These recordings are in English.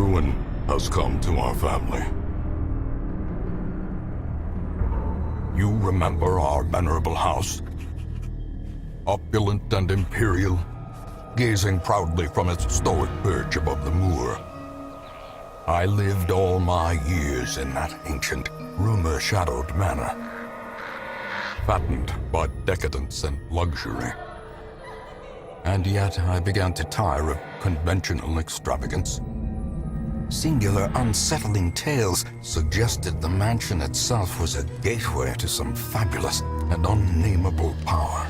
ruin has come to our family. You remember our venerable house? Opulent and imperial, gazing proudly from its stoic perch above the moor. I lived all my years in that ancient, rumor-shadowed manor, fattened by decadence and luxury. And yet I began to tire of conventional extravagance. Singular, unsettling tales suggested the mansion itself was a gateway to some fabulous and unnameable power.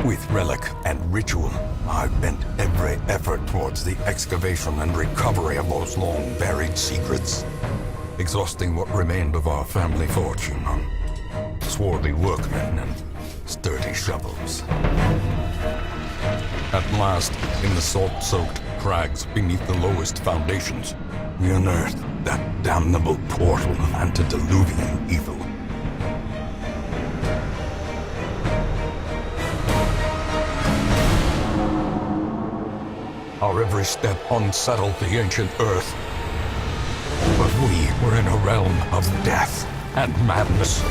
With relic and ritual, I've bent every effort towards the excavation and recovery of those long-buried secrets, exhausting what remained of our family fortune on swarthy workmen and sturdy shovels. At last, in the salt-soaked crags beneath the lowest foundations, we unearthed that damnable portal antediluvian evil. Our every step unsettled the ancient earth. But we were in a realm of death and madness.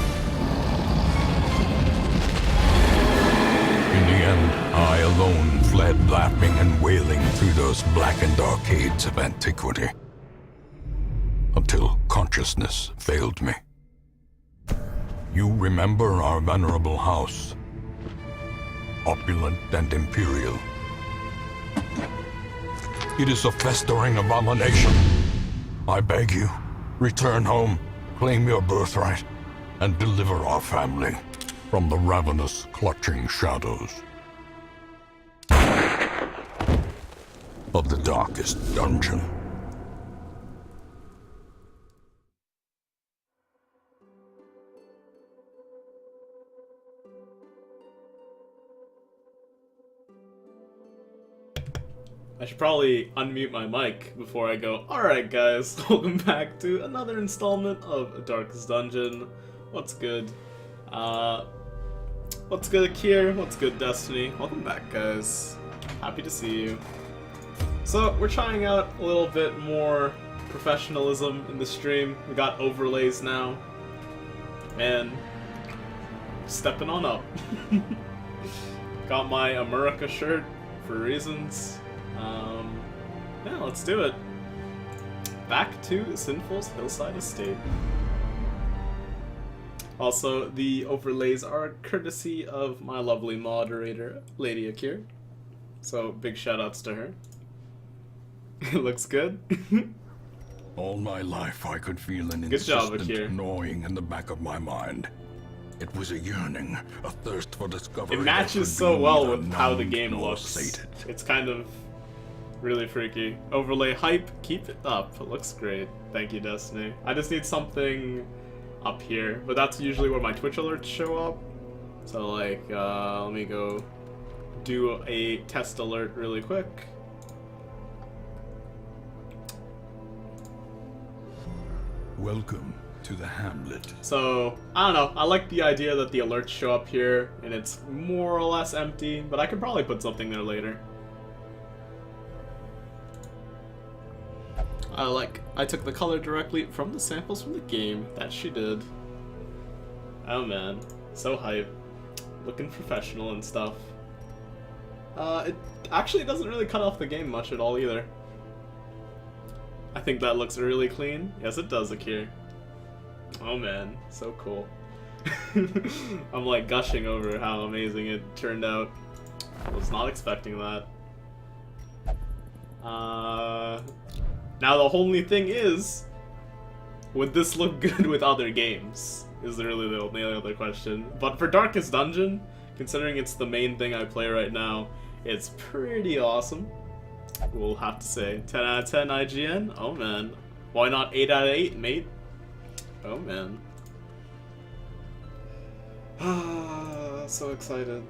In the end, I alone fled laughing and wailing through those blackened arcades of antiquity, until consciousness failed me. You remember our venerable house, opulent and imperial. It is a festering abomination. I beg you, return home, claim your birthright, and deliver our family from the ravenous, clutching shadows of the darkest dungeon. I should probably unmute my mic before I go. Alright guys, welcome back to another installment of Darkest Dungeon. What's good? What's good, Akir? What's good, Destiny? Welcome back, guys. Happy to see you. So, we're trying out a little bit more professionalism in the stream. We got overlays now. And stepping on up. Got my America shirt for reasons. Yeah, let's do it. Back to Sinful's Hillside Estate. Also, the overlays are courtesy of my lovely moderator, Lady Akir. So, big shoutouts to her. It looks good. All my life I could feel an Good job, insistent Akir. gnawing in the back of my mind. It was a yearning, a thirst for discovery. It matches so well with how the game looks. It's kind of really freaky. Overlay hype, keep it up. It looks great. Thank you, Destiny. I just need something up here, but that's usually where my Twitch alerts show up. So like, let me go do a test alert really quick. Welcome to the hamlet. So, I don't know, I like the idea that the alerts show up here and it's more or less empty, but I could probably put something there later. I took the color directly from the samples from the game. That she did. Oh man, so hype. Looking professional and stuff. It actually doesn't really cut off the game much at all either. I think that looks really clean. Yes, it does, Akir. Oh man, so cool. I'm like gushing over how amazing it turned out. I was not expecting that. Now the only thing is, would this look good with other games? Is really the only other question. But for Darkest Dungeon, considering it's the main thing I play right now, it's pretty awesome. We'll have to say 10 out of 10 IGN. Oh man, why not 8 out of 8, mate? Oh man. Ah, so excited.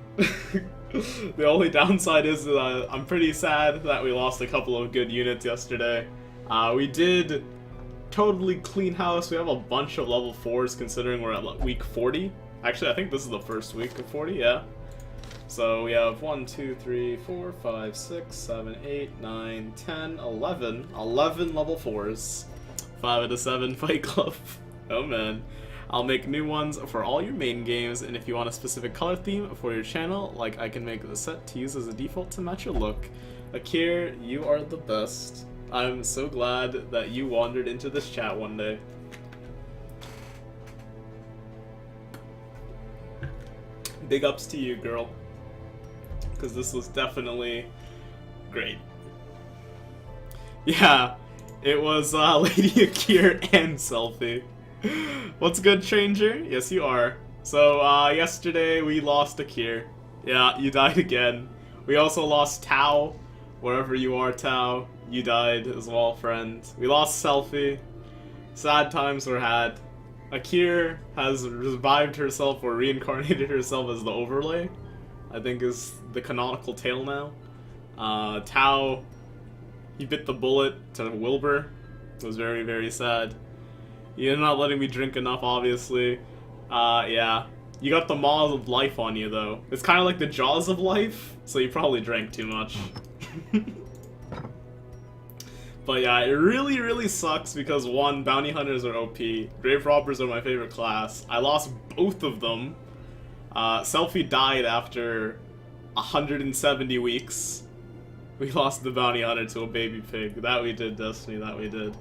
The only downside is that I'm pretty sad that we lost a couple of good units yesterday. We did totally clean house. We have a bunch of level 4s considering we're at week 40. Actually, I think this is the first week of 40, yeah. So we have 1, 2, 3, 4, 5, 6, 7, 8, 9, 10, 11. 11 level 4s. 5 out of 7 Fight Club. Oh man. I'll make new ones for all your main games, and if you want a specific color theme for your channel, like I can make the set to use as a default to match your look. Akir, you are the best. I'm so glad that you wandered into this chat one day. Big ups to you, girl. Because this was definitely great. Yeah, it was Lady Akir and Selfie. What's good, Stranger? Yes, you are. So, yesterday we lost Akir. Yeah, you died again. We also lost Tao. Wherever you are, Tao. You died as well, friend. We lost Selfie. Sad times were had. Akir has revived herself or reincarnated herself as the overlay. I think is the canonical tale now. Tao, he bit the bullet to Wilbur. It was very, very sad. You're not letting me drink enough, obviously. Yeah. You got the maws of life on you, though. It's kind of like the jaws of life, so you probably drank too much. But yeah, it really, really sucks because, one, bounty hunters are OP. Grave robbers are my favorite class. I lost both of them. Selfie died after 170 weeks. We lost the bounty hunter to a baby pig. That we did, Destiny, that we did.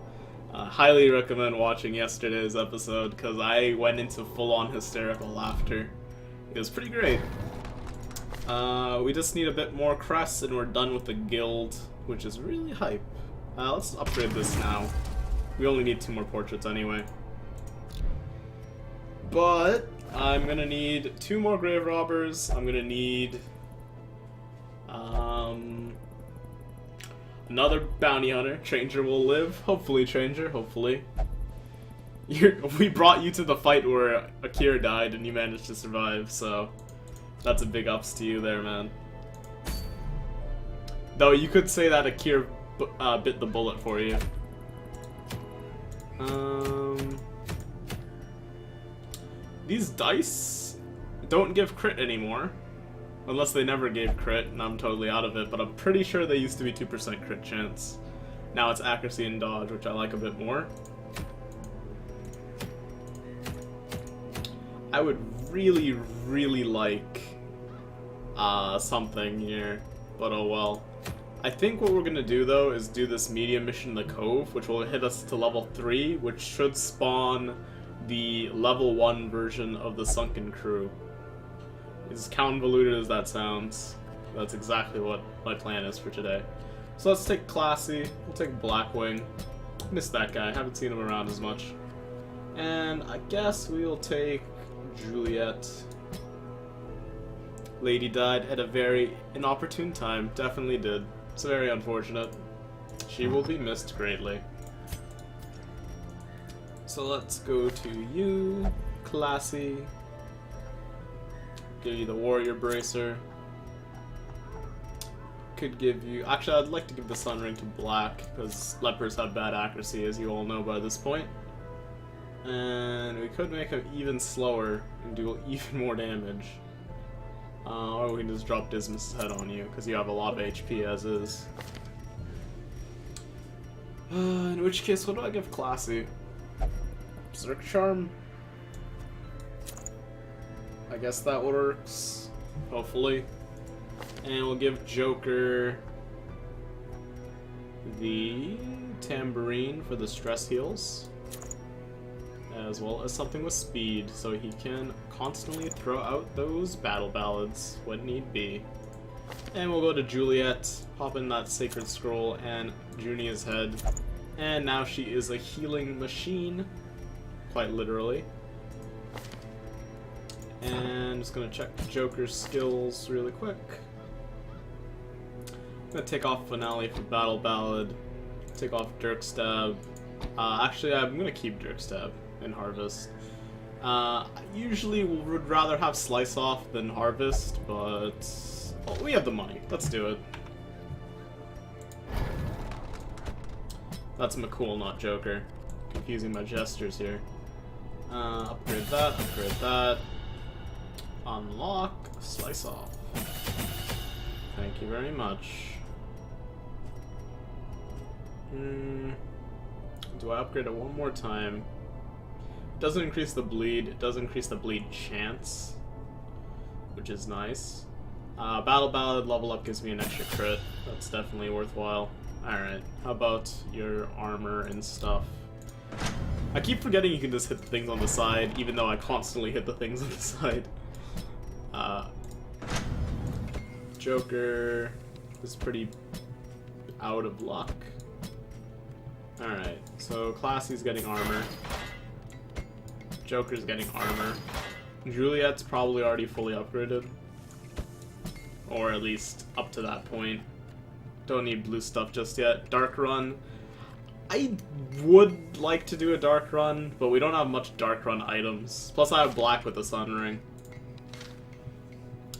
Highly recommend watching yesterday's episode because I went into full-on hysterical laughter. It was pretty great. We just need a bit more crests and we're done with the guild, which is really hype. Let's upgrade this now. We only need 2 more portraits anyway. But I'm gonna need 2 more grave robbers. I'm gonna need another bounty hunter. Stranger will live. Hopefully, Stranger. Hopefully. We brought you to the fight where Akira died and you managed to survive, so that's a big ups to you there, man. Though you could say that Akira bit the bullet for you. These dice don't give crit anymore. Unless they never gave crit, and I'm totally out of it, but I'm pretty sure they used to be 2% crit chance. Now it's accuracy and dodge, which I like a bit more. I would really, really like something here, but oh well. I think what we're gonna do though is do this medium mission in the Cove, which will hit us to level 3, which should spawn the level 1 version of the Sunken Crew. As convoluted as that sounds, that's exactly what my plan is for today. So let's take Classy, we'll take Blackwing. Missed that guy, haven't seen him around as much. And I guess we'll take Juliet. Lady died at a very inopportune time, definitely did. It's very unfortunate. She will be missed greatly. So let's go to you, Classy. Give you the Warrior Bracer. Could give you... Actually, I'd like to give the Sun Ring to Black, because lepers have bad accuracy, as you all know by this point. And we could make him even slower and do even more damage. Or we can just drop Dismas' head on you, because you have a lot of HP as is. In which case, what do I give Classy? Berserk Charm? I guess that works. Hopefully. And we'll give Joker the Tambourine for the stress heals, as well as something with speed, so he can constantly throw out those battle ballads when need be. And we'll go to Juliet, pop in that Sacred Scroll and Junia's head, and now she is a healing machine, quite literally. And just gonna check Joker's skills really quick. I'm gonna take off Finale for Battle Ballad, take off Dirk Stab. Actually, I'm gonna keep Dirk Stab in Harvest. Usually would rather have Slice Off than Harvest, but we have the money. Let's do it. That's McCool, not Joker. Confusing my gestures here. Upgrade that, unlock, Slice Off. you very much. Do I upgrade it one more time? It doesn't increase the bleed. It does increase the bleed chance, which is nice. Battle Ballad level up gives me an extra crit. That's definitely worthwhile. Alright, how about your armor and stuff? I keep forgetting you can just hit the things on the side, even though I constantly hit the things on the side. Joker is pretty out of luck. Alright, so Classy's getting armor. Joker's getting armor. Juliet's probably already fully upgraded. Or at least up to that point. Don't need blue stuff just yet. Dark Run. I would like to do a Dark Run, but we don't have much Dark Run items. Plus I have black with the Sun Ring.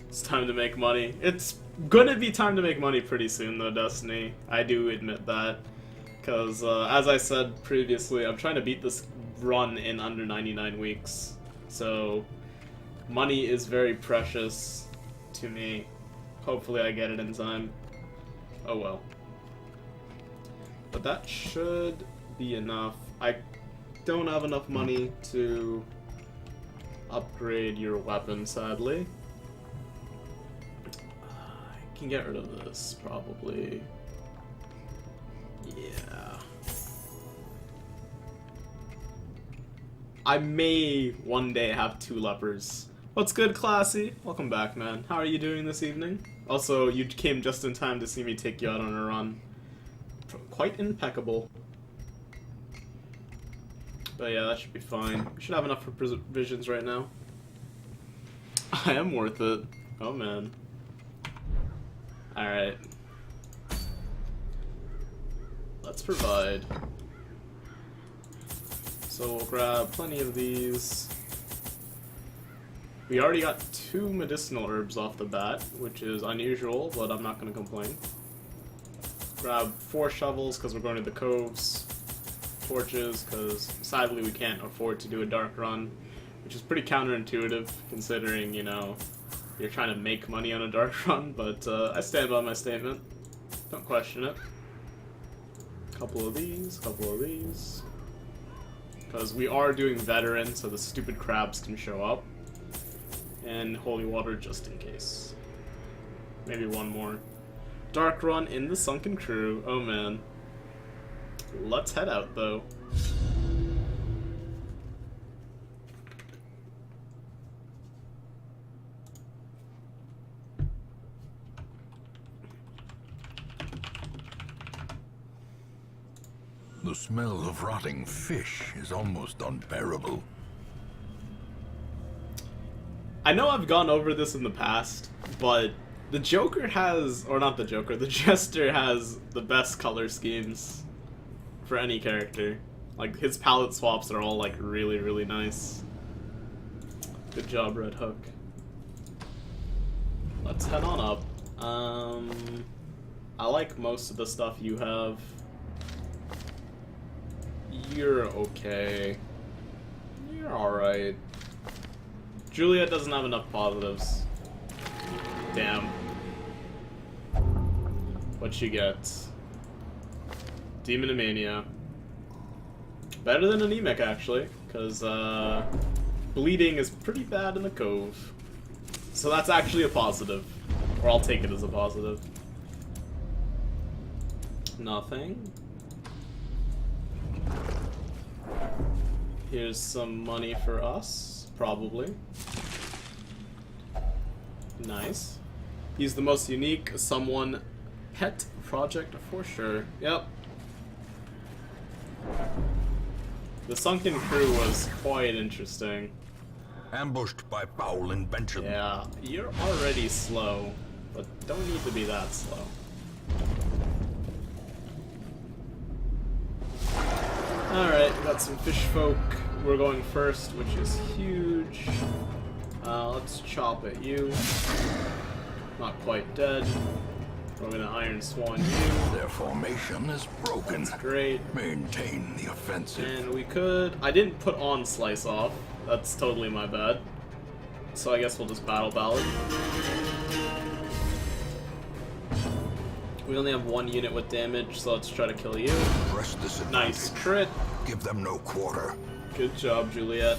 It's time to make money. It's gonna be time to make money pretty soon though, Destiny. I do admit that. Because, as I said previously, I'm trying to beat this run in under 99 weeks. So, money is very precious to me. Hopefully I get it in time. Oh well. But that should be enough. I don't have enough money to upgrade your weapon, sadly. I can get rid of this, probably. Yeah. I may one day have 2 lepers. What's good, Classy? Welcome back, man. How are you doing this evening? Also, you came just in time to see me take you out on a run. Quite impeccable. But yeah, that should be fine. We should have enough for provisions right now. I am worth it. Oh man. Alright. Let's provide. So we'll grab plenty of these. We already got 2 medicinal herbs off the bat, which is unusual, but I'm not going to complain. Grab 4 shovels because we're going to the coves. Torches because sadly we can't afford to do a dark run, which is pretty counterintuitive considering, you know, you're trying to make money on a dark run, but I stand by my statement. Don't question it. Couple of these, couple of these. Because we are doing veteran, so the stupid crabs can show up. And holy water just in case. Maybe one more. Dark run in the sunken crew. Oh man. Let's head out though. The smell of rotting fish is almost unbearable. I know I've gone over this in the past, but the Joker has, or not the Joker, the Jester has the best color schemes for any character. Like, his palette swaps are all, like, really, really nice. Good job, Red Hook. Let's head on up. I like most of the stuff you have. You're okay. You're alright. Juliet doesn't have enough positives. Damn. What she gets? Demonomania. Better than anemic, actually, because bleeding is pretty bad in the cove. So that's actually a positive. Or I'll take it as a positive. Nothing. Here's some money for us, probably. Nice. He's the most unique someone pet project for sure. Yep. The sunken crew was quite interesting. Ambushed by foul invention. Yeah, you're already slow, but don't need to be that slow. Alright, we got some fish folk. We're going first, which is huge. Let's chop at you. Not quite dead. We're gonna Iron Swan you. Their formation is broken. That's great. Maintain the offensive. And we could... I didn't put on Slice Off. That's totally my bad. So I guess we'll just Battle Ballad. We only have 1 unit with damage, so let's try to kill you. Press this Nice advantage. crit. Give them no quarter. Good job, Juliet.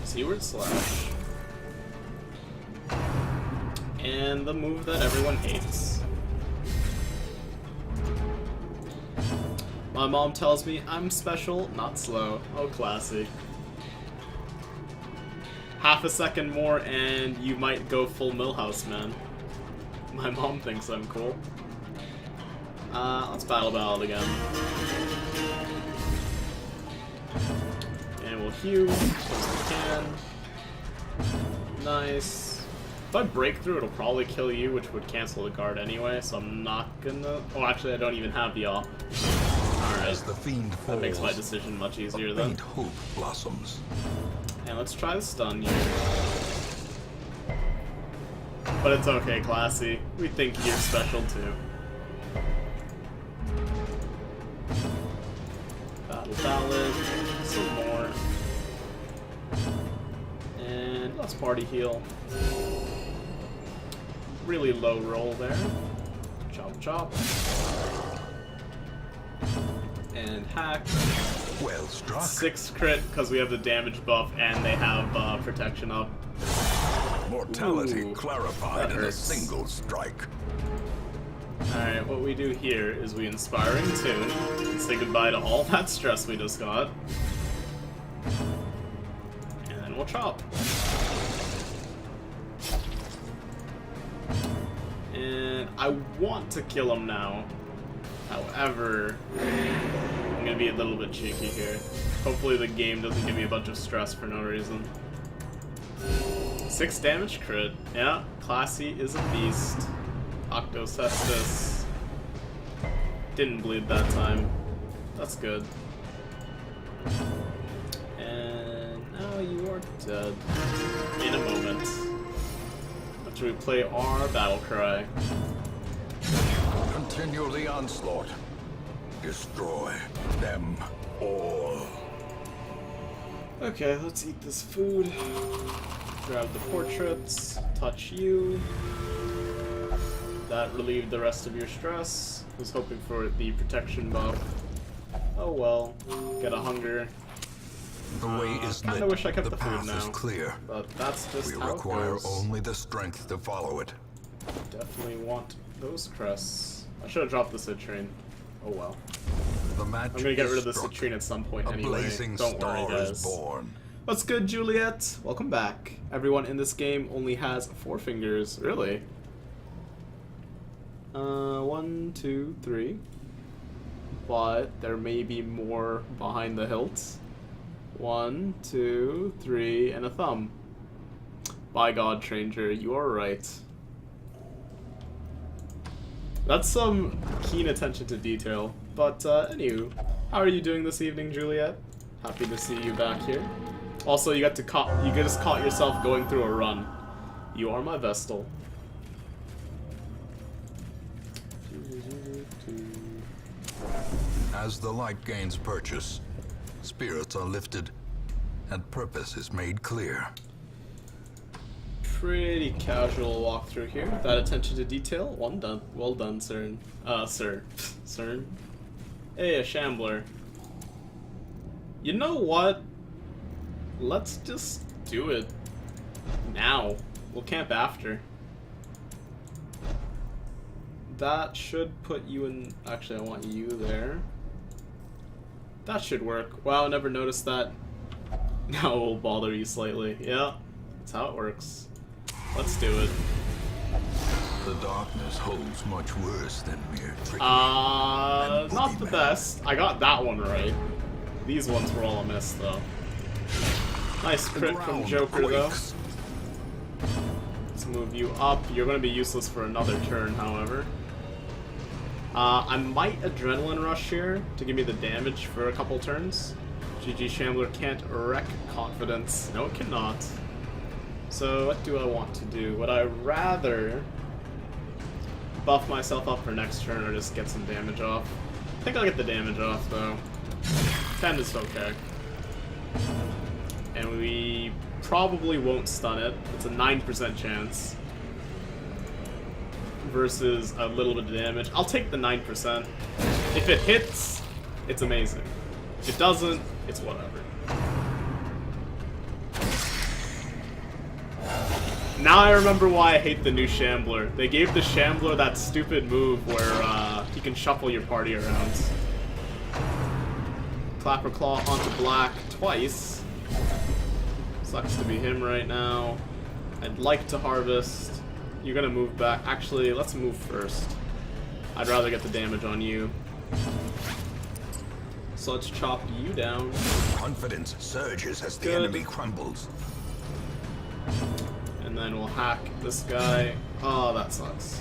Seaward slash. And the move that everyone hates. My mom tells me I'm special, not slow. Oh, classic. Half a second more and you might go full Millhouse, man. My mom thinks I'm cool. Let's battle ballad again. And we'll heal as we can. Nice. If I break through, it'll probably kill you, which would cancel the guard anyway, so I'm not gonna... Oh, actually, I don't even have the op. Alright. As the fiend falls, That makes my decision much easier a then. faint hope blossoms. And let's try the stun here. But it's okay, Classy. We think you're special too. Battle ballad. Some more. And let's party heal. Really low roll there. Chop chop. And hack. Well struck. 6 crit because we have the damage buff and they have protection up. Mortality Ooh, clarified that in a hurts. single strike. Alright, what we do here is we Inspiring Tune and say goodbye to all that stress we just got. And then we'll chop. And I want to kill him now. However, I'm gonna be a little bit cheeky here. Hopefully the game doesn't give me a bunch of stress for no reason. 6 damage crit. Yeah, Classy is a beast. Octocestus. Didn't bleed that time. That's good. And now you are dead. In a moment. After we play our battle cry. Continue the onslaught. Destroy them all. Okay, let's eat this food. Grab the portraits. Touch you. That relieved the rest of your stress. Was hoping for the protection buff. Oh well. Get a hunger. The way is Kinda lit. wish I kept the the food path now. is clear. But that's just We how require it goes. only the strength to follow it. Definitely want those crests. I should have dropped the citrine. Oh well. The match I'm gonna get is rid of the struck. citrine at some point A anyway. blazing Don't worry, star is guys. born. What's good, Juliet? Welcome back. Everyone in this game only has 4 fingers. Really? 1, 2, 3. But there may be more behind the hilt. 1, 2, 3, and a thumb. By God, Stranger, you are right. That's some keen attention to detail. But, anywho, how are you doing this evening, Juliet? Happy to see you back here. Also, you just caught yourself going through a run. You are my Vestal. As the light gains purchase, spirits are lifted, and purpose is made clear. Pretty casual walkthrough here. That attention to detail. Well done, Cern. Sir. Cern. Hey, a shambler. You know what? Let's just do it now. We'll camp after. That should put you in... Actually, I want you there. That should work. Wow, I never noticed that. Now it will bother you slightly. Yeah, that's how it works. Let's do it. The darkness holds much worse than mere trickery. Not the best. I got that one right. These ones were all a miss, though. Nice crit from Joker, though. Let's move you up. You're going to be useless for another turn, however. I might Adrenaline Rush here to give me the damage for a couple turns. GG Shambler can't wreck confidence. No, it cannot. So what do I want to do? Would I rather buff myself up for next turn or just get some damage off? I think I'll get the damage off, though. 10 is okay. And we probably won't stun it. It's a 9% chance. versus a little bit of damage. I'll take the 9%. If it hits, it's amazing. If it doesn't, it's whatever. Now I remember why I hate the new Shambler. They gave the Shambler that stupid move where he can shuffle your party around. Clapper Claw onto black twice. Sucks to be him right now. I'd like to harvest. You're gonna move back. Actually, let's move first. I'd rather get the damage on you. So let's chop you down. Confidence surges as the enemy crumbles. And then we'll hack this guy. Oh, that sucks.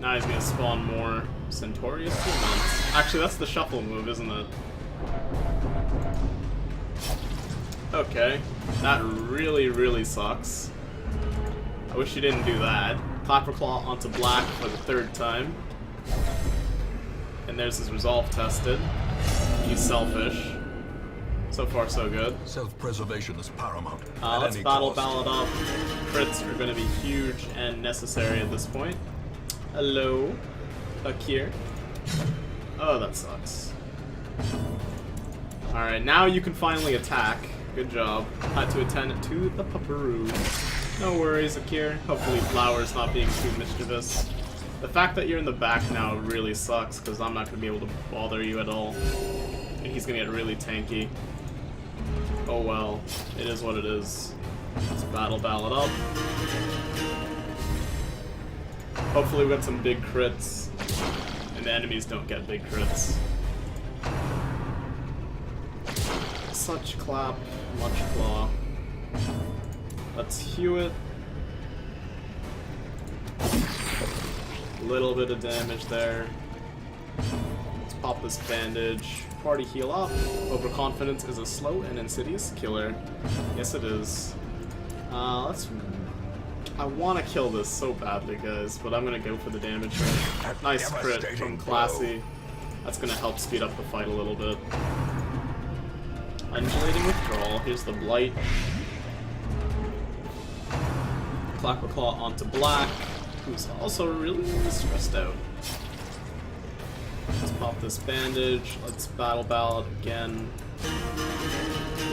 Now he's gonna spawn more Centaurius Humans. Actually, that's the shuffle move, isn't it? Okay. That really, really sucks. I wish you didn't do that. Clapper Claw onto black for the 3rd time. And there's his resolve tested. He's selfish. So far, so good. Self-preservation is paramount. Let's battle ballad up. Crits are going to be huge and necessary at this point. Hello, Akir. Oh, that sucks. Alright, now you can finally attack. Good job. Had to attend to the pupperoo. No worries, Akir. Hopefully Flower's not being too mischievous. The fact that you're in the back now really sucks, because I'm not going to be able to bother you at all. And he's going to get really tanky. Oh well, it is what it is. Let's battle ballad up. Hopefully we got some big crits, and the enemies don't get big crits. Such clap, much claw. Let's hew it. Little bit of damage there. Let's pop this bandage. Party heal up. Overconfidence is a slow and insidious killer. Yes, it is. I want to kill this so badly, guys, but I'm gonna go for the damage here. Nice crit from Classy. That's gonna help speed up the fight a little bit. Undulating Withdrawal. Here's the Blight. Clapper Claw onto black, who's also really stressed out. Let's pop this bandage. Let's battle ballad again.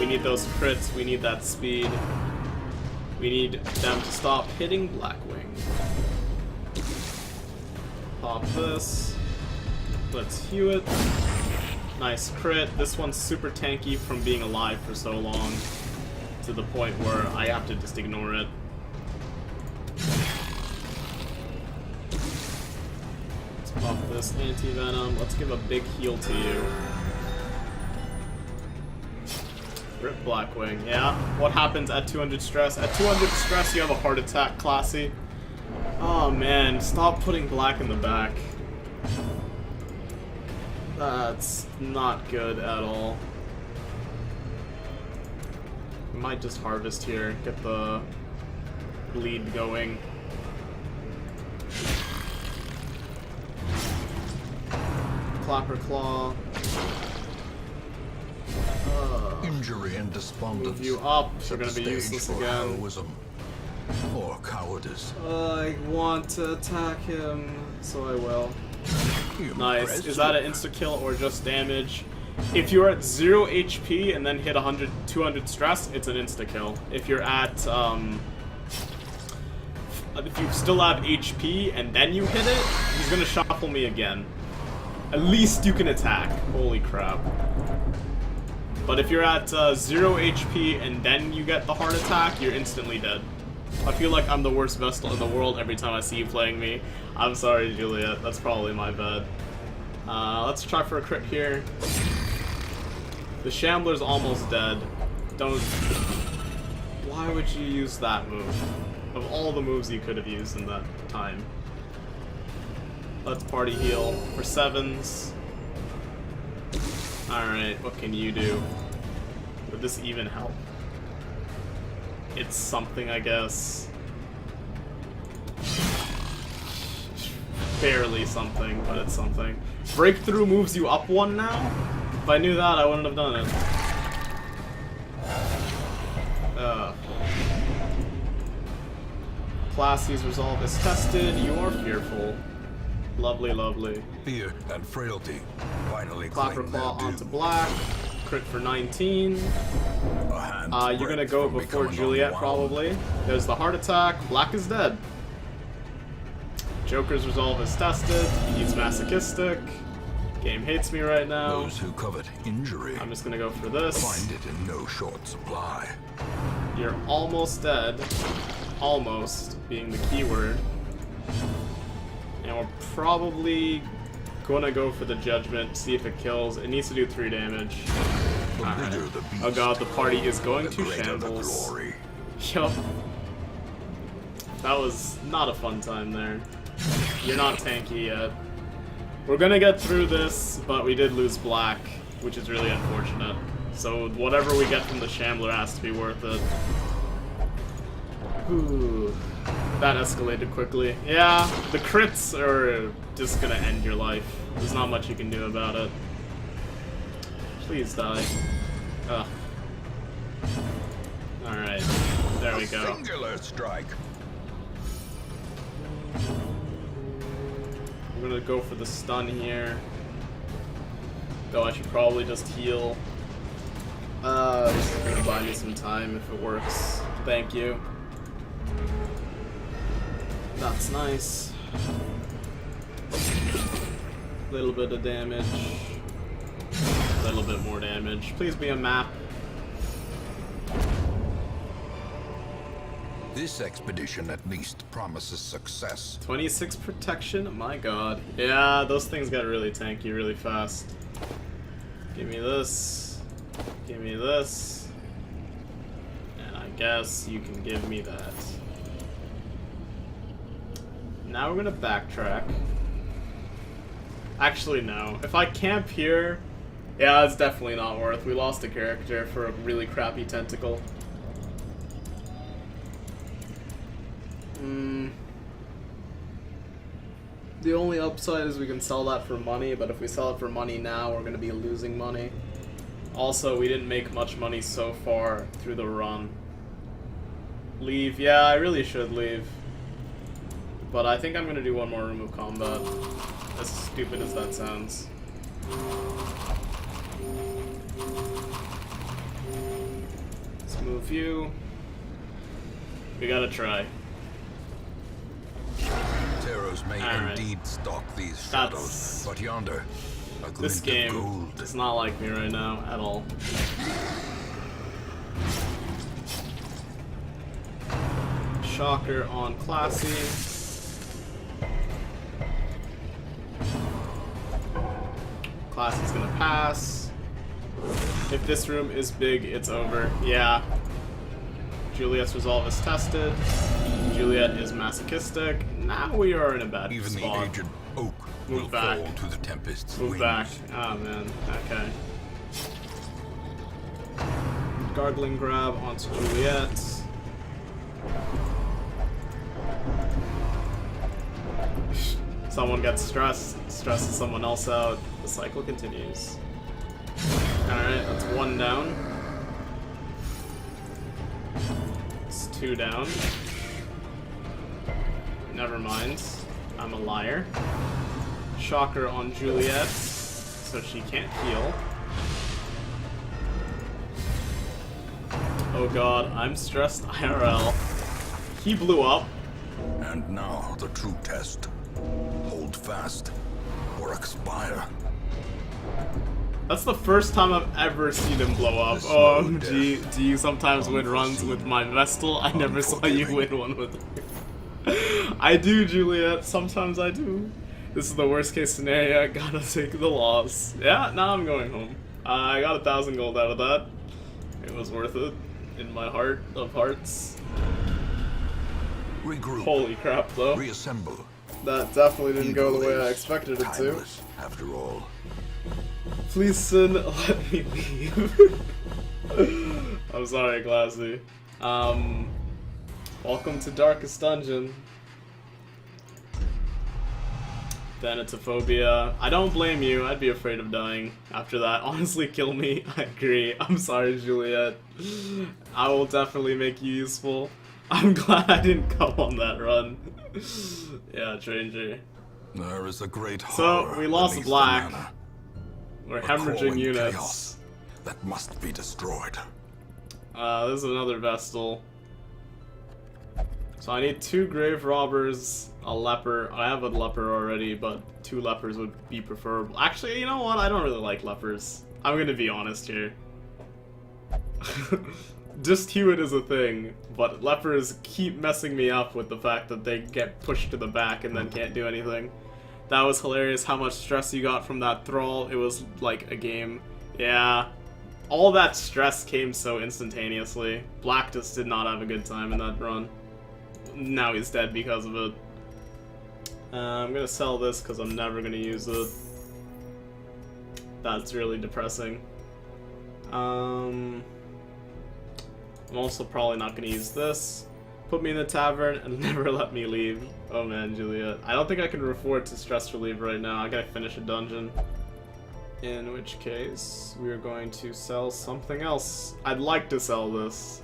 We need those crits. We need that speed. We need them to stop hitting Blackwing. Pop this. Let's hew it. Nice crit. This one's super tanky from being alive for so long, to the point where I have to just ignore it. Pop this anti-venom. Let's give a big heal to you. Rip Blackwing. Yeah. What happens at 200 stress? At 200 stress, you have a heart attack, Classy. Oh man, stop putting black in the back. That's not good at all. We might just harvest here, get the bleed going. Clapper Claw. Injury and despondence. Move you up. They're gonna be useless again. Heroism or cowardice. I want to attack him, so I will. Nice. Is that an insta-kill or just damage? If you're at 0 HP and then hit 200 stress, it's an insta-kill. If you're at, if you still have HP and then you hit it, he's gonna shuffle me again. At least you can attack. Holy crap. But if you're at 0 HP and then you get the heart attack, you're instantly dead. I feel like I'm the worst Vestal in the world every time I see you playing me. I'm sorry, Juliet. That's probably my bad. Let's try for a crit here. The Shambler's almost dead. Don't... Why would you use that move? Of all the moves you could have used in that time. Let's party heal for 7s. Alright, what can you do? Would this even help? It's something, I guess. Barely something, but it's something. Breakthrough moves you up 1 now? If I knew that, I wouldn't have done it. Classy's resolve is tested. You are fearful. Lovely, lovely. Fear and frailty finally Clapper claim Claw their onto due. black. Crit for 19. A hand's You're gonna breadth go from before becoming Juliet, unwound. probably. There's the heart attack. Black is dead. Joker's resolve is tested. He's masochistic. Game hates me right now. Those who covet injury I'm just gonna go for this. find it in no short supply. You're almost dead. Almost being the key word. And we're probably gonna go for the judgment, see if it kills. It needs to do 3 damage. The Alright. bigger the beast, Oh god, the party is going the to greater the shambles. glory. Yup. That was not a fun time there. You're not tanky yet. We're gonna get through this, but we did lose black, which is really unfortunate. So whatever we get from the Shambler has to be worth it. Ooh, that escalated quickly. Yeah, the crits are just gonna end your life. There's not much you can do about it. Please die. Ugh. Alright, there we A go. singular strike. I'm gonna go for the stun here. Though I should probably just heal. This is gonna buy me some time if it works. Thank you. That's nice. Little bit of damage. A little bit more damage. Please be a map. This expedition at least promises success. 26 protection? My god. Yeah, those things get really tanky really fast. Give me this. Give me this. And I guess you can give me that. Now we're gonna backtrack. Actually, no. If I camp here, yeah, it's definitely not worth. We lost a character for a really crappy tentacle. The only upside is we can sell that for money, but if we sell it for money now, we're going to be losing money. Also, we didn't make much money so far through the run. Leave? Yeah, I really should leave. But I think I'm going to do one more room of combat. As stupid as that sounds. Let's move you. We gotta try. Terrors may Alright. indeed stalk these That's- shadows, but yonder, a This glint game of gold. does not like me right now at all. Shocker on Classy. Classy's gonna pass. If this room is big, it's over. Yeah. Juliet's resolve is tested. Juliet is masochistic. Now we are in a bad Even spot. the aged oak Move will back. fall to the tempest's Move wings. back. Oh man. Okay. Gargling grab onto Juliet. Someone gets stressed, stresses someone else out. The cycle continues. Alright, that's 1 down. It's 2 down. Never mind. I'm a liar. Shocker on Juliet, so she can't heal. Oh god, I'm stressed IRL. He blew up. And now the true test. Hold fast, or expire. That's the first time I've ever seen him blow up. The Oh, slow gee, death. do you sometimes win runs with my Vestal? I never saw you win one with me. I do, Juliet. Sometimes I do. This is the worst case scenario. I gotta take the loss. Yeah, now I'm going home. I got 1,000 gold out of that. It was worth it. In my heart of hearts. Regroup. Holy crap, though. Reassemble. That definitely didn't go the way I Evil is expected it to. timeless, after all. Please, Sin, let me leave. I'm sorry, Glassy. Welcome to Darkest Dungeon. Thanatophobia. I don't blame you. I'd be afraid of dying after that. Honestly, kill me. I agree. I'm sorry, Juliet. I will definitely make you useful. I'm glad I didn't come on that run. Yeah, Stranger. There is a great So, horror we lost beneath black. the manor, We're a hemorrhaging crawling units. chaos that must be destroyed. This is another Vestal. So I need 2 grave robbers, a leper. I have a leper already, but 2 lepers would be preferable. Actually, you know what? I don't really like lepers. I'm gonna be honest here. Just Hewitt is a thing, but lepers keep messing me up with the fact that they get pushed to the back and then can't do anything. That was hilarious how much stress you got from that thrall. It was like a game. Yeah. All that stress came so instantaneously. Black just did not have a good time in that run. Now he's dead because of it. I'm gonna sell this because I'm never gonna use it. That's really depressing. I'm also probably not gonna use this. Put me in the tavern and never let me leave. Oh man, Juliet. I don't think I can afford to stress relieve right now. I gotta finish a dungeon. In which case, we are going to sell something else. I'd like to sell this.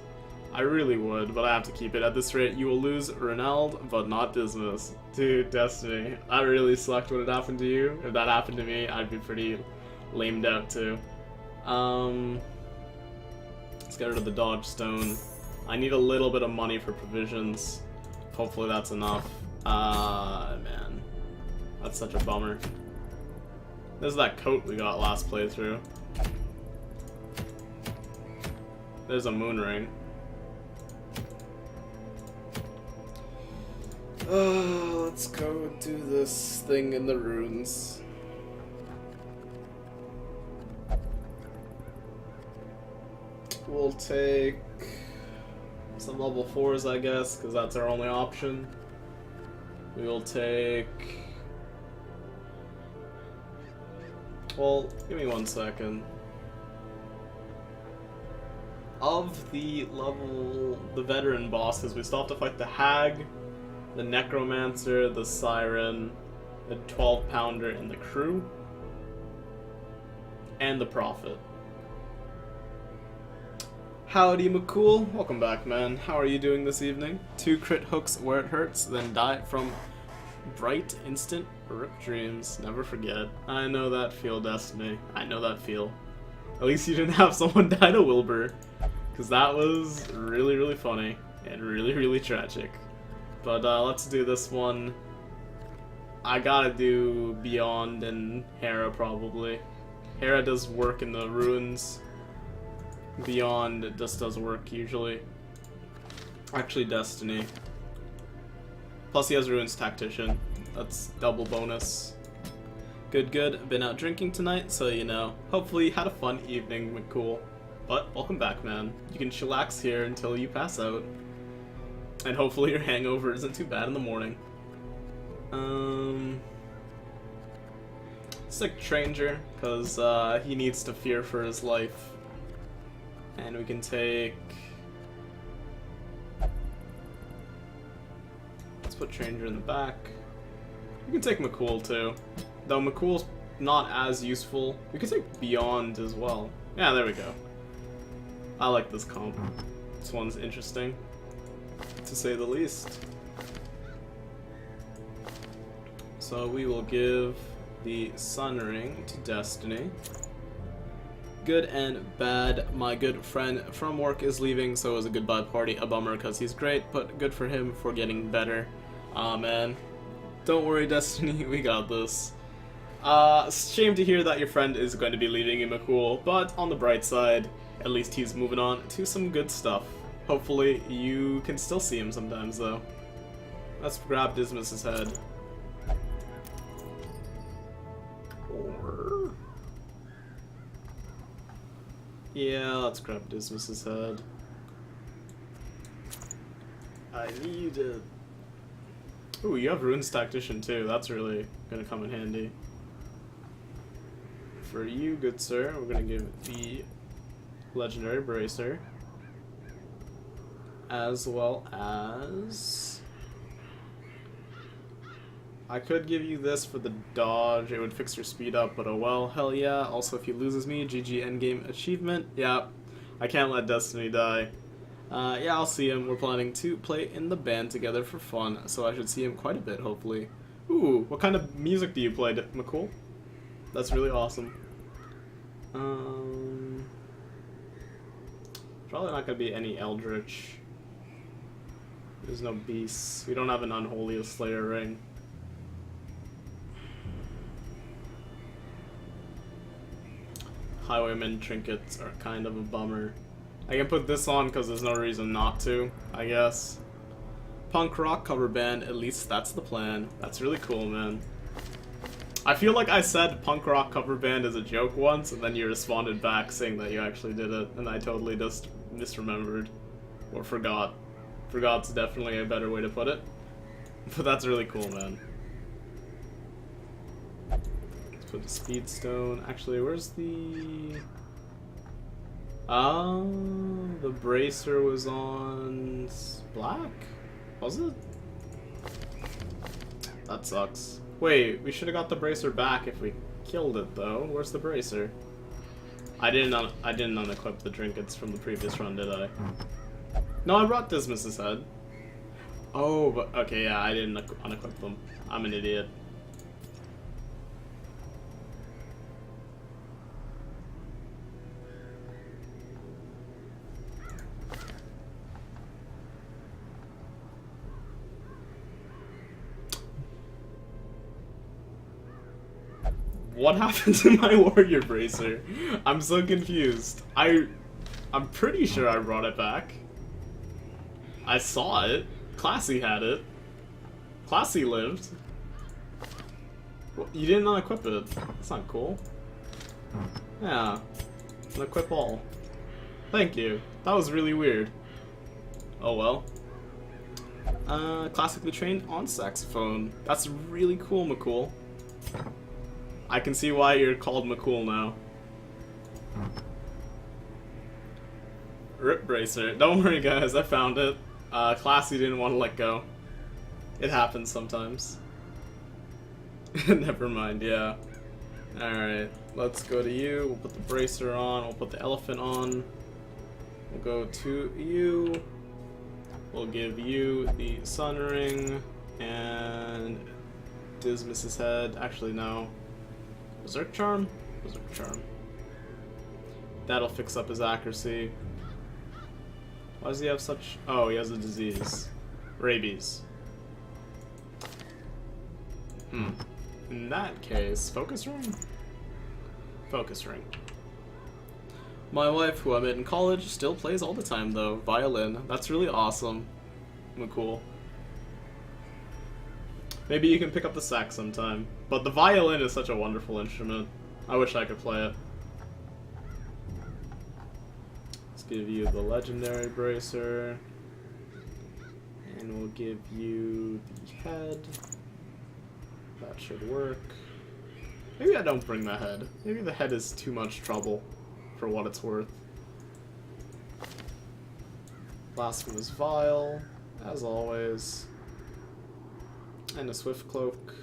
I really would, but I have to keep it. At this rate, you will lose Renald, but not Dismas. Dude, Destiny. That really sucked when it happened to you. If that happened to me, I'd be pretty lamed out too. Let's get rid of the Dodge Stone. I need a little bit of money for provisions. Hopefully that's enough. Man. That's such a bummer. This is that coat we got last playthrough. There's a moon ring. Let's go do this thing in the ruins. We'll take some level 4s, I guess, because that's our only option. We will take... Well, give me 1 second. Of the veteran bosses, we still have to fight the Hag, the Necromancer, the Siren, the 12-pounder, and the Crew, and the Prophet. Howdy, McCool. Welcome back, man. How are you doing this evening? 2 crit hooks where it hurts, then die from bright, instant rip dreams. Never forget. I know that feel, Destiny. I know that feel. At least you didn't have someone die to Wilbur, because that was really, really funny and really, really tragic. But let's do this one. I gotta do Beyond and Hera, probably. Hera does work in the ruins. Beyond just does work usually. Actually, Destiny. Plus he has Ruins Tactician. That's double bonus. Good, good. Been out drinking tonight, so you know. Hopefully you had a fun evening, McCool. But welcome back, man. You can chillax here until you pass out. And hopefully your hangover isn't too bad in the morning. Sick Stranger, because he needs to fear for his life. And we can take... Let's put Stranger in the back. We can take McCool too. Though McCool's not as useful. We could take Beyond as well. Yeah, there we go. I like this comp. This one's interesting, to say the least. So we will give the Sun Ring to Destiny. Good and bad. My good friend from work is leaving, so it was a goodbye party. A bummer because he's great, but good for him for getting better. Aw, man. Don't worry, Destiny, we got this. Shame to hear that your friend is going to be leaving you, McCool, but on the bright side, at least he's moving on to some good stuff. Hopefully you can still see him sometimes, though. Let's grab Dismas's head. Or... yeah, let's grab Dismas's head. I need it. Ooh, you have Ruins Tactician too. That's really gonna come in handy. For you, good sir, we're gonna give the Legendary Bracer. As well as... I could give you this for the dodge. It would fix your speed up, but oh well. Hell yeah. Also, if he loses me, GG endgame achievement. Yeah, I can't let Destiny die. Yeah, I'll see him. We're planning to play in the band together for fun, so I should see him quite a bit, hopefully. Ooh, what kind of music do you play, McCool? That's really awesome. Probably not gonna be any Eldritch. There's no beasts. We don't have an Unholy Slayer ring. Highwayman trinkets are kind of a bummer. I can put this on because there's no reason not to, I guess. Punk rock cover band, at least that's the plan. That's really cool, man. I feel like I said punk rock cover band as a joke once, and then you responded back saying that you actually did it, and I totally just misremembered. Or forgot. Forgot's definitely a better way to put it. But that's really cool, man. Let's put the Speedstone. Actually, where's the... the bracer was on... black? Was it? That sucks. Wait, we should have got the bracer back if we killed it, though. Where's the bracer? I didn't unequip the trinkets from the previous run, did I? No, I brought Dismas's head. Oh, but okay, yeah, I didn't unequip them. I'm an idiot. What happened to my warrior bracer? I'm so confused. I'm pretty sure I brought it back. I saw it. Classy had it. Classy lived. Well, you didn't unequip it. That's not cool. Yeah. Unequip all. Thank you. That was really weird. Oh well. Classically trained on saxophone. That's really cool, McCool. I can see why you're called McCool now. Rip bracer. Don't worry, guys. I found it. Classy didn't want to let go. It happens sometimes. Never mind, yeah. Alright, let's go to you. We'll put the bracer on. We'll put the elephant on. We'll go to you. We'll give you the sun ring. And Dismas's head. Actually, no. Berserk Charm? Berserk Charm. That'll fix up his accuracy. Why does he have such... Oh, he has a disease. Rabies. In that case, focus ring? Focus ring. My wife, who I met in college, still plays all the time, though. Violin. That's really awesome. Cool. Maybe you can pick up the sax sometime. But the violin is such a wonderful instrument. I wish I could play it. Let's give you the legendary bracer. And we'll give you the head. That should work. Maybe I don't bring the head. Maybe the head is too much trouble for what it's worth. Blasphemous Vial, as always. And a Swift Cloak.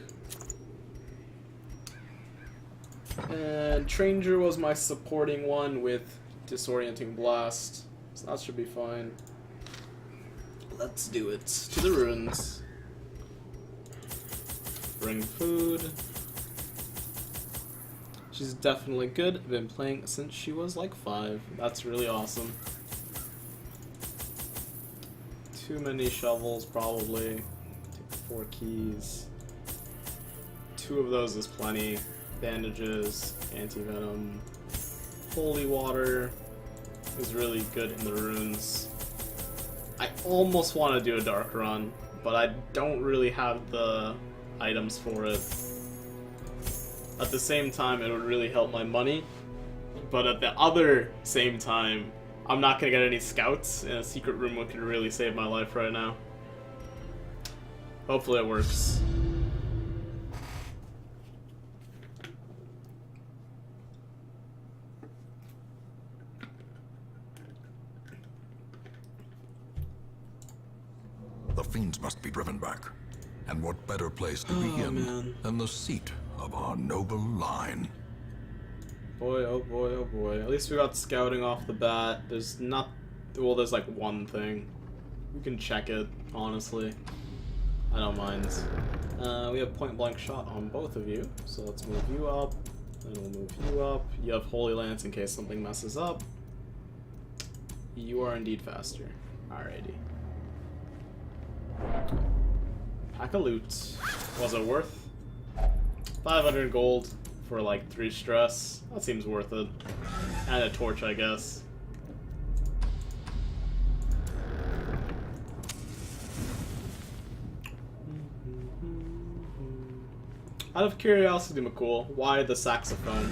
And Tranger was my supporting one with Disorienting Blast. So that should be fine. Let's do it. To the ruins. Bring food. She's definitely good. Been playing since she was like 5. That's really awesome. Too many shovels, probably. Take 4 keys. 2 of those is plenty. Bandages, anti-venom. Holy water is really good in the runes. I almost want to do a dark run, but I don't really have the items for it. At the same time, it would really help my money, but at the other same time, I'm not gonna get any scouts, and a secret room could really save my life right now. Hopefully it works. The fiends must be driven back. And what better place to begin than the seat of our noble line? Boy, oh boy, oh boy. At least we got scouting off the bat. There's Well, there's like one thing. We can check it, honestly. I don't mind. We have point blank shot on both of you, so let's move you up. Then we'll move you up. You have Holy Lance in case something messes up. You are indeed faster. Alrighty. Pack of loot. Was it worth 500 gold for like 3 stress? That seems worth it. And a torch, I guess. Out of curiosity, McCool, why the saxophone?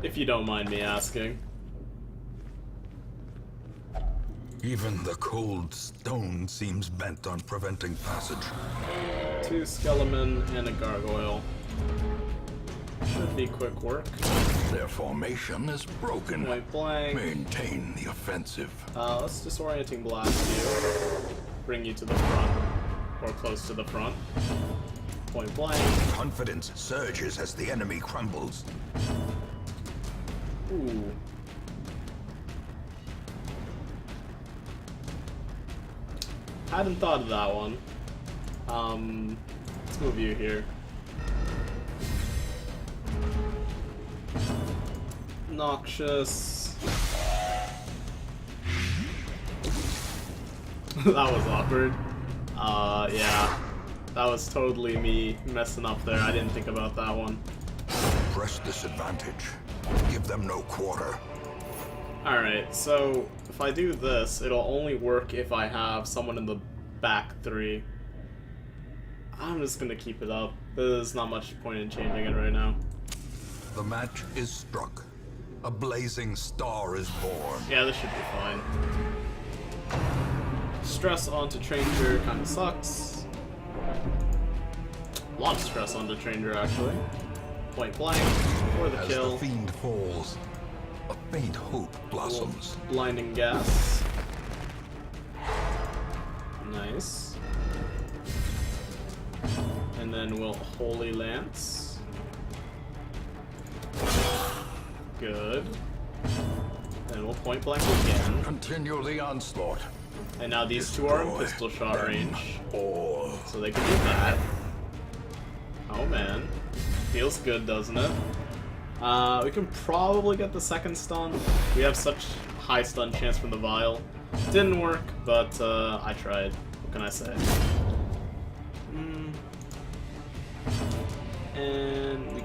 If you don't mind me asking. Even the cold stone seems bent on preventing passage. 2 skeleton and a gargoyle. Should be quick work. Their formation is broken. Point blank. Maintain the offensive. Let's disorienting blast you. Bring you to the front. Or close to the front. Point blank. Confidence surges as the enemy crumbles. Ooh. Hadn't thought of that one. Let's move you here. Noxious. That was awkward. Yeah. That was totally me messing up there. I didn't think about that one. Press this advantage. Give them no quarter. Alright, so if I do this, it'll only work if I have someone in the back 3. I'm just gonna keep it up. There's not much point in changing it right now. The match is struck. A blazing star is born. Yeah, this should be fine. Stress onto Tranger kinda sucks. A lot of stress onto Tranger, actually. Point blank for the As kill. the fiend falls, a faint hope blossoms. Blinding gas. Nice. And then we'll Holy Lance. Good. Then we'll point blank again. Continue the onslaught. And now these 2 are in Destroy pistol shot them range. all. So they can do that. Oh man. Feels good, doesn't it? We can probably get the second stun. We have such high stun chance from the vial. Didn't work, but I tried. What can I say? And we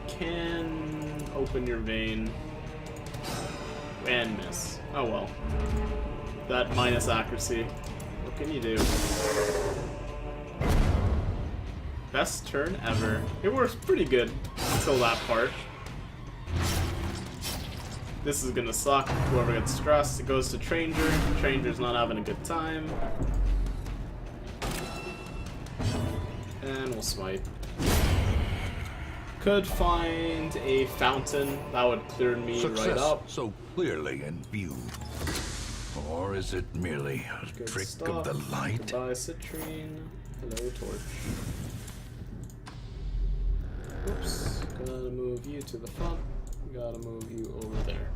can open your vein and miss. Oh well. That minus accuracy. What can you do? Best turn ever. It works pretty good until that part. This is gonna suck. Whoever gets stressed, it goes to Tranger. Tranger's not having a good time. And we'll smite. Could find a fountain that would clear me Success right up. so clearly in view. Or is it merely a Good trick stuff. of the light? Goodbye, Citrine. Hello, Torch. Oops. Gotta move you to the front. Gotta move you over there.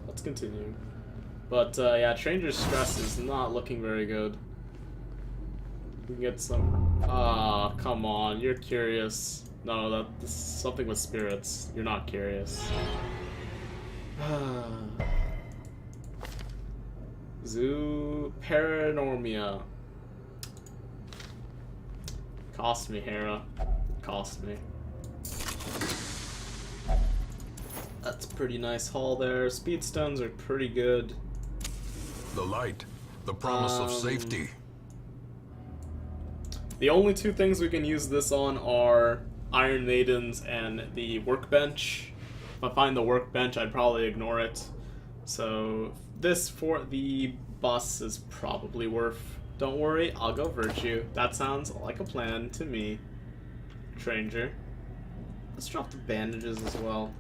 Let's continue. But, yeah, Stranger's stress is not looking very good. We can get some... Ah, come on. You're curious. No, that's something with spirits. You're not curious. Zoo Paranormia. Cost me, Hera. Cost me. That's a pretty nice haul there. Speedstones are pretty good. The light, the promise of safety. The only 2 things we can use this on are Iron Maidens and the workbench. If I find the workbench, I'd probably ignore it. So this for the bus is probably worth. Don't worry, I'll go Virtue. That sounds like a plan to me. Stranger. Let's drop the bandages as well.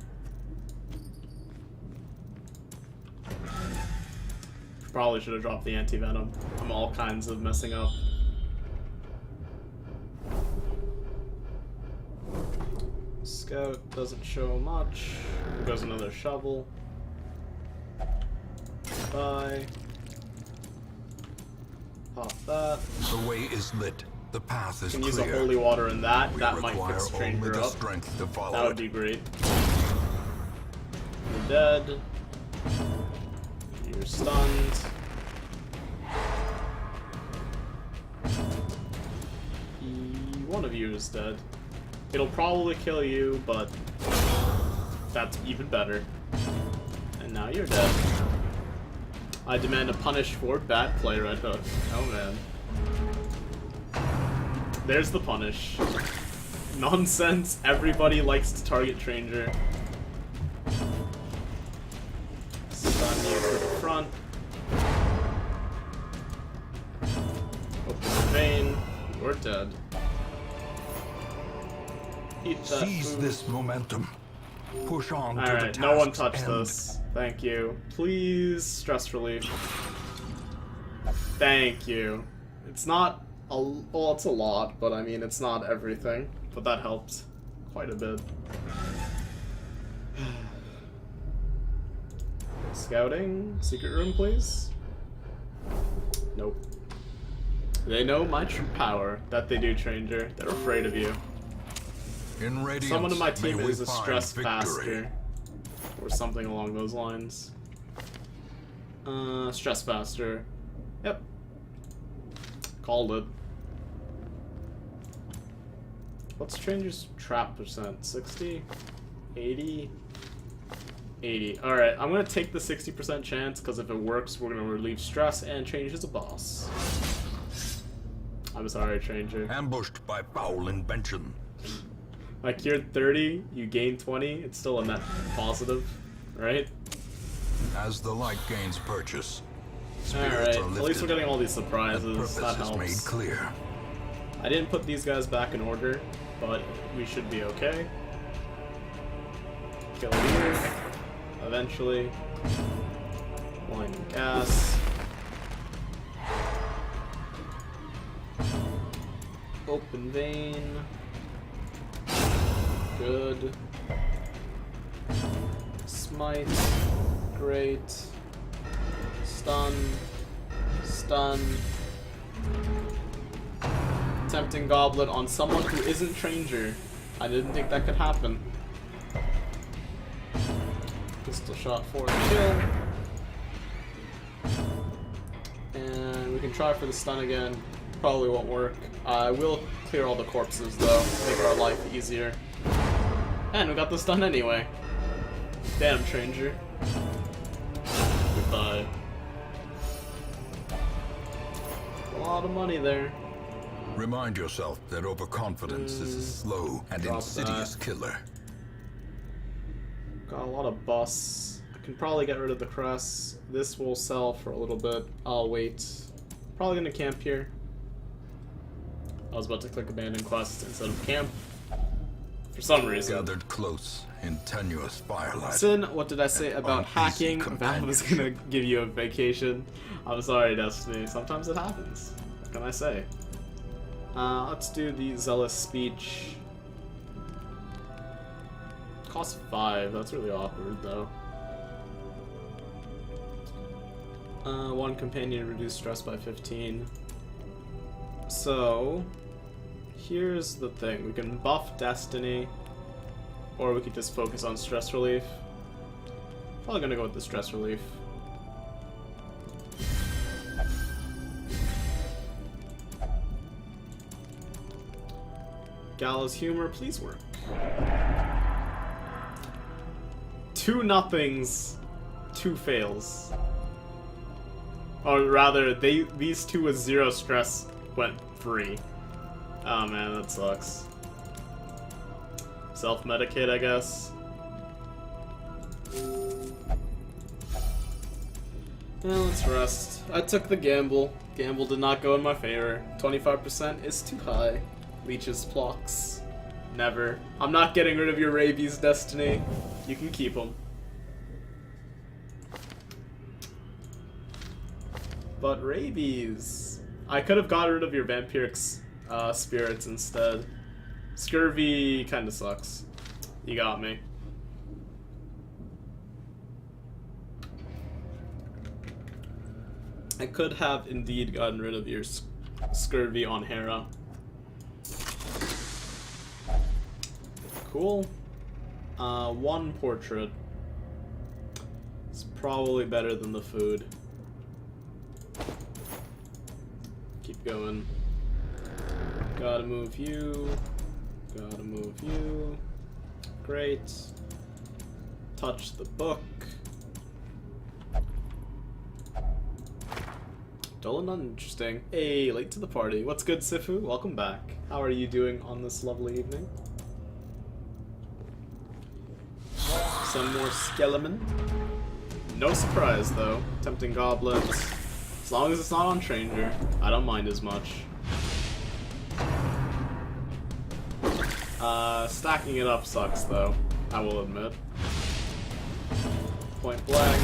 Probably should have dropped the anti-venom. I'm all kinds of messing up. Scout doesn't show much. There goes another shovel. Bye. Pop that. The way is lit. The path is Can clear. use the holy water in that. We That might require fix only Stranger the up. strength to follow That would it. be great. You're dead. You're stunned. One of you is dead. It'll probably kill you, but that's even better. And now you're dead. I demand a punish for bad play, Red Hook. Oh man. There's the punish. Nonsense. Everybody likes to target Stranger. Stun you to the front. Open the vein. You're dead. Eat that Seize food. this momentum. Push on to the Alright, task's no one touch end. this. Thank you. Please, stress relief. Thank you. It's not a... well, it's a lot, but I mean, it's not everything. But that helped quite a bit. Scouting? Secret room, please? Nope. They know my true power. That they do, Stranger. They're afraid of you. In radiance, Someone in my team may we is a find stress victory. faster. Or something along those lines. Stress faster. Yep. Called it. What's Stranger's trap percent? 60? 80? 80. Alright, I'm gonna take the 60% chance, because if it works, we're gonna relieve stress and change as a boss. I'm sorry, Stranger. Ambushed by foul invention. Like, you're 30, you gain 20, it's still a net positive, right? As the light gains purchase, Alright, spirits are at lifted. least we're getting all these and surprises, purpose that is helps. made clear. I didn't put these guys back in order, but we should be okay. Kill you, eventually. Blinding gas. Open vein. Good. Smite. Great. Stun. Stun. Tempting Goblet on someone who isn't Stranger. I didn't think that could happen. Pistol shot for the kill. And we can try for the stun again. Probably won't work. I will clear all the corpses though, make our life easier. And we got the stun anyway. Damn, Stranger. Goodbye. A lot of money there. Remind yourself that overconfidence is a slow and Drop insidious that. killer. Got a lot of bus. I can probably get rid of the crest. This will sell for a little bit. I'll wait. Probably gonna camp here. I was about to click abandon quest instead of camp. For some reason. Gathered close in tenuous firelight. Sin, what did I say about uneasy hacking? Valve is gonna give you a vacation. I'm sorry, Destiny. Sometimes it happens. What can I say? Let's do the Zealous Speech. Cost 5. That's really awkward, though. One companion reduce stress by 15. So, here's the thing. We can buff Destiny, or we could just focus on stress relief. Probably gonna go with the stress relief. Gallows Humor, please work. 2 nothings, 2 fails. Or rather, these 2 with 0 stress went free. Oh man, that sucks. Self-medicate, I guess. Well, let's rest. I took the gamble. Gamble did not go in my favor. 25% is too high. Leech's Plox. Never. I'm not getting rid of your rabies, Destiny. You can keep them. But rabies. I could have got rid of your vampiric spirits instead. Scurvy kinda sucks. You got me. I could have indeed gotten rid of your scurvy on Hera. Cool. One portrait. It's probably better than the food. Keep going. Gotta move you. Gotta move you. Great. Touch the book. Dull and uninteresting. Hey, late to the party. What's good, Sifu? Welcome back. How are you doing on this lovely evening? Some more skeleton. No surprise, though. Tempting goblins. As long as it's not on Stranger, I don't mind as much. Stacking it up sucks, though. I will admit. Point blank.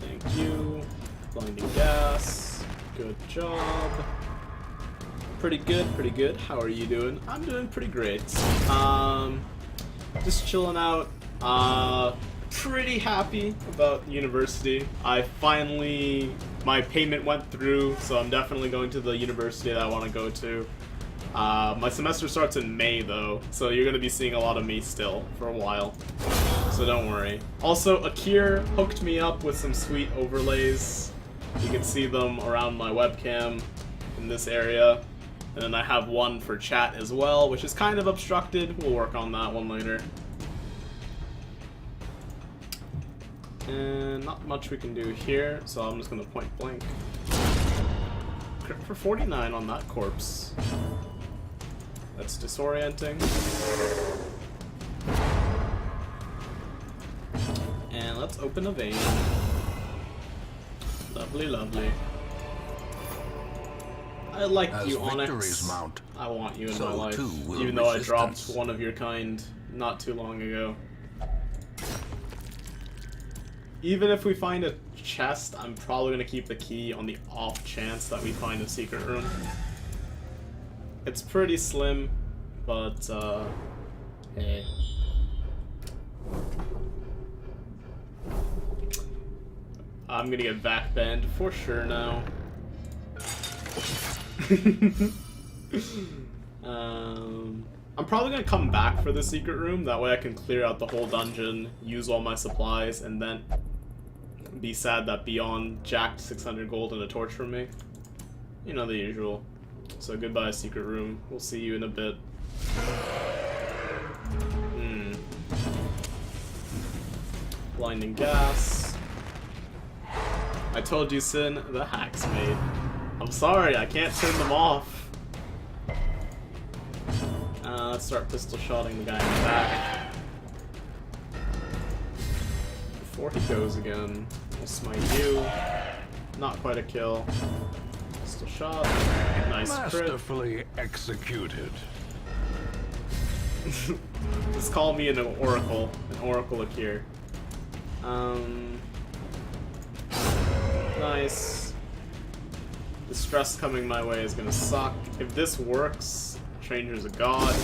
Thank you. Blinding gas. Good job. Pretty good, pretty good. How are you doing? I'm doing pretty great. Just chilling out. Pretty happy about university. My payment went through, so I'm definitely going to the university that I want to go to. My semester starts in May though, so you're gonna be seeing a lot of me still for a while. So don't worry. Also, Akir hooked me up with some sweet overlays. You can see them around my webcam in this area. And then I have one for chat as well, which is kind of obstructed. We'll work on that one later. And not much we can do here, so I'm just gonna point blank. Crit for 49 on that corpse. That's disorienting. And let's open a vein. Lovely, lovely. I like you, Onyx. Mount, I want you in so my life, even though I dropped one of your kind not too long ago. Even if we find a chest, I'm probably going to keep the key on the off chance that we find a secret room. It's pretty slim, but, hey. I'm going to get back banned for sure now. I'm probably going to come back for the secret room, that way I can clear out the whole dungeon, use all my supplies, and then be sad that Beyond jacked 600 gold and a torch from me. You know, the usual. So goodbye, secret room. We'll see you in a bit. Blinding gas. I told you, Sin, the hack's made. I'm sorry, I can't turn them off. Let's start pistol shotting the guy in the back. Before he goes again, we'll smite you. Not quite a kill. Pistol shot. Nice crit. Masterfully executed. Just call me an oracle. An oracle Akir. Nice. The stress coming my way is gonna suck. If this works, Stranger's a god.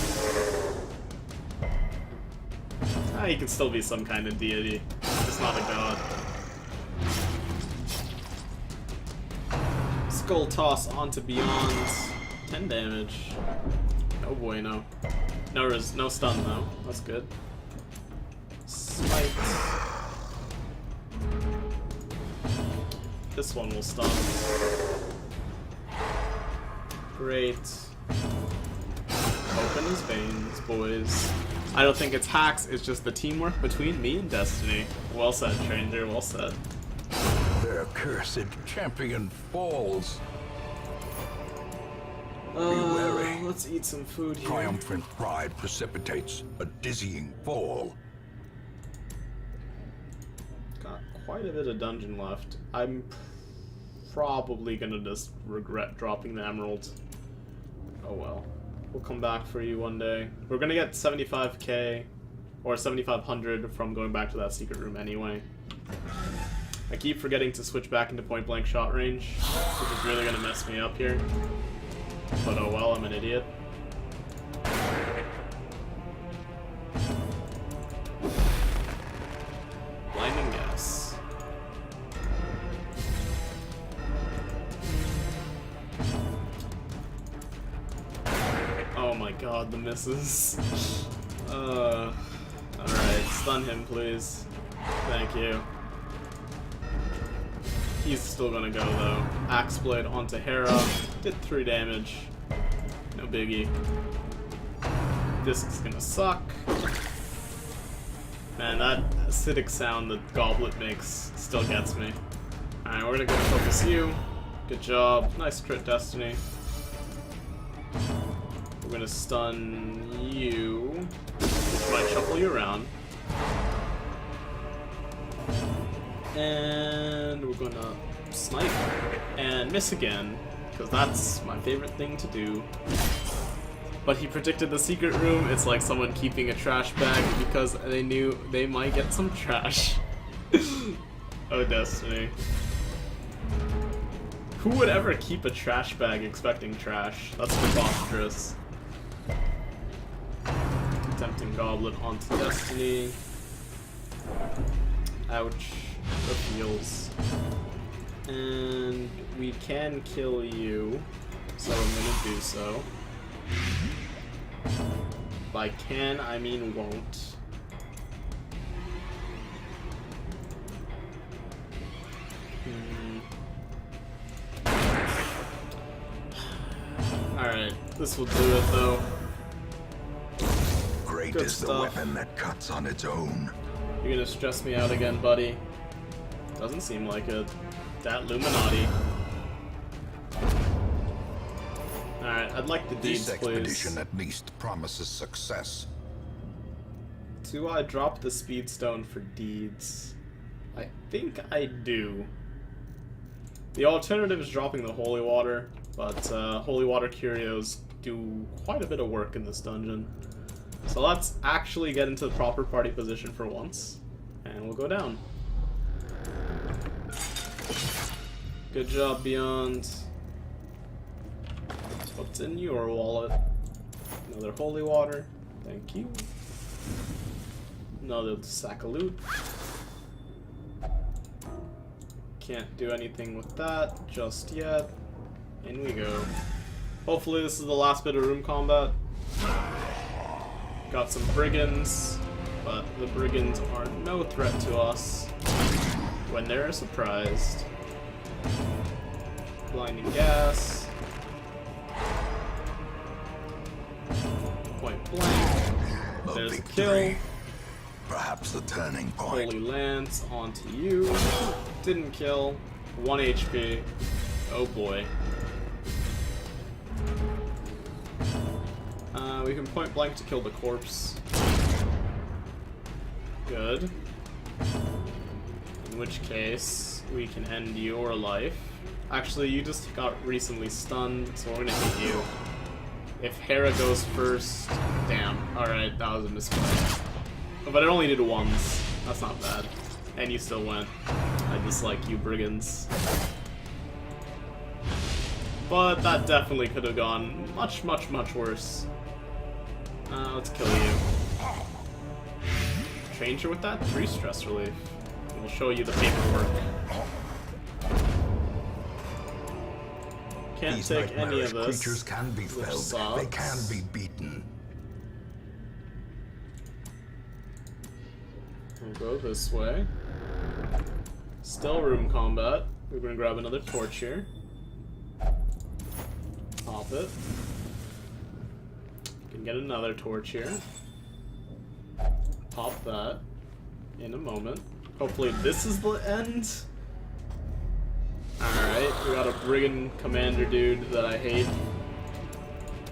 He can still be some kind of deity. Just not a god. Skull toss onto Beyond. 10 damage. Oh bueno. No stun though. That's good. Smite. This one will stun. Great. Open his veins, boys. I don't think it's hacks, it's just the teamwork between me and Destiny. Well said, Stranger, well said. Their cursed champion falls. Be wary. Let's eat some food here. Triumphant pride precipitates a dizzying fall. Got quite a bit of dungeon left. I'm probably gonna just regret dropping the emerald. Oh well. We'll come back for you one day. We're gonna get 75k or 7,500 from going back to that secret room anyway. I keep forgetting to switch back into point blank shot range, which is really gonna mess me up here. But oh well, I'm an idiot. my god, the misses. Alright, stun him, please. Thank you. He's still gonna go, though. Axe Blade onto Hera. Did 3 damage. No biggie. This is gonna suck. Man, that acidic sound that Goblet makes still gets me. Alright, we're gonna go focus you. Good job. Nice crit, Destiny. We're gonna stun you. Might shuffle you around. And we're gonna snipe and miss again, because that's my favorite thing to do. But he predicted the secret room. It's like someone keeping a trash bag because they knew they might get some trash. Oh, Destiny. Who would ever keep a trash bag expecting trash? That's preposterous. Tempting Goblet onto Destiny. Ouch. The feels. And we can kill you, so I'm gonna do so. By can, I mean won't. Alright, this will do it though. Great Good is the stuff. weapon that cuts on its own. You're gonna stress me out again, buddy. Doesn't seem like it. That Illuminati. Alright, I'd like the deeds, This expedition please. at least promises success. Do I drop the speed stone for deeds? I think I do. The alternative is dropping the holy water, but holy water curios do quite a bit of work in this dungeon. So let's actually get into the proper party position for once, and we'll go down. Good job, Beyond. What's in your wallet? Another holy water. Thank you. Another sack of loot. Can't do anything with that just yet. In we go. Hopefully this is the last bit of room combat. Got some brigands, but the brigands are no threat to us when they're surprised. Blinding gas. Point blank. There's a kill. Perhaps the turning point. Holy Lance onto you. Didn't kill. 1 HP. Oh boy. We can point blank to kill the corpse. Good. In which case, we can end your life. Actually, you just got recently stunned, so we're gonna hit you. If Hera goes first... Damn. Alright, that was a misplay. But it only did once. That's not bad. And you still went. I dislike you, brigands. But that definitely could have gone much, much, much worse. Let's kill you. Change her with that 3 stress relief. And we'll show you the paperwork. Can't These take any of nightmarish this. creatures can be which felled. They sucks. can be beaten. We'll go this way. Still room combat. We're gonna grab another torch here. Pop it. Can get another torch here. Pop that in a moment. Hopefully this is the end. Alright, we got a brigand commander dude that I hate.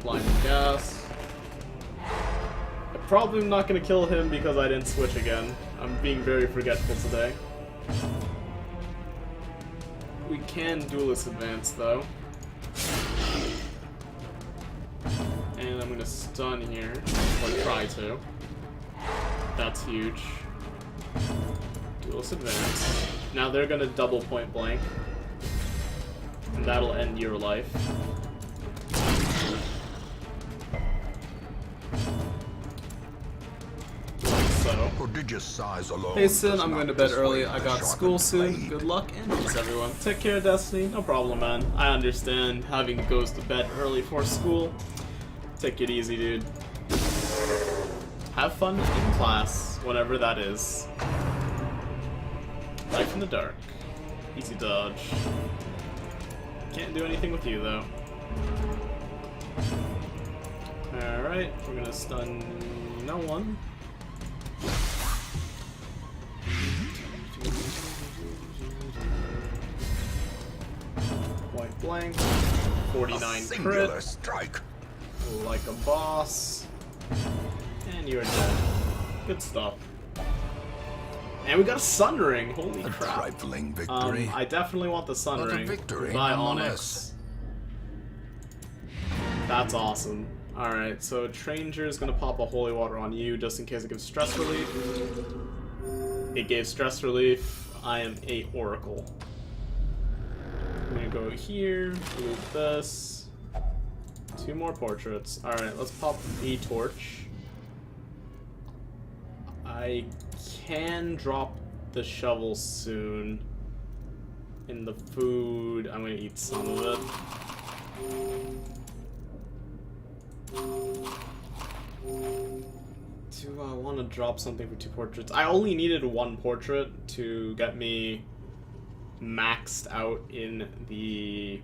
Blinding gas. I'm probably not gonna kill him because I didn't switch again. I'm being very forgetful today. We can duelist advance though. And I'm gonna stun here, or try to. That's huge. Duelist advance. Now they're gonna double point blank. And that'll end your life. Like so. Prodigious size alone. Hey Sin, does I'm not going to bed early. dissuade I the got sharpened school soon. blade. Good luck and peace, everyone. Take care, Destiny. No problem, man. I understand having to go to bed early for school. Take it easy, dude. Have fun in class, whenever that is. Life in the dark. Easy dodge. Can't do anything with you, though. Alright, we're gonna stun no one. White blank. 49 crit. Strike. Like a boss. And you're dead. Good stuff. And we got a Sun Ring. Holy A crap. trifling victory. I definitely want the Sun But a Ring. victory Goodbye, nonetheless. Onyx. That's awesome. Alright, so Tranger's gonna pop a Holy Water on you just in case it gives stress relief. It gave stress relief. I am a Oracle. I'm gonna go here, loot this. 2 more portraits. Alright, let's pop a torch. I can drop the shovel soon. In the food, I'm gonna eat some of it. Do I want to drop something for 2 portraits? I only needed 1 portrait to get me maxed out in the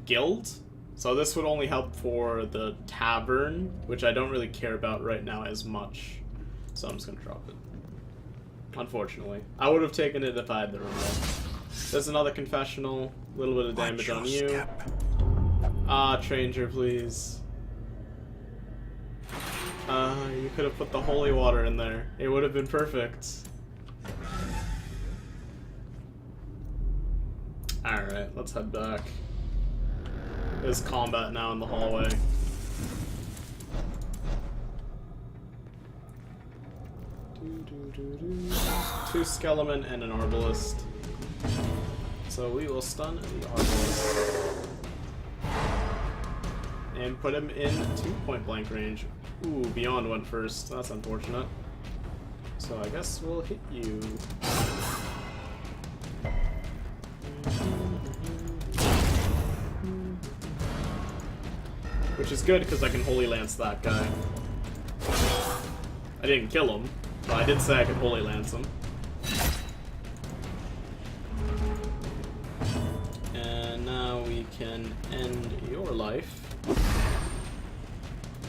guild. So this would only help for the tavern, which I don't really care about right now as much. So I'm just gonna drop it. Unfortunately. I would have taken it if I had the remote. There's another confessional. A little bit of damage on you. Ah, Tranger, please. You could have put the holy water in there. It would have been perfect. Alright, let's head back. There's combat now in the hallway. Two Skelemen and an Arbalist. So we will stun the Arbalist. And put him in 2 point blank range. Ooh, Beyond went first. That's unfortunate. So I guess we'll hit you. Which is good because I can Holy Lance that guy. I didn't kill him, but I did say I could Holy Lance him. And now we can end your life.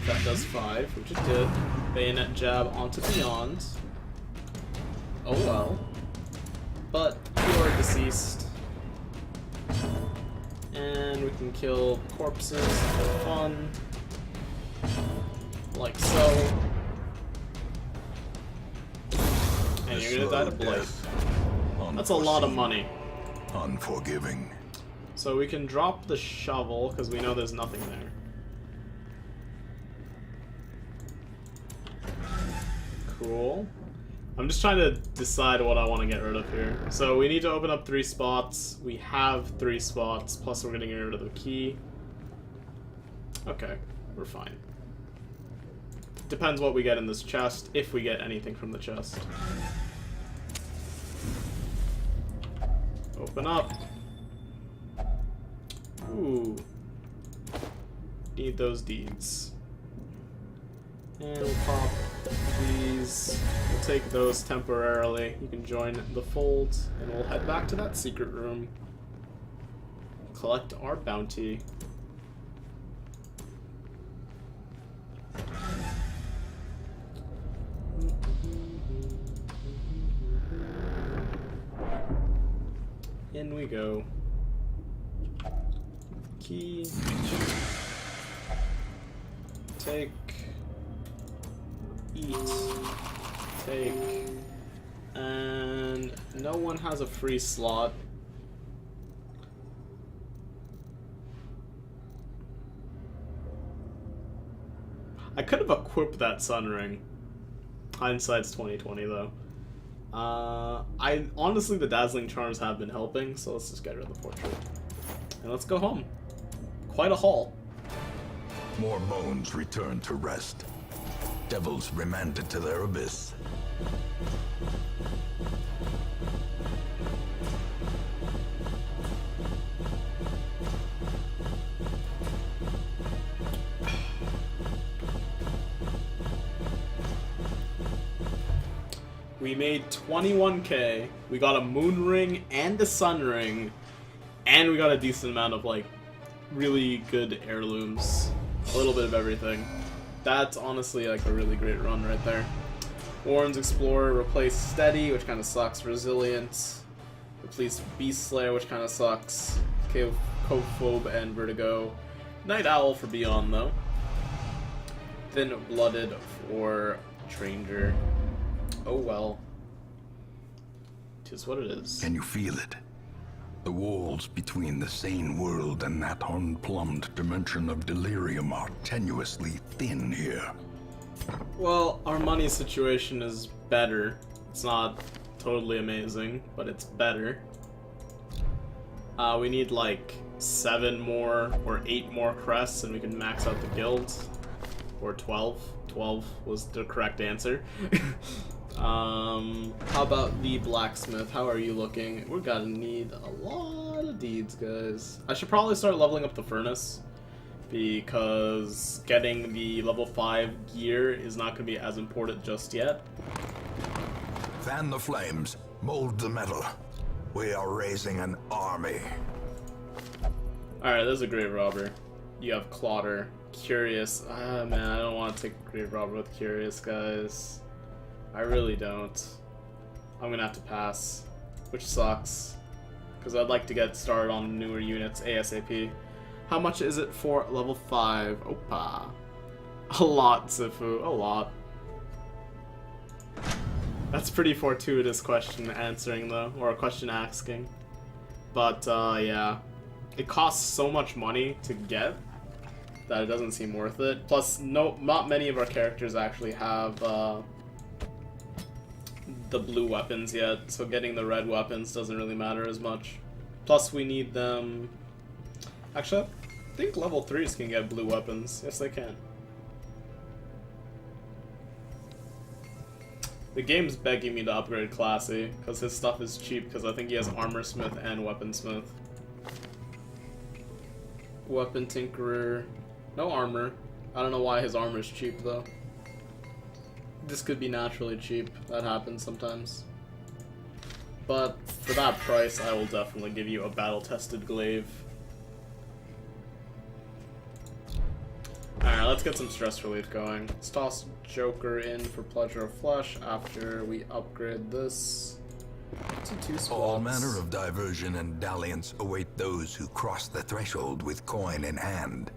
That does 5, which it did. Bayonet jab onto Beyond. Oh well. But you are deceased. And we can kill corpses for fun. Like so. And you're gonna die to Blight. That's a lot of money. Unforgiving. So we can drop the shovel, because we know there's nothing there. Cool. I'm just trying to decide what I want to get rid of here. So we need to open up 3 spots. We have 3 spots, plus we're getting rid of the key. Okay, we're fine. Depends what we get in this chest, if we get anything from the chest. Open up. Ooh. Need those deeds. And we'll pop these. We'll take those temporarily. You can join the fold, and we'll head back to that secret room. Collect our bounty. In we go. Key. Take. Eat. Take. And no one has a free slot. I could have equipped that Sun Ring. Hindsight's 2020 though. Honestly, the Dazzling Charms have been helping, so let's just get rid of the portrait. And let's go home. Quite a haul. More bones returned to rest. Devils remanded to their abyss. We made 21k. We got a moon ring and a sun ring. And we got a decent amount of, like, really good heirlooms. A little bit of everything. That's honestly, like, a really great run right there. Warren's Explorer replaced Steady, which kind of sucks. Resilient. Replaced Beast Slayer, which kind of sucks. Cophobe and Vertigo. Night Owl for Beyond, though. Thin Blooded for Stranger. Oh well. 'Tis what it is. Can you feel it? The walls between the sane world and that unplumbed dimension of delirium are tenuously thin here. Well, our money situation is better. It's not totally amazing, but it's better. We need like 7 more or 8 more crests and we can max out the guild. Or 12. 12 was the correct answer. How about the blacksmith? How are you looking? We're gonna need a lot of deeds, guys. I should probably start leveling up the furnace, because getting the level 5 gear is not gonna be as important just yet. Fan the flames, mold the metal. We are raising an army. Alright, there's a grave robber. You have Clotter. Curious. Ah, man, I don't want to take a grave robber with Curious, guys. I really don't. I'm gonna have to pass, which sucks, because I'd like to get started on newer units ASAP. How much is it for level 5? Opa. A lot, Sifu. A lot. That's pretty fortuitous question answering, though, or a question asking. But, yeah. It costs so much money to get that it doesn't seem worth it. Plus, not many of our characters actually have, the blue weapons yet, so getting the red weapons doesn't really matter as much. Plus, we need them... Actually, I think level 3s can get blue weapons. Yes, they can. The game's begging me to upgrade Classy, because his stuff is cheap, because I think he has Armor Smith and Weaponsmith. Weapon Tinkerer. No armor. I don't know why his armor is cheap, though. This could be naturally cheap. That happens sometimes. But for that price, I will definitely give you a battle-tested glaive. Alright, let's get some stress relief going. Let's toss Joker in for Pleasure of Flesh after we upgrade this to 2 squads. All manner of diversion and dalliance await those who cross the threshold with coin in hand.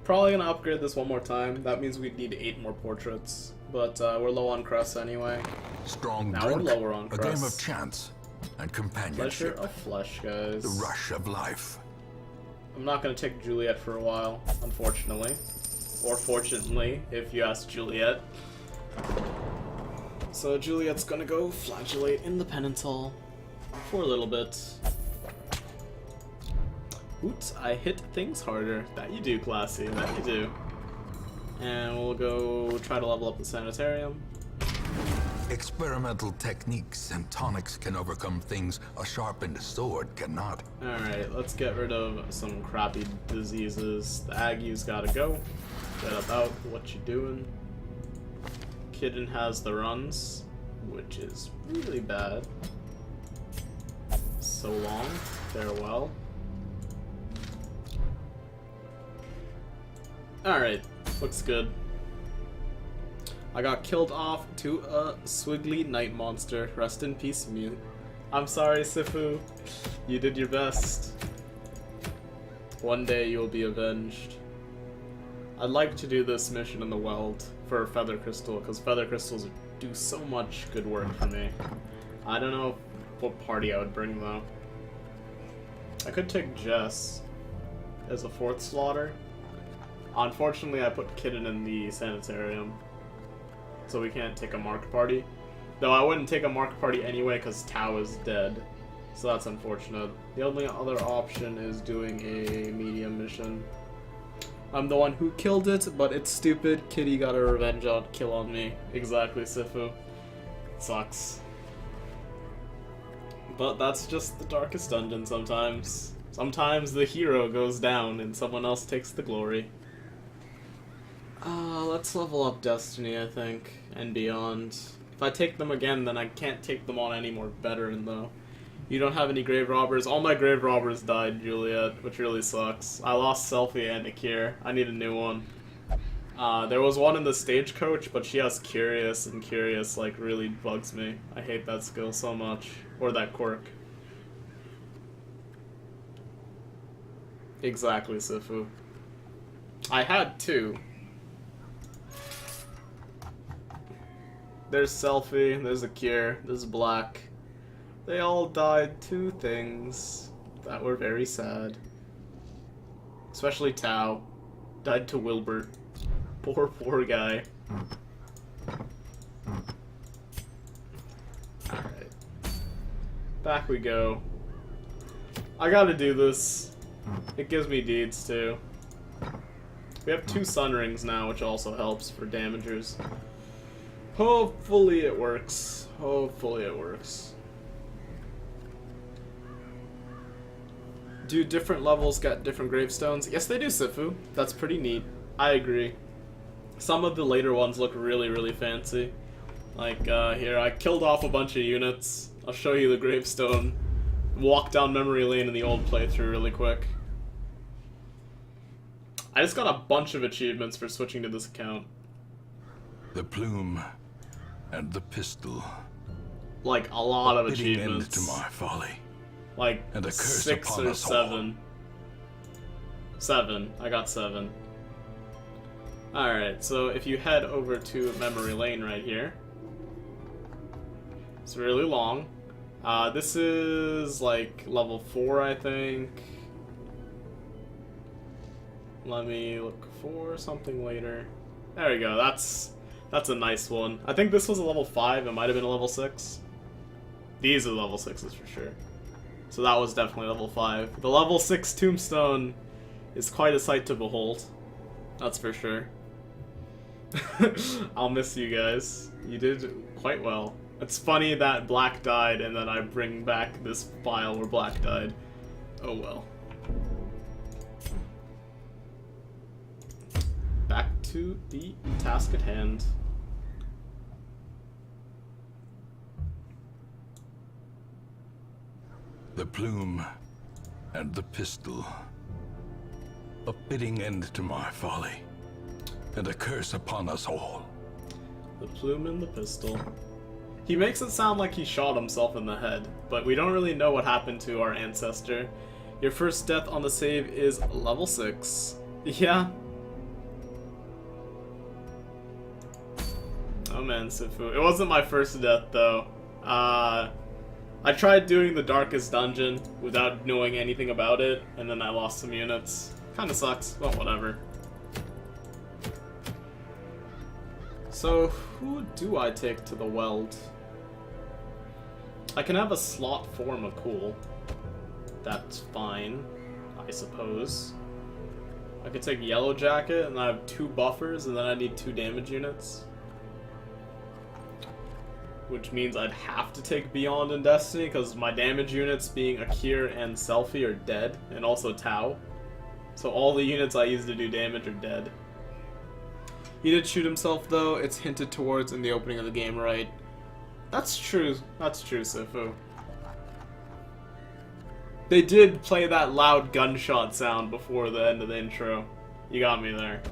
Probably gonna upgrade this one more time. That means we'd need 8 more portraits. But we're low on crests anyway. Strong now drink, we're lower on crests. a game of chance and companionship. Pleasure of Flesh, guys. The rush of life. I'm not gonna take Juliet for a while, unfortunately. Or fortunately, if you ask Juliet. So Juliet's gonna go flagellate in the penance hall for a little bit. Oops, I hit things harder. That you do, Classy. That you do. And we'll go try to level up the sanitarium. Experimental techniques and tonics can overcome things a sharpened sword cannot. Alright, let's get rid of some crappy diseases. The ague's gotta go. Get about what you doing. Kitten has the runs, which is really bad. So long. Farewell. Alright, looks good. I got killed off to a Swiggly Night Monster. Rest in peace, Mute. I'm sorry, Sifu. You did your best. One day you'll be avenged. I'd like to do this mission in the Weld for Feather Crystal, because Feather Crystals do so much good work for me. I don't know what party I would bring, though. I could take Jess as a 4th slaughter. Unfortunately, I put Kitten in the sanitarium, so we can't take a marked party. Though I wouldn't take a marked party anyway, because Tao is dead. So that's unfortunate. The only other option is doing a medium mission. I'm the one who killed it, but it's stupid. Kitty got a revenge kill on me. Exactly, Sifu. Sucks. But that's just the darkest dungeon sometimes. Sometimes the hero goes down and someone else takes the glory. Let's level up Destiny, I think, and beyond. If I take them again, then I can't take them on any more veteran, though. You don't have any grave robbers. All my grave robbers died, Juliet, which really sucks. I lost Selfie and Akir. I need a new one. There was one in the stagecoach, but she has Curious, and Curious, like, really bugs me. I hate that skill so much. Or that quirk. Exactly, Sifu. I had two. There's Selfie, there's Akir, there's Black. They all died to things that were very sad. Especially Tao. Died to Wilbert. Poor guy. Alright. Back we go. I gotta do this. It gives me deeds too. We have 2 sun rings now, which also helps for damagers. Hopefully it works. Hopefully it works. Do different levels get different gravestones? Yes, they do, Sifu. That's pretty neat. I agree. Some of the later ones look really, really fancy. Like, here, I killed off a bunch of units. I'll show you the gravestone. Walk down memory lane in the old playthrough really quick. I just got a bunch of achievements for switching to this account. The plume and the pistol. Like, a lot of achievements. End to my folly. Like, and a curse 6 upon or us 7. 7. I got 7. Alright, so if you head over to memory lane right here. It's really long. This is like level 4, I think. Let me look for something later. There we go, that's a nice one. I think this was a level 5, it might have been a level 6. These are level 6s for sure. So that was definitely level 5. The level 6 tombstone is quite a sight to behold. That's for sure. I'll miss you guys. You did quite well. It's funny that Black died and then I bring back this file where Black died. Oh well. Back to the task at hand. The plume and the pistol. A fitting end to my folly, and a curse upon us all. The plume and the pistol. He makes it sound like he shot himself in the head, but we don't really know what happened to our ancestor. Your first death on the save is level 6. Yeah. Oh man, Sifu. It wasn't my first death though. I tried doing the darkest dungeon without knowing anything about it, and then I lost some units. Kinda sucks, but whatever. So, who do I take to the weld? I can have a slot form of cool. That's fine, I suppose. I could take Yellow Jacket, and I have 2 buffers, and then I need 2 damage units. Which means I'd have to take Beyond in Destiny, because my damage units, being Akir and Selfie, are dead, and also Tao. So all the units I use to do damage are dead. He did shoot himself, though. It's hinted towards in the opening of the game, right? That's true. That's true, Sifu. They did play that loud gunshot sound before the end of the intro. You got me there.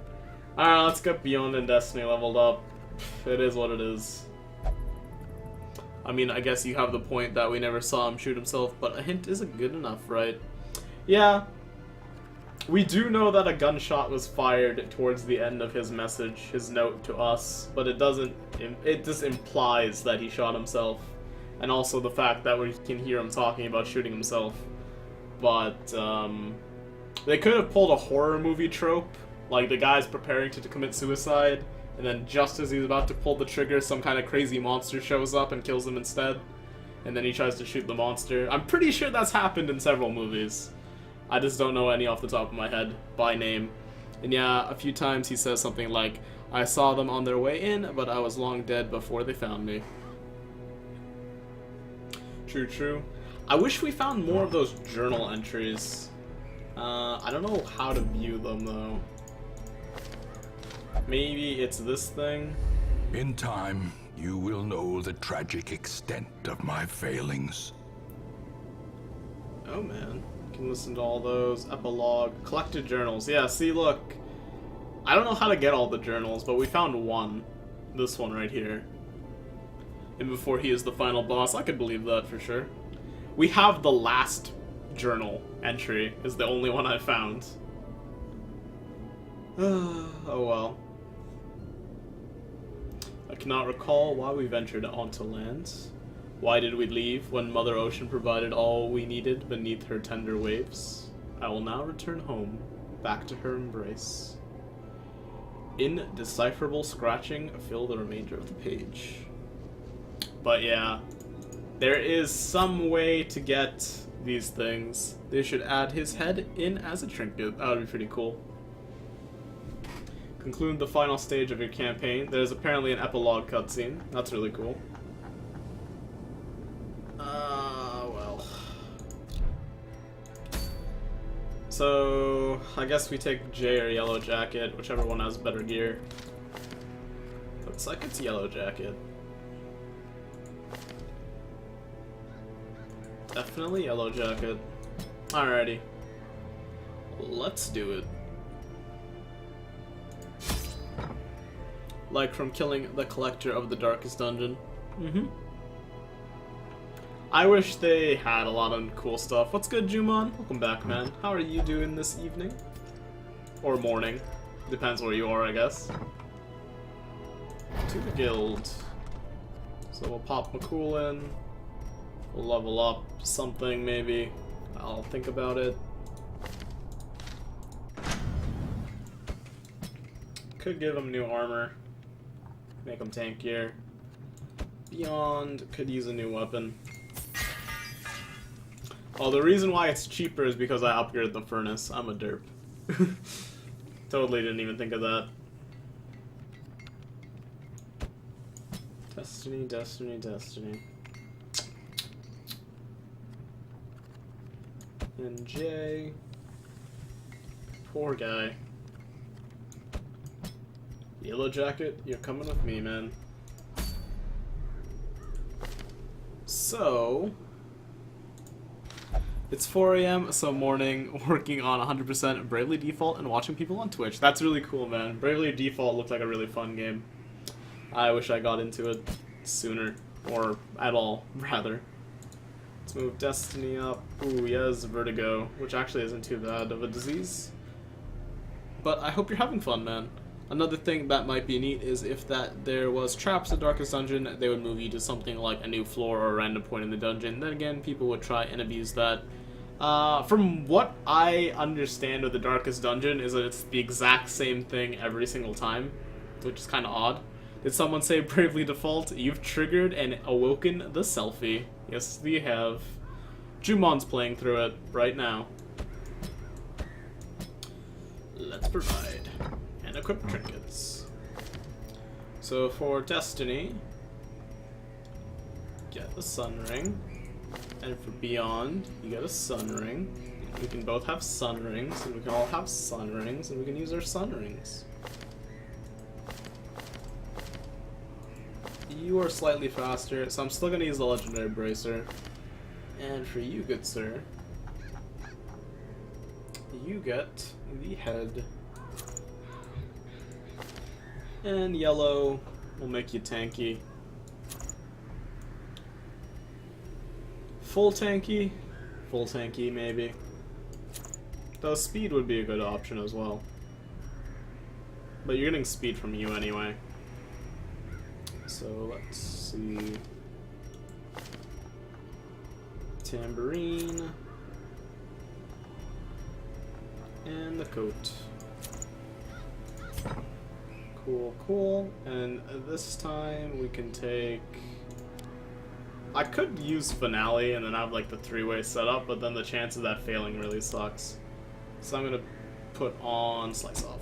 Alright, let's get Beyond in Destiny leveled up. It is what it is. I mean, I guess you have the point that we never saw him shoot himself, but a hint isn't good enough, right? Yeah. We do know that a gunshot was fired towards the end of his message, his note to us, but it doesn't, it just implies that he shot himself. And also the fact that we can hear him talking about shooting himself. But, they could have pulled a horror movie trope, like the guy's preparing to commit suicide, and then just as he's about to pull the trigger, some kind of crazy monster shows up and kills him instead. And then he tries to shoot the monster. I'm pretty sure that's happened in several movies. I just don't know any off the top of my head by name. And yeah, a few times he says something like, I saw them on their way in, but I was long dead before they found me. True, true. I wish we found more of those journal entries. I don't know how to view them though. Maybe it's this thing? In time, you will know the tragic extent of my failings. Oh man, you can listen to all those. Epilogue, collected journals. Yeah, see, look, I don't know how to get all the journals, but we found one. This one right here. And before he is the final boss, I could believe that for sure. We have the last journal entry, is the only one I found. Oh well. I cannot recall why we ventured onto land. Why did we leave when Mother Ocean provided all we needed beneath her tender waves? I will now return home, back to her embrace. Indecipherable scratching fill the remainder of the page. But yeah, there is some way to get these things. They should add his head in as a trinket. That would be pretty cool. Conclude the final stage of your campaign. There's apparently an epilogue cutscene. That's really cool. Well. So, I guess we take J or Yellow Jacket, whichever one has better gear. Looks like it's Yellow Jacket. Definitely Yellow Jacket. Alrighty. Let's do it. Like from killing the Collector of the Darkest Dungeon. I wish they had a lot of cool stuff. What's good, Jumon? Welcome back, man. How are you doing this evening? Or morning. Depends where you are, I guess. To the guild. So we'll pop McCool in. We'll level up something, maybe. I'll think about it. Could give him new armor. Make him tankier. Beyond could use a new weapon. Oh, the reason why it's cheaper is because I upgraded the furnace. I'm a derp. Totally didn't even think of that. Destiny, destiny, destiny. And J. Poor guy. Yellow Jacket, you're coming with me, man. So, it's 4 AM, so morning, working on 100% Bravely Default and watching people on Twitch. That's really cool, man. Bravely Default looked like a really fun game. I wish I got into it sooner, or at all, rather. Let's move Destiny up. Ooh, yes, Vertigo, which actually isn't too bad of a disease. But I hope you're having fun, man. Another thing that might be neat is if there was traps in Darkest Dungeon, they would move you to something like a new floor or a random point in the dungeon. Then again, people would try and abuse that. From what I understand of the Darkest Dungeon is that it's the exact same thing every single time, which is kind of odd. Did someone say Bravely Default? You've triggered and awoken the selfie. Yes, we have. Jumon's playing through it right now. Let's provide. And equip trinkets. So for Destiny, get the Sun Ring. And for Beyond, you get a Sun Ring. We can both have Sun Rings, and we can all have Sun Rings, and we can use our Sun Rings. You are slightly faster, so I'm still going to use the Legendary Bracer. And for you, good sir, you get the head. And yellow will make you tanky. Full tanky? Full tanky, maybe. Though speed would be a good option as well. But you're getting speed from you anyway. So let's see. Tambourine. And the coat. Cool, cool. And this time we can take... I could use Finale and then have like the three-way setup, but then the chance of that failing really sucks. So I'm gonna put on Slice Off.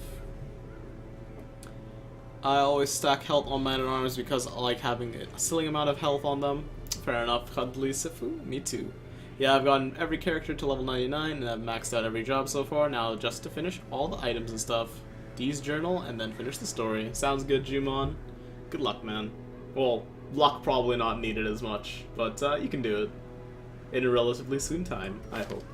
I always stack health on Man-at-Arms because I like having a silly amount of health on them. Fair enough, Cuddly Sifu, me too. Yeah, I've gotten every character to level 99 and I've maxed out every job so far. Now just to finish all the items and stuff. D's journal and then finish the story. Sounds good, Jumon. Good luck, man. Well, luck probably not needed as much, but you can do it in a relatively soon time, I hope.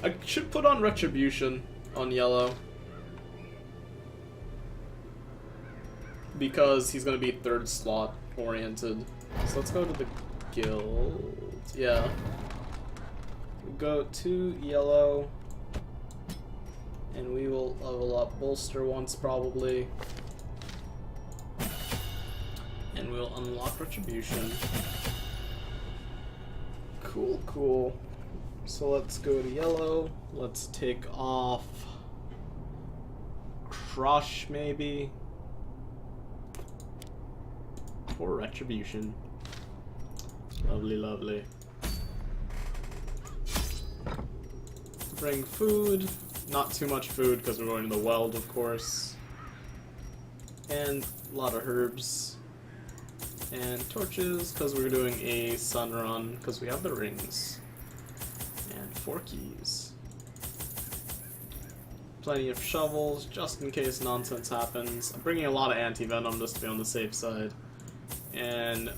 I should put on Retribution on yellow, because he's going to be third slot oriented. So let's go to the guild. Yeah. We go to yellow, and we will level up bolster once probably. And we'll unlock Retribution. Cool, cool. So let's go to yellow. Let's take off Crush, maybe. For Retribution. Lovely, lovely. Bring food. Not too much food because we're going to the Weld, of course. And a lot of herbs. And torches because we're doing a sun run because we have the rings. And 4 keys. Plenty of shovels just in case nonsense happens. I'm bringing a lot of anti-venom just to be on the safe side. And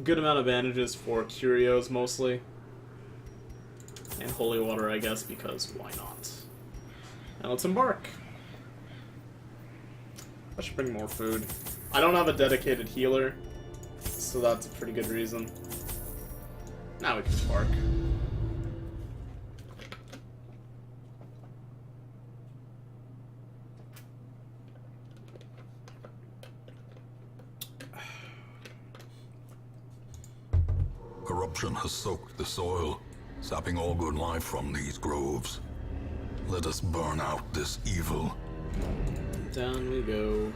good amount of bandages for curios mostly. And holy water, I guess, because why not? And let's embark. I should bring more food. I don't have a dedicated healer, so that's a pretty good reason. Now we can embark. Corruption has soaked the soil, sapping all good life from these groves. Let us burn out this evil. Down we go.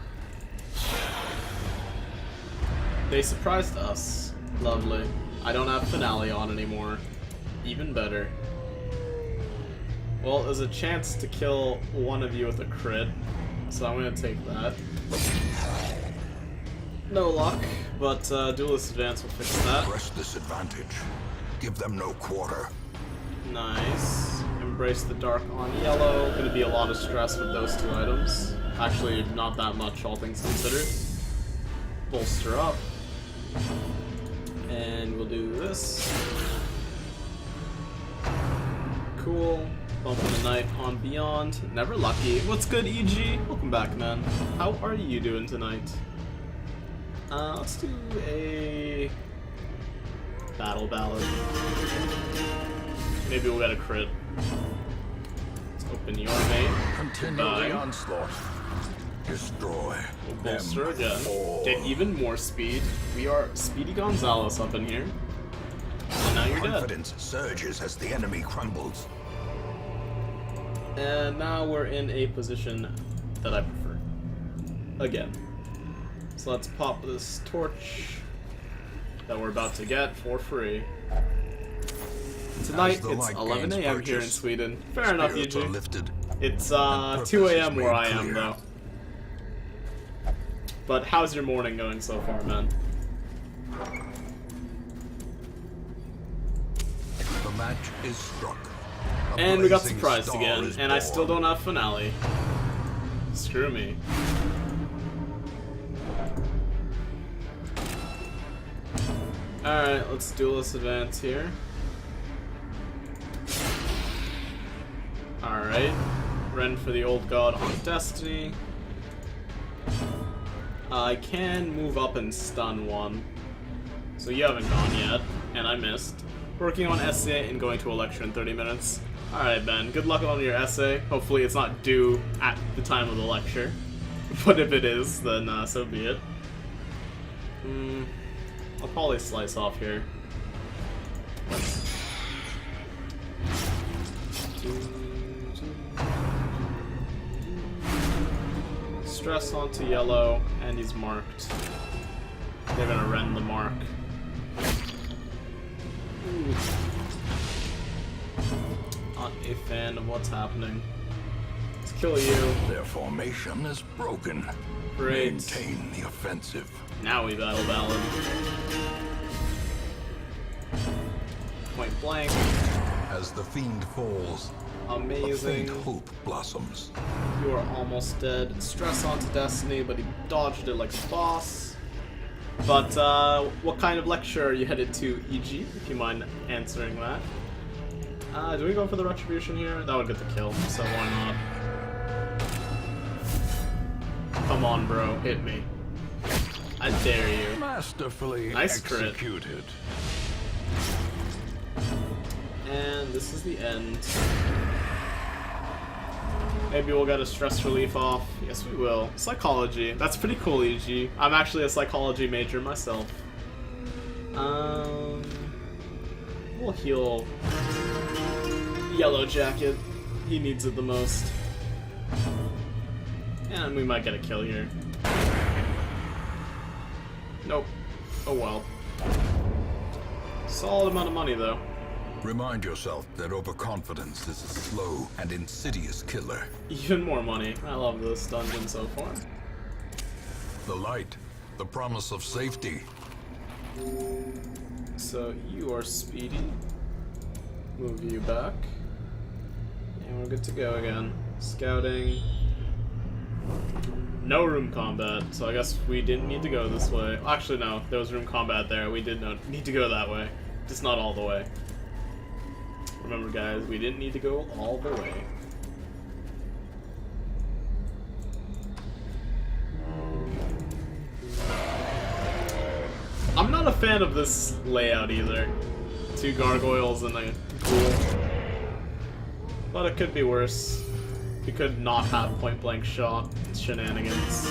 They surprised us. Lovely. I don't have finale on anymore. Even better. Well, there's a chance to kill one of you with a crit, so I'm gonna take that. No luck, but Duelist Advance will fix that. Press this advantage. Give them no quarter. Nice. Embrace the dark on yellow. Gonna be a lot of stress with those 2 items. Actually, not that much, all things considered. Bolster up. And we'll do this. Cool. Bumping the Knight on Beyond. Never lucky. What's good, EG? Welcome back, man. How are you doing tonight? Let's do a battle ballad. Maybe we'll get a crit. Let's open your main. Continue the onslaught. Destroy. We'll bolster again. Get even more speed. We are Speedy Gonzalez up in here. And now you're dead. Confidence surges as the enemy crumbles. And now we're in a position that I prefer. Again. So let's pop this torch that we're about to get for free. Tonight it's 11 a.m. here in Sweden. Fair enough, EG. It's 2 a.m. where I am, though. But how's your morning going so far, man? The match is struck. And we got surprised again, and I still don't have finale. Screw me. Alright, let's Duelist Advance here. Alright. Rend for the Old God on Destiny. I can move up and stun one. So you haven't gone yet, and I missed. Working on essay and going to a lecture in 30 minutes. Alright, Ben. Good luck on your essay. Hopefully it's not due at the time of the lecture. But if it is, then so be it. I'll probably slice off here. Stress onto yellow, and he's marked. They're gonna rend the mark. Ooh. Not a fan of what's happening. Let's kill you. Their formation is broken. Great. Maintain the offensive. Now we battle ballad. Point blank. As the fiend falls, A Amazing. faint hope blossoms. You are almost dead. Stress onto Destiny, but he dodged it like a boss. But, what kind of lecture are you headed to, EG, if you mind answering that? Do we go for the Retribution here? That would get the kill, so why not? Come on, bro. Hit me. I dare you. Masterfully Nice crit. executed. And this is the end. Maybe we'll get a stress relief off. Yes, we will. Psychology. That's pretty cool, EG. I'm actually a psychology major myself. We'll heal Yellow Jacket. He needs it the most. And we might get a kill here. Nope. Oh well. Solid amount of money, though. Remind yourself that overconfidence is a slow and insidious killer. Even more money. I love this dungeon so far. The light, the promise of safety. So you are speedy. Move you back. And we're good to go again. Scouting. No room combat, so I guess we didn't need to go this way. Actually, no, there was room combat there. We did not need to go that way. Just not all the way. Remember, guys, we didn't need to go all the way. I'm not a fan of this layout either. 2 gargoyles and a ghoul. But it could be worse. We could not have point-blank shot shenanigans.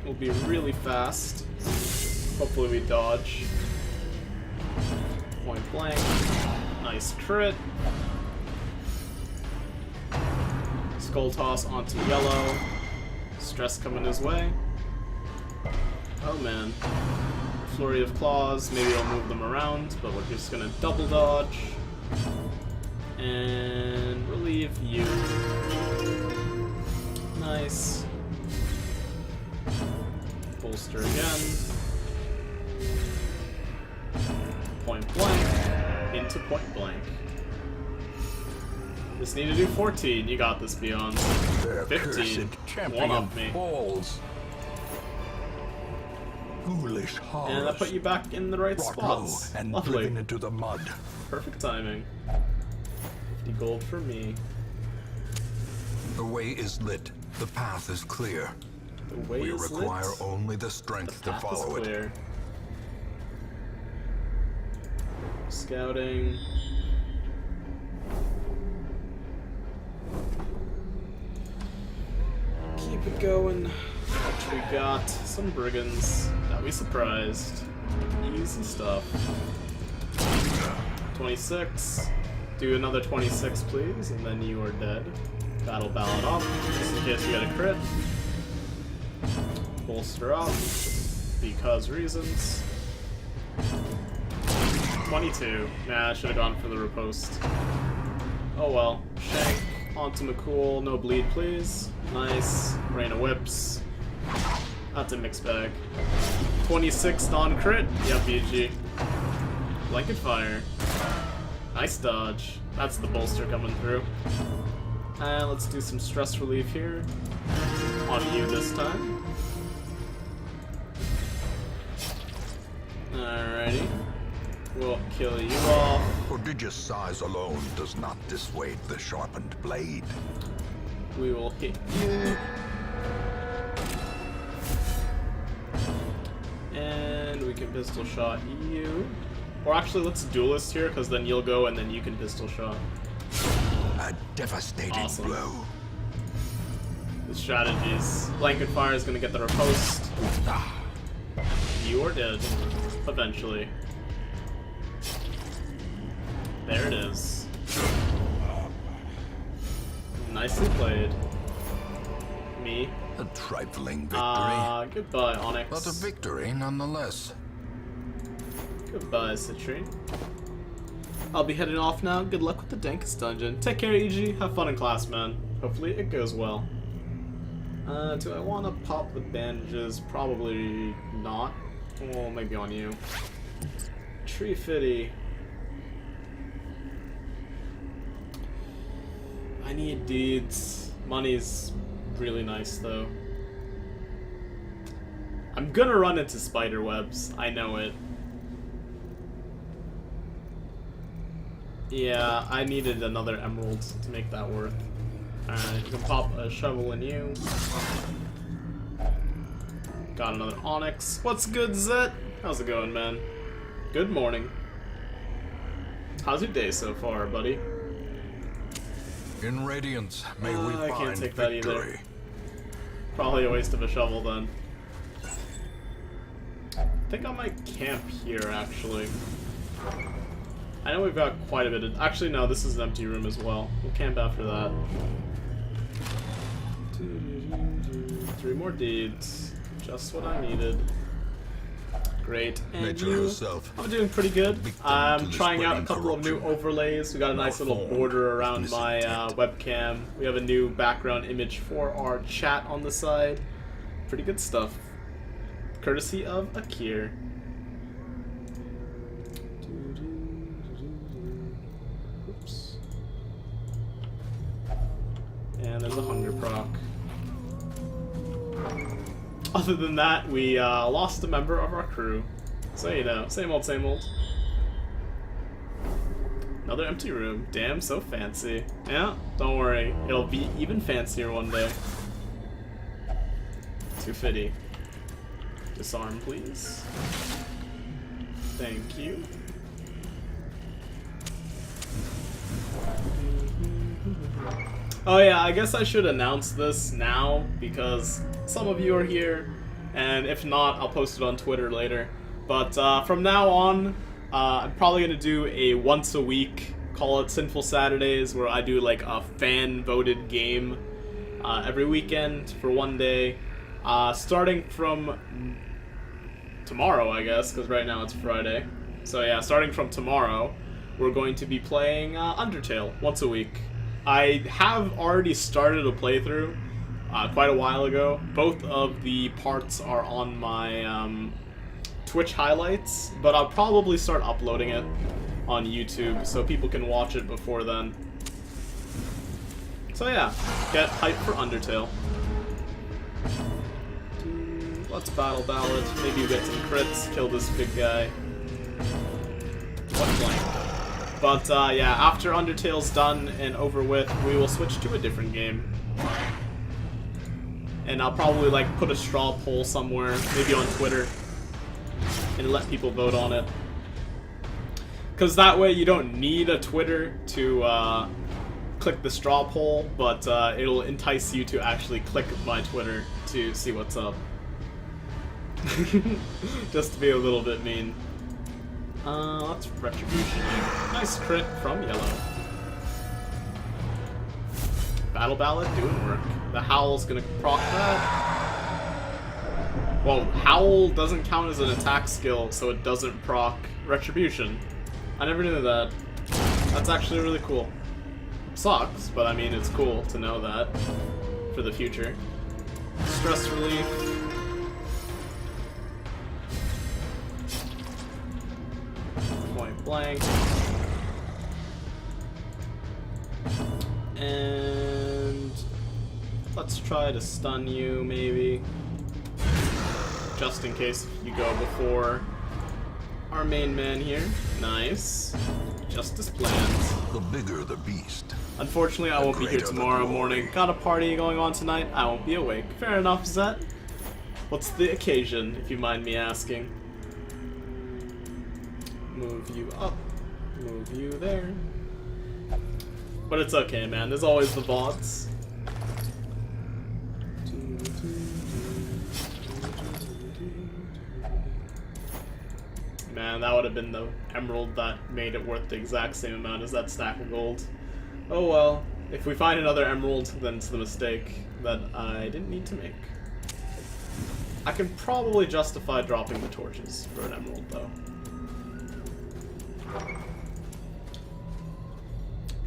We'll be really fast. Hopefully we dodge. Point blank. Nice crit. Skull toss onto yellow. Stress coming his way. Oh man. Flurry of claws. Maybe I'll move them around, but we're just gonna double dodge. And relieve you. Nice. Bolster again. Point blank. Into point blank. Just need to do 14. You got this, Beyond. 15. One up me. Balls. Foolish horrors. And that put you back in the right brought spots. low and Lovely. driven into the mud. Perfect timing. 50 gold for me. The way is lit. The path is clear. The way We is require lit. only the strength The to path is follow it. clear. Scouting. Keep it going. What we got? Some brigands. Got me surprised. Easy stuff. 26. Do another 26, please, and then you are dead. Battle ballad up, just in case you get a crit. Bolster up, because reasons. 22. Nah, I should have gone for the riposte. Oh well. Shank onto McCool. No bleed, please. Nice. Rain of whips. That's a mixed bag. 26 non-crit. Yep, BG. Blanket fire. Nice dodge. That's the bolster coming through. And let's do some stress relief here. On you this time. Alrighty. We'll kill you off. Prodigious size alone does not dissuade the sharpened blade. We will hit you. And we can pistol shot you. Or actually, let's duelist here, because then you'll go and then you can pistol shot. A devastating Awesome. blow. The strategies. Blanket fire is going to get the riposte. You are dead. Eventually. There it is. Nicely played. Me. A trifling victory, Goodbye, Onyx. but a victory nonetheless. Goodbye, Citrine. I'll be heading off now. Good luck with the Dankest dungeon. Take care, EG. Have fun in class, man. Hopefully it goes well. Do I want to pop the bandages? Probably not. Well, maybe on you. Tree Fitty. need deeds. Money's really nice though. I'm gonna run into spider webs. I know it. Yeah, I needed another emerald to make that worth. Alright, you can pop a shovel in you. Got another onyx. What's good, Zet? How's it going, man? Good morning. How's your day so far, buddy? In Radiance, may we I find can't take that victory. either. Probably a waste of a shovel then. I think I might camp here, actually. I know we've got quite a bit of... Actually, no, this is an empty room as well. We'll camp after that. 3 more deeds. Just what I needed. Great. And Nature you? herself. I'm doing pretty good. Victim I'm to the trying out a spreading couple of new corruption. overlays. We got a nice little Malformed border around with my misintent. webcam. We have a new background image for our chat on the side. Pretty good stuff. Courtesy of Akir. Oops. And there's a hunger proc. Other than that, we lost a member of our crew. So, you know, same old, same old. Another empty room. Damn, so fancy. Yeah, don't worry. It'll be even fancier one day. 250. Disarm, please. Thank you. Oh yeah, I guess I should announce this now because some of you are here, and if not, I'll post it on Twitter later. But from now on, I'm probably gonna do a once a week, call it Sinful Saturdays, where I do like a fan-voted game every weekend for one day, starting from tomorrow, I guess, because right now it's Friday. So yeah, starting from tomorrow, we're going to be playing Undertale once a week. I have already started a playthrough quite a while ago. Both of the parts are on my Twitch highlights, but I'll probably start uploading it on YouTube so people can watch it before then. So yeah, get hyped for Undertale. Let's battle ballad. Maybe we get some crits, kill this big guy. What blank? But yeah, after Undertale's done and over with, we will switch to a different game. And I'll probably like put a straw poll somewhere, maybe on Twitter, and let people vote on it. Because that way you don't need a Twitter to click the straw poll, but it'll entice you to actually click my Twitter to see what's up. Just to be a little bit mean. That's Retribution. Nice crit from Yellow. Battle Ballad doing work. The Howl's gonna proc that. Well, Howl doesn't count as an attack skill, so it doesn't proc Retribution. I never knew that. That's actually really cool. Sucks, but I mean, it's cool to know that for the future. Stress relief. Point blank. And let's try to stun you, maybe. Just in case you go before our main man here. Nice. Just as planned. The bigger the beast. Unfortunately, I won't be here greater the tomorrow glory. morning. Got a party going on tonight. I won't be awake. Fair enough, Zet. What's the occasion, if you mind me asking? Move you up. Move you there. But it's okay, man. There's always the bots. Man, that would have been the emerald that made it worth the exact same amount as that stack of gold. Oh well. If we find another emerald, then it's the mistake that I didn't need to make. I can probably justify dropping the torches for an emerald, though.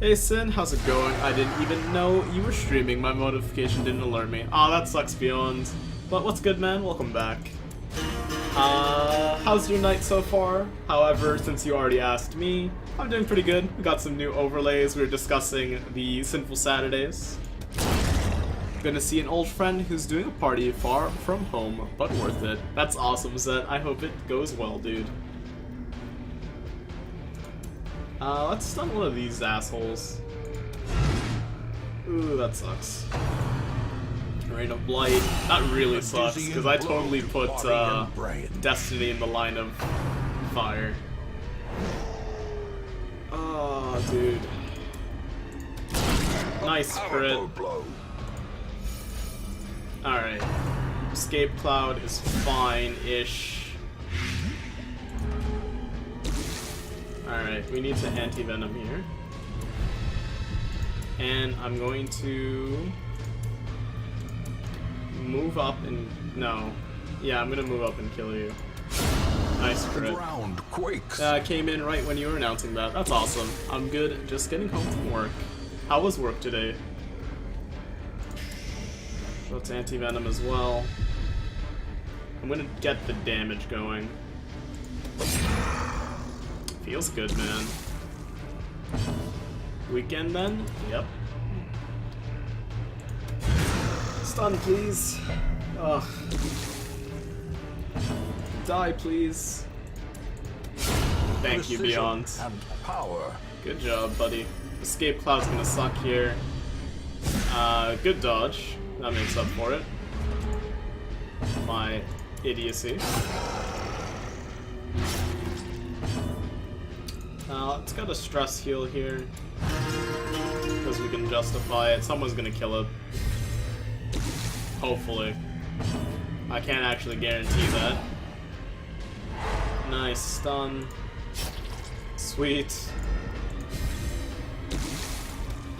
Hey Sin, how's it going? I didn't even know you were streaming. My notification didn't alert me. Aw, that sucks beyond. But what's good, man? Welcome back. How's your night so far? However, since you already asked me, I'm doing pretty good. We got some new overlays. We were discussing the Sinful Saturdays. Gonna see an old friend who's doing a party far from home, but worth it. That's awesome, Zet. I hope it goes well, dude. Let's stun one of these assholes. Ooh, that sucks. Rain of Blight. That really sucks, because I totally put Destiny in the line of fire. Oh, dude. Nice crit. Alright. Escape Cloud is fine-ish. Alright, we need to anti-venom here. And I'm going to move up and... no. Yeah, I'm gonna move up and kill you. Nice crit. Ground quakes. Came in right when you were announcing that. That's awesome. I'm good. Just getting home from work. How was work today? That's anti-venom as well. I'm gonna get the damage going. Feels good, man. Weekend then? Yep. Stun, please. Ugh. Die, please. Thank you, Beyond. And power. Good job, buddy. Escape Cloud's gonna suck here. Good dodge. That makes up for it. My idiocy. Let's get a stress heal here. Because we can justify it. Someone's gonna kill it. Hopefully. I can't actually guarantee that. Nice stun. Sweet.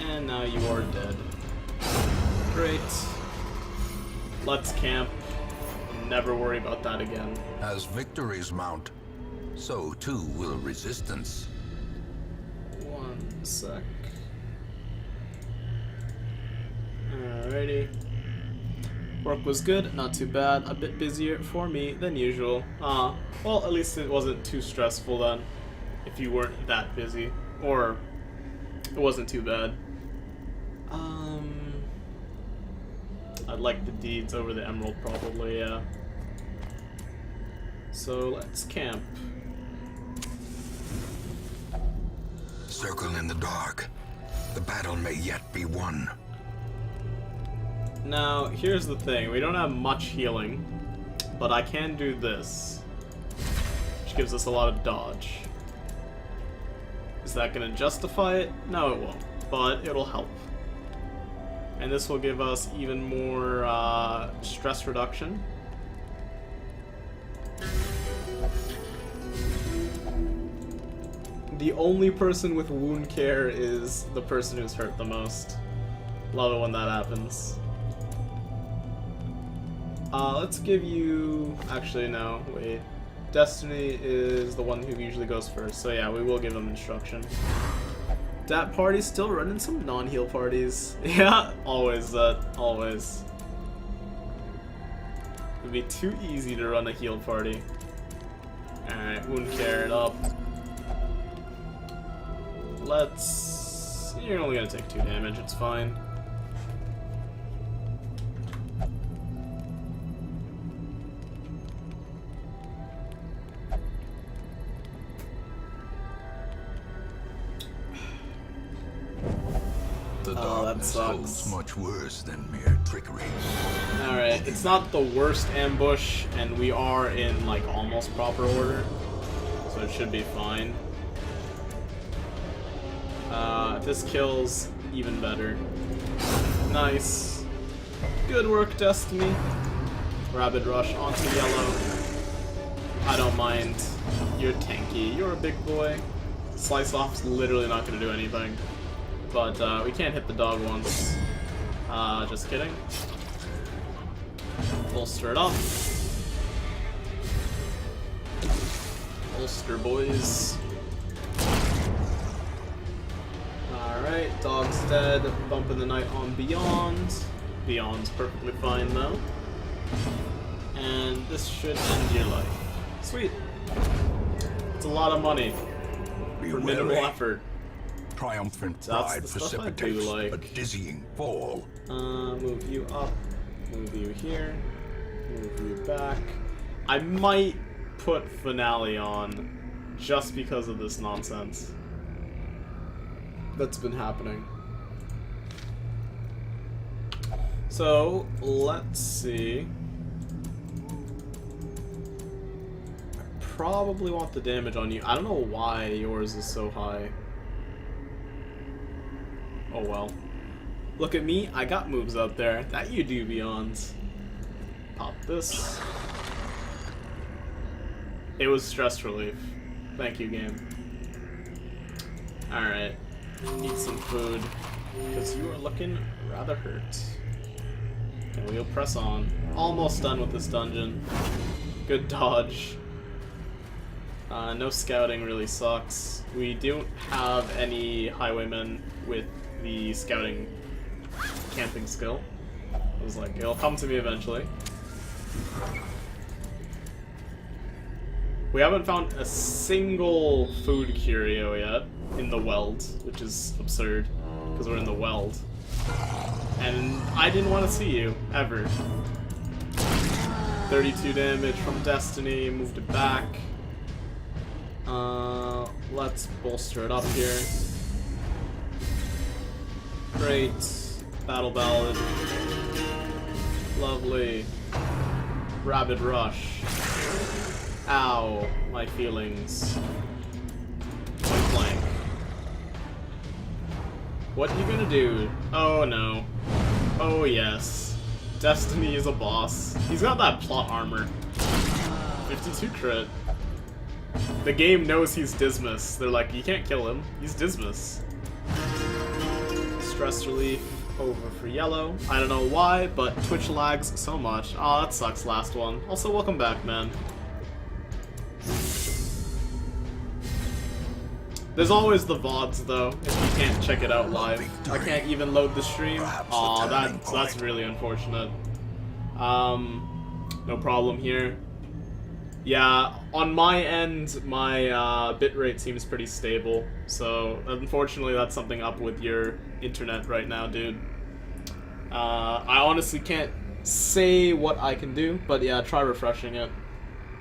And now you are dead. Great. Let's camp. Never worry about that again. As victories mount, so too will resistance. One sec. Alrighty. Work was good, not too bad. A bit busier for me than usual. Well, at least it wasn't too stressful then. If you weren't that busy. Or, it wasn't too bad. I'd like the deeds over the emerald probably, yeah. So, let's camp. Circle in the dark. The battle may yet be won. Now, here's the thing. We don't have much healing, but I can do this, which gives us a lot of dodge. Is that going to justify it? No, it won't, but it'll help. And this will give us even more stress reduction. The only person with wound care is the person who's hurt the most. Love it when that happens. Let's give you... actually, no, wait. Destiny is the one who usually goes first, so yeah, we will give him instruction. Dat party's still running some non-heal parties. Yeah, always that, always. It'd be too easy to run a heal party. Alright, wound care it up. Let's... you're only gonna take 2 damage, it's fine. The darkness holds much worse than mere trickery. Alright, it's not the worst ambush, and we are in, like, almost proper order. So it should be fine. This kills even better. Nice. Good work, Destiny. Rapid rush onto yellow. I don't mind. You're tanky. You're a big boy. Slice off's literally not gonna do anything. But we can't hit the dog once. Just kidding. Bolster it up. Bolster, boys. Alright, dog's dead. Bumping the night on Beyond. Beyond's perfectly fine though. And this should end your life. Sweet. It's a lot of money for minimal effort. Triumphant That's pride the stuff I do precipitates like. a dizzying fall. Move you up. Move you here. Move you back. I might put finale on just because of this nonsense that's been happening. So, let's see. I probably want the damage on you. I don't know why yours is so high. Oh well. Look at me, I got moves out there. That you do, Beyonds. Pop this. It was stress relief. Thank you, game. Alright. Need some food. Because you are looking rather hurt. And we'll press on. Almost done with this dungeon. Good dodge. No scouting really sucks. We don't have any highwaymen with the scouting camping skill. I was like, it'll come to me eventually. We haven't found a single food curio yet in the weld, which is absurd, because we're in the weld. And I didn't want to see you, ever. 32 damage from Destiny, moved it back. Let's bolster it up here. Great. Battle Ballad. Lovely. Rabid Rush. Ow, my feelings. Point blank. What are you gonna do? Oh no. Oh yes. Destiny is a boss. He's got that plot armor. 52 crit. The game knows he's Dismas. They're like, you can't kill him. He's Dismas. Stress relief over for yellow. I don't know why, but Twitch lags so much. Aw, that sucks, last one. Also, welcome back, man. There's always the VODs, though, if you can't check it out live. I can't even load the stream. Aw, that's really unfortunate. No problem here. Yeah, on my end, my bitrate seems pretty stable, so unfortunately that's something up with your internet right now, dude. I honestly can't say what I can do, but yeah, try refreshing it.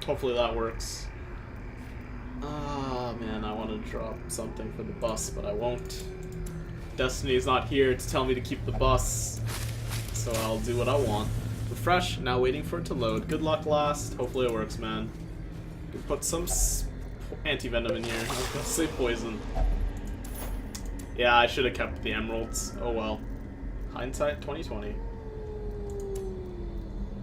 Hopefully that works. Ah, man, I want to drop something for the bus, but I won't. Destiny's not here to tell me to keep the bus, so I'll do what I want. Refresh, now waiting for it to load. Good luck last. Hopefully it works, man. Could put some anti-venom in here. I was gonna say poison. Yeah, I should have kept the emeralds. Oh well. Hindsight 2020.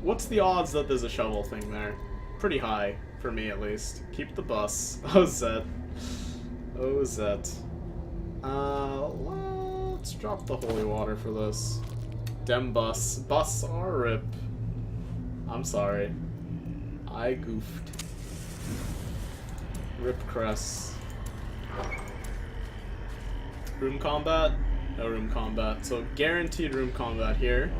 What's the odds that there's a shovel thing there? Pretty high, for me at least. Keep the bus. Oh, Zet. Oh, Zet. Let's drop the holy water for this. Dem bus. Bus or rip. I'm sorry. I goofed. Rip Cress. Room combat? No room combat. So guaranteed room combat here.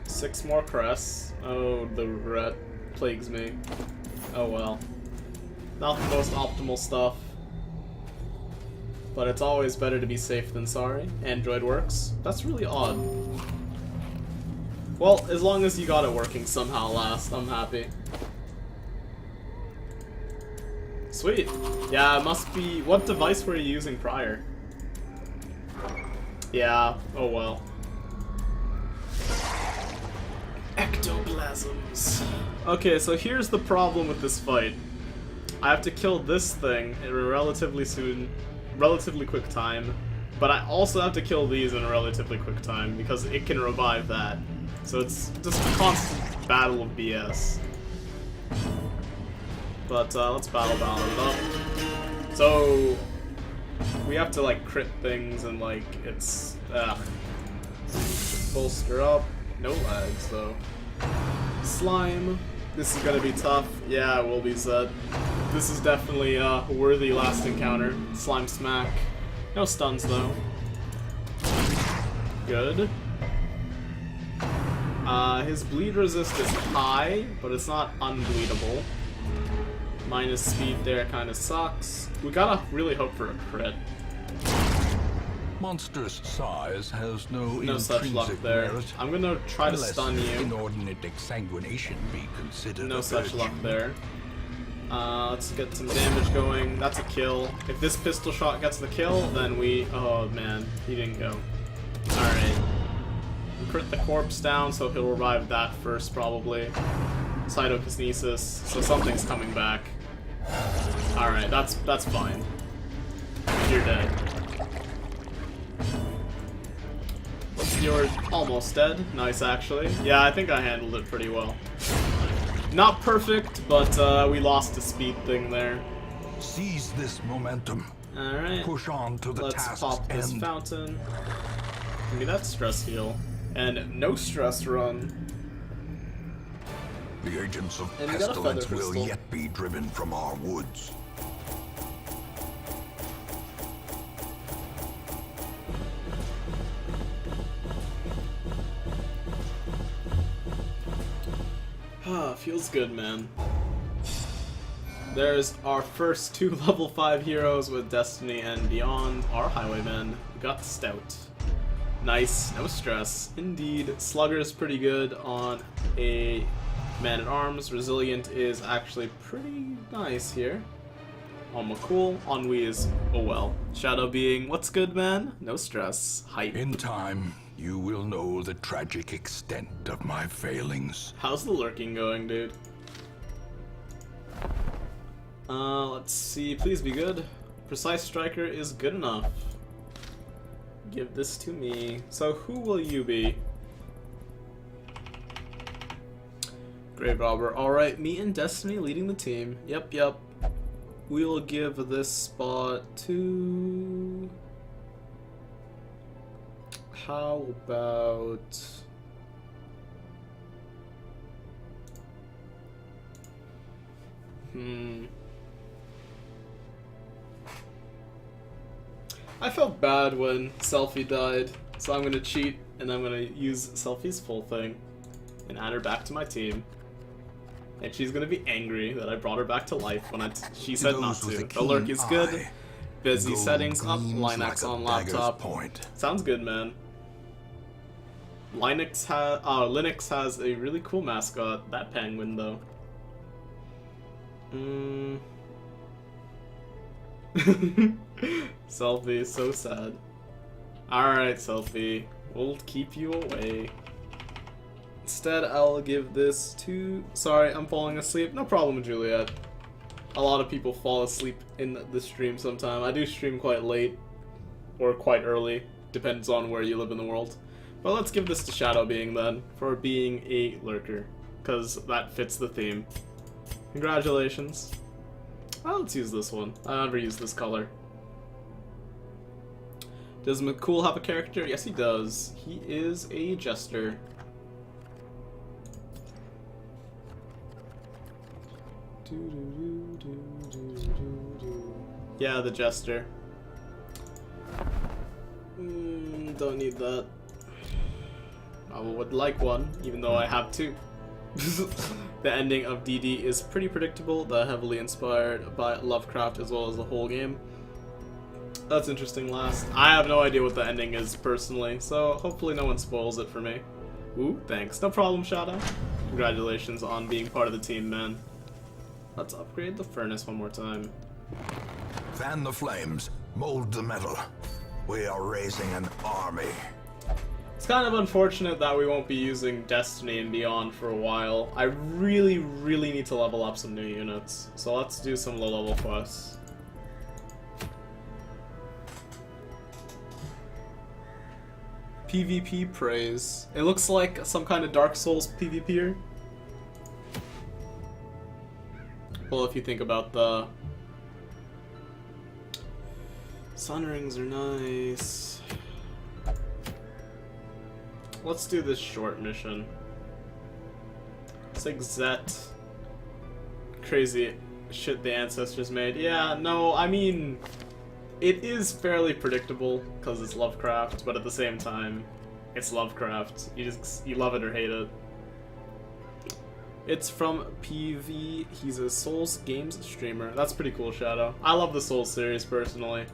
6 more crests. Oh, the regret plagues me. Oh well. Not the most optimal stuff. But it's always better to be safe than sorry. Android works. That's really odd. Well, as long as you got it working somehow last, I'm happy. Sweet. Yeah, it must be... What device were you using prior? Yeah, oh well. Ectoplasms. Okay, so here's the problem with this fight. I have to kill this thing in a relatively quick time, but I also have to kill these in a relatively quick time because it can revive that. So it's just a constant battle of BS. But let's battle it up. So we have to like crit things and like it's bolster up. No lags though. Slime. This is gonna be tough. Yeah, it will be, Zed. This is definitely a worthy last encounter. Slime smack. No stuns though. Good. His bleed resist is high, but it's not unbleedable. Minus speed there kind of sucks. We gotta really hope for a crit. Monstrous size has no such luck intrinsic there. merit, I'm gonna try to unless stun you. inordinate exsanguination be considered No a such virtue. luck there. Let's get some damage going. That's a kill. If this pistol shot gets the kill, then we... Oh man, he didn't go. Alright. Crit the corpse down, so he'll revive that first probably. Cytokinesis, so something's coming back. Alright, that's fine. You're dead. You're almost dead. Nice, actually. Yeah, I think I handled it pretty well. Not perfect, but we lost the speed thing there. Seize this momentum. Alright. Push on to the Let's task's pop this end. fountain. Give me that stress heal. And no stress run. The agents of And we got a feather pestilence will crystal. yet be driven from our woods. Ah, feels good, man. There's our first 2 level 5 heroes with Destiny and Beyond. Our Highwaymen. We got Stout. Nice, no stress. Indeed, Slugger's pretty good on a Man-at-Arms. Resilient is actually pretty nice here. On McCool, Ennui is, oh well. Shadow Being, what's good, man? No stress. Hype. In time, you will know the tragic extent of my failings. How's the lurking going, dude? Let's see. Please be good. Precise Striker is good enough. Give this to me. So who will you be? Grave Robber. Alright, me and Destiny leading the team. Yep. We'll give this spot to... How about... I felt bad when Selfie died, so I'm gonna cheat and I'm gonna use Selfie's full thing and add her back to my team. And she's gonna be angry that I brought her back to life when she said not to. The lurk is good. Busy settings up. Linux on laptop. Sounds good, man. Linux has a really cool mascot. That penguin, though. Selfie, so sad. Alright, Selfie. We'll keep you away. Instead, I'll give this to... Sorry, I'm falling asleep. No problem, Juliet. A lot of people fall asleep in the stream sometime. I do stream quite late. Or quite early. Depends on where you live in the world. But let's give this to Shadow Being, then. For being a lurker. Because that fits the theme. Congratulations. Oh, let's use this one. I never use this color. Does McCool have a character? Yes, he does. He is a jester. Yeah, the jester. Don't need that. I would like one, even though I have two. The ending of DD is pretty predictable, heavily inspired by Lovecraft as well as the whole game. That's interesting last. I have no idea what the ending is personally, so hopefully no one spoils it for me. Ooh, thanks. No problem, Shadow. Congratulations on being part of the team, man. Let's upgrade the furnace one more time. Fan the flames, mold the metal. We are raising an army. It's kind of unfortunate that we won't be using Destiny and Beyond for a while. I really need to level up some new units. So let's do some low-level quests. PvP praise. It looks like some kind of Dark Souls PvPer. Well, if you think about the... Sun rings are nice. Let's do this short mission. It's like Zet. Crazy shit the ancestors made. Yeah, no, I mean... It is fairly predictable, because it's Lovecraft, but at the same time, It's Lovecraft. You love it or hate it. It's from PV. He's a Souls games streamer. That's pretty cool, Shadow. I love the Souls series personally.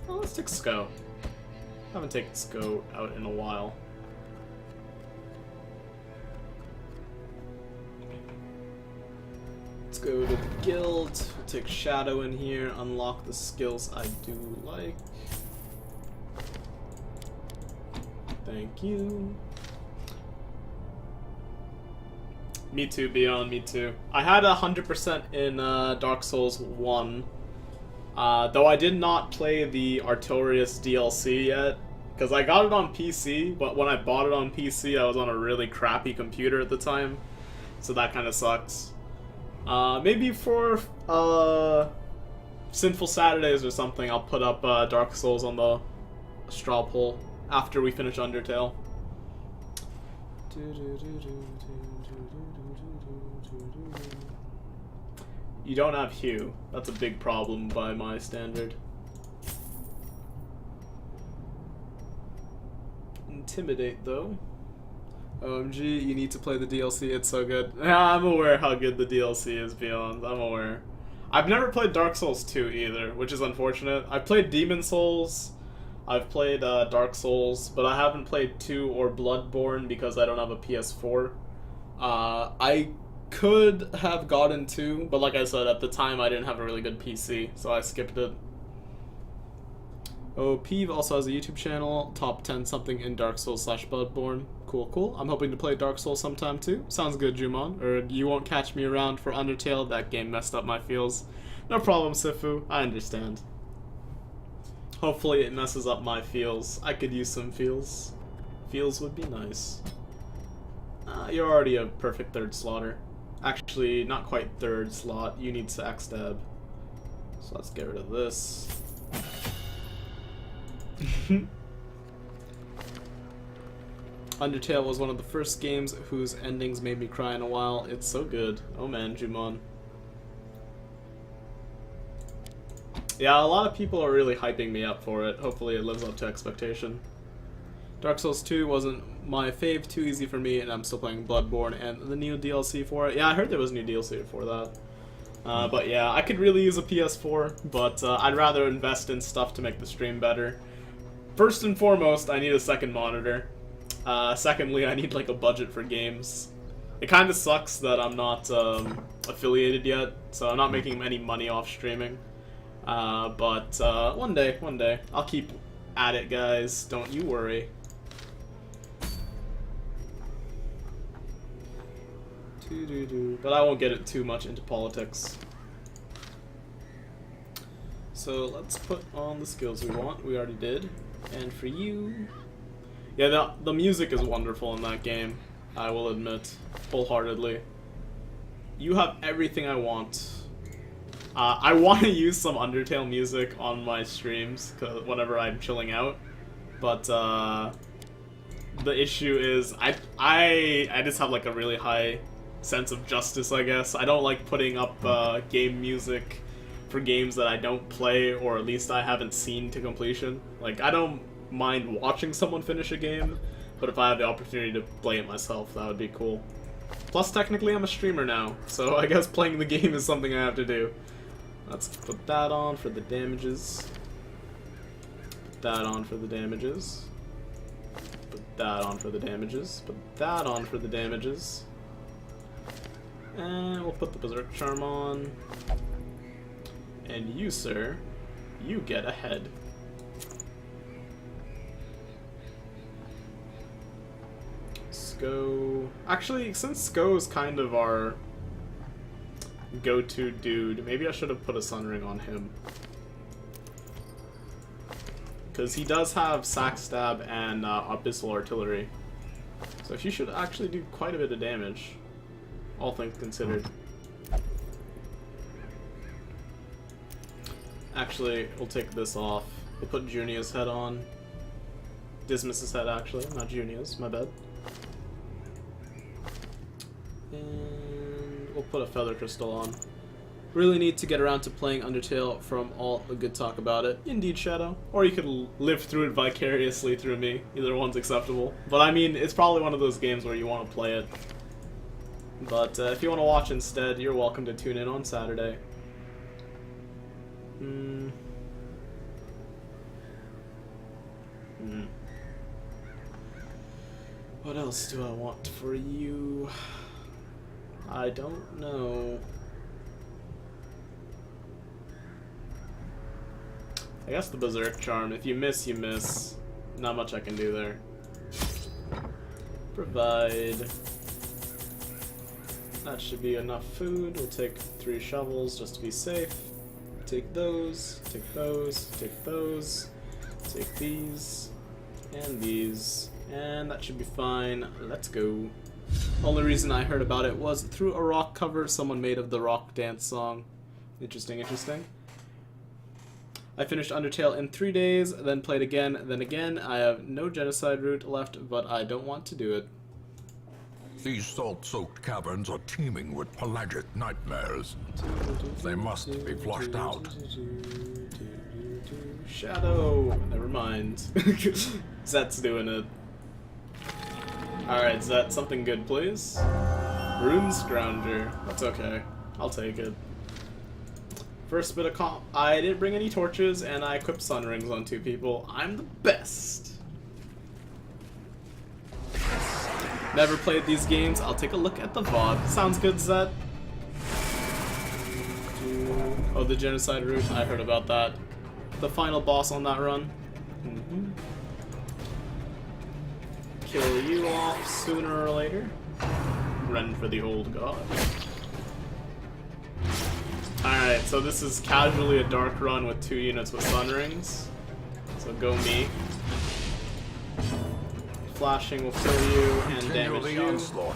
Oh, let's take Sko. Haven't taken Sko out in a while. Let's go to the guild. We'll take Shadow in here. Unlock the skills I do like. Thank you. Me too, Beyond, me too. I had 100% in Dark Souls 1. Though I did not play the Artorias DLC yet. Because I got it on PC, but when I bought it on PC, I was on a really crappy computer at the time. So that kind of sucks. Maybe for Sinful Saturdays or something, I'll put up Dark Souls on the straw poll after we finish Undertale. You don't have Hugh. That's a big problem by my standard. Intimidate, though. OMG, you need to play the DLC, it's so good. Yeah, I'm aware how good the DLC is, Beyond. I'm aware. I've never played Dark Souls 2 either, which is unfortunate. I've played Demon Souls, I've played Dark Souls, but I haven't played 2 or Bloodborne because I don't have a PS4. I could have gotten 2, but like I said, at the time I didn't have a really good PC, so I skipped it. Oh, Peeve also has a YouTube channel, top 10 something in Dark Souls / Bloodborne. Cool, cool. I'm hoping to play Dark Souls sometime too. Sounds good, Jumon. Or you won't catch me around for Undertale, that game messed up my feels. No problem, Sifu, I understand. Hopefully it messes up my feels. I could use some feels. Feels would be nice. You're already a perfect third slaughter. Actually, not quite third slot. You need Sack Stab. So let's get rid of this. Undertale was one of the first games whose endings made me cry in a while. It's so good. Oh man, Jumon. Yeah, a lot of people are really hyping me up for it. Hopefully it lives up to expectation. Dark Souls 2 wasn't my fave, too easy for me, and I'm still playing Bloodborne and the new DLC for it. Yeah, I heard there was new DLC for that. But yeah, I could really use a PS4, but I'd rather invest in stuff to make the stream better. First and foremost, I need a second monitor. Secondly, I need like a budget for games. It kind of sucks that I'm not affiliated yet, so I'm not making any money off streaming. But one day, I'll keep at it, guys. Don't you worry. But I won't get it too much into politics. So let's put on the skills we want. We already did. And for you... Yeah, the music is wonderful in that game, I will admit, wholeheartedly. You have everything I want. I want to use some Undertale music on my streams whenever I'm chilling out, but the issue is I just have like a really high sense of justice, I guess. I don't like putting up game music for games that I don't play, or at least I haven't seen to completion. Like, I don't mind watching someone finish a game, but if I have the opportunity to play it myself, that would be cool. Plus, technically, I'm a streamer now, so I guess playing the game is something I have to do. Let's put that on for the damages. Put that on for the damages. Put that on for the damages. Put that on for the damages. And we'll put the Berserk Charm on. And you, sir, you get a head. Sko... Actually, since Sko is kind of our go-to dude, maybe I should have put a Sun Ring on him. Because he does have Sack Stab and Abyssal Artillery. So he should actually do quite a bit of damage, all things considered. Actually, we'll take this off. We'll put Junia's head on. Dismas's head, actually, not Junia's, my bad. And we'll put a Feather Crystal on. Really need to get around to playing Undertale from all the good talk about it. Indeed, Shadow. Or you could live through it vicariously through me. Either one's acceptable. But I mean, it's probably one of those games where you want to play it. But if you want to watch instead, you're welcome to tune in on Saturday. What else do I want for you? I don't know. I guess the Berserk Charm. If you miss, you miss. Not much I can do there. Provide. That should be enough food. We'll take 3 shovels just to be safe. Take those, take those, take those, take these, and these. And that should be fine. Let's go. Only reason I heard about it was through a rock cover someone made of the rock dance song. Interesting, interesting. I finished Undertale in 3 days, then played again, then again. I have no genocide route left, but I don't want to do it. These salt-soaked caverns are teeming with pelagic nightmares. They must be flushed out. Shadow! Never mind. Zet's doing it. Alright, Zet, something good, please. Rune Scrounger. That's okay. I'll take it. First bit of comp. I didn't bring any torches, and I equipped sun rings on 2 people. I'm the best. Never played these games. I'll take a look at the VOD. Sounds good, Zet. Oh, the genocide route. I heard about that. The final boss on that run. Kill you off sooner or later. Run for the old god. Alright, so this is casually a dark run with 2 units with sun rings. So go me. Flashing will kill you and damage you. Onslaught.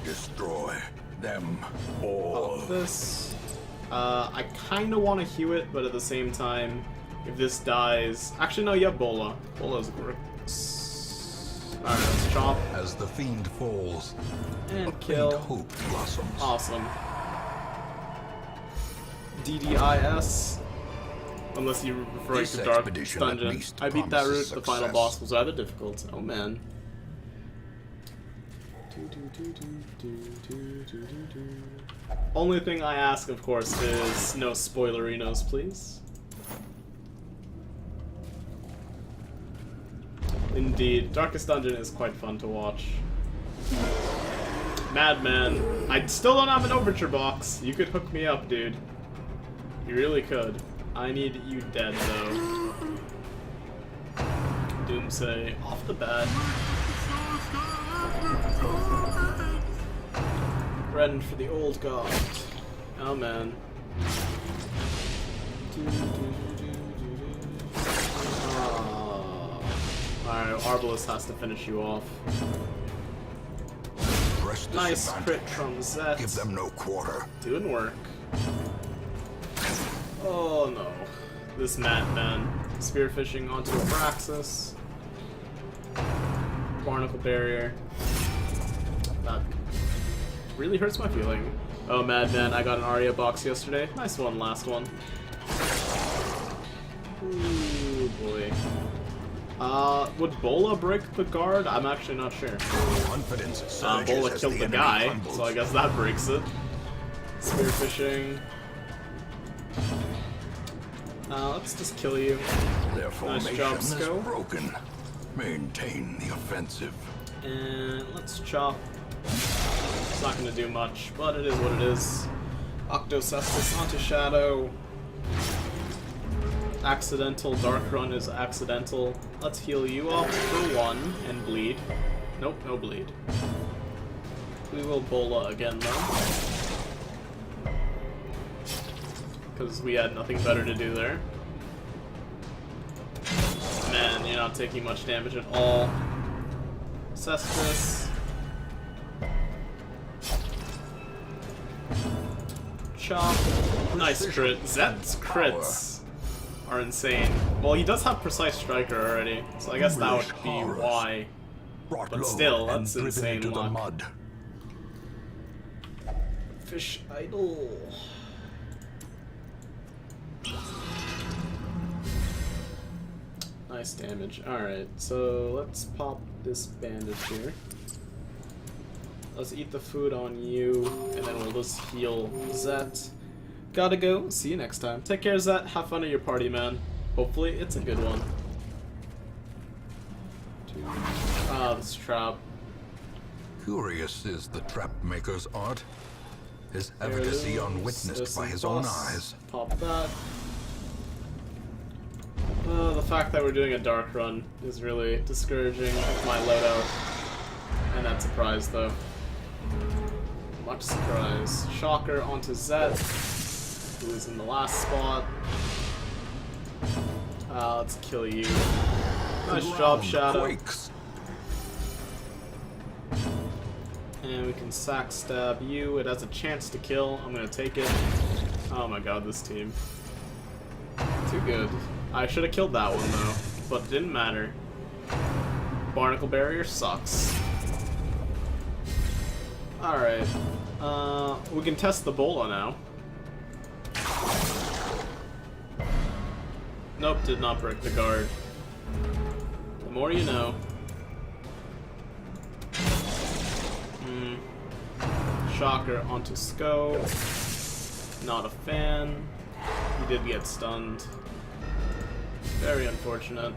Destroy them all. This. I kind of want to hew it, but at the same time, if this dies... Actually, no, you have Bola. Bola's great. Alright, let's chop. As the fiend falls, And kill. hope blossoms. Awesome. DDIS. Unless you're referring This to Dark expedition at Dungeon. least I beat that route. promises The final success. boss was rather difficult. Oh man. Only thing I ask, of course, is no spoilerinos, please. Indeed, Darkest Dungeon is quite fun to watch. Madman, I still don't have an overture box. You could hook me up, dude. You really could. I need you dead, though. Doomsay, off the bat. Rend for the old god. Oh man. Alright, Arbalest has to finish you off. Nice crit from Zet. Give them no quarter. Doing work. Oh no. This madman. Spearfishing onto a Praxis. Barnacle barrier. That really hurts my feeling. Oh madman, I got an Arya box yesterday. Nice one, last one. Ooh boy. Would Bola break the guard? I'm actually not sure. Confidence surges Bola as killed the enemy guy, crumbles. so I guess that breaks it. Spearfishing. Let's just kill you. Their Nice formation job, is Sko. broken. Maintain the offensive. And let's chop. It's not gonna do much, but it is what it is. Octocestus onto Shadow. Accidental Dark Run is accidental. Let's heal you up for 1 and bleed. Nope, no bleed. We will Bola again though. Because we had nothing better to do there. Man, you're not taking much damage at all. Cestus. Chop. Nice crit. Zet's crits are insane. Well, he does have Precise Striker already, so I guess that would be why. Brought But low still, and that's driven insane into the luck. mud. Fish Idol. Nice damage. Alright, so let's pop this bandage here. Let's eat the food on you, and then we'll just heal Zet. Gotta go. See you next time. Take care, Zet. Have fun at your party, man. Hopefully, it's a good one. Ah, this trap. Curious is the trap maker's art. His efficacy unwitnessed by his own eyes. Pop that. The fact that we're doing a dark run is really discouraging with my loadout. And that surprise, though. Much surprise. Shocker onto Zet, who is in the last spot. Let's kill you. Nice job, Shadow. Quakes. And we can sack stab you. It has a chance to kill. I'm gonna take it. Oh my god, this team. Too good. I should have killed that one though, but it didn't matter. Barnacle barrier sucks. Alright. We can test the bola now. Nope, did not break the guard. The more you know. Shocker onto Sko. Not a fan. He did get stunned. Very unfortunate.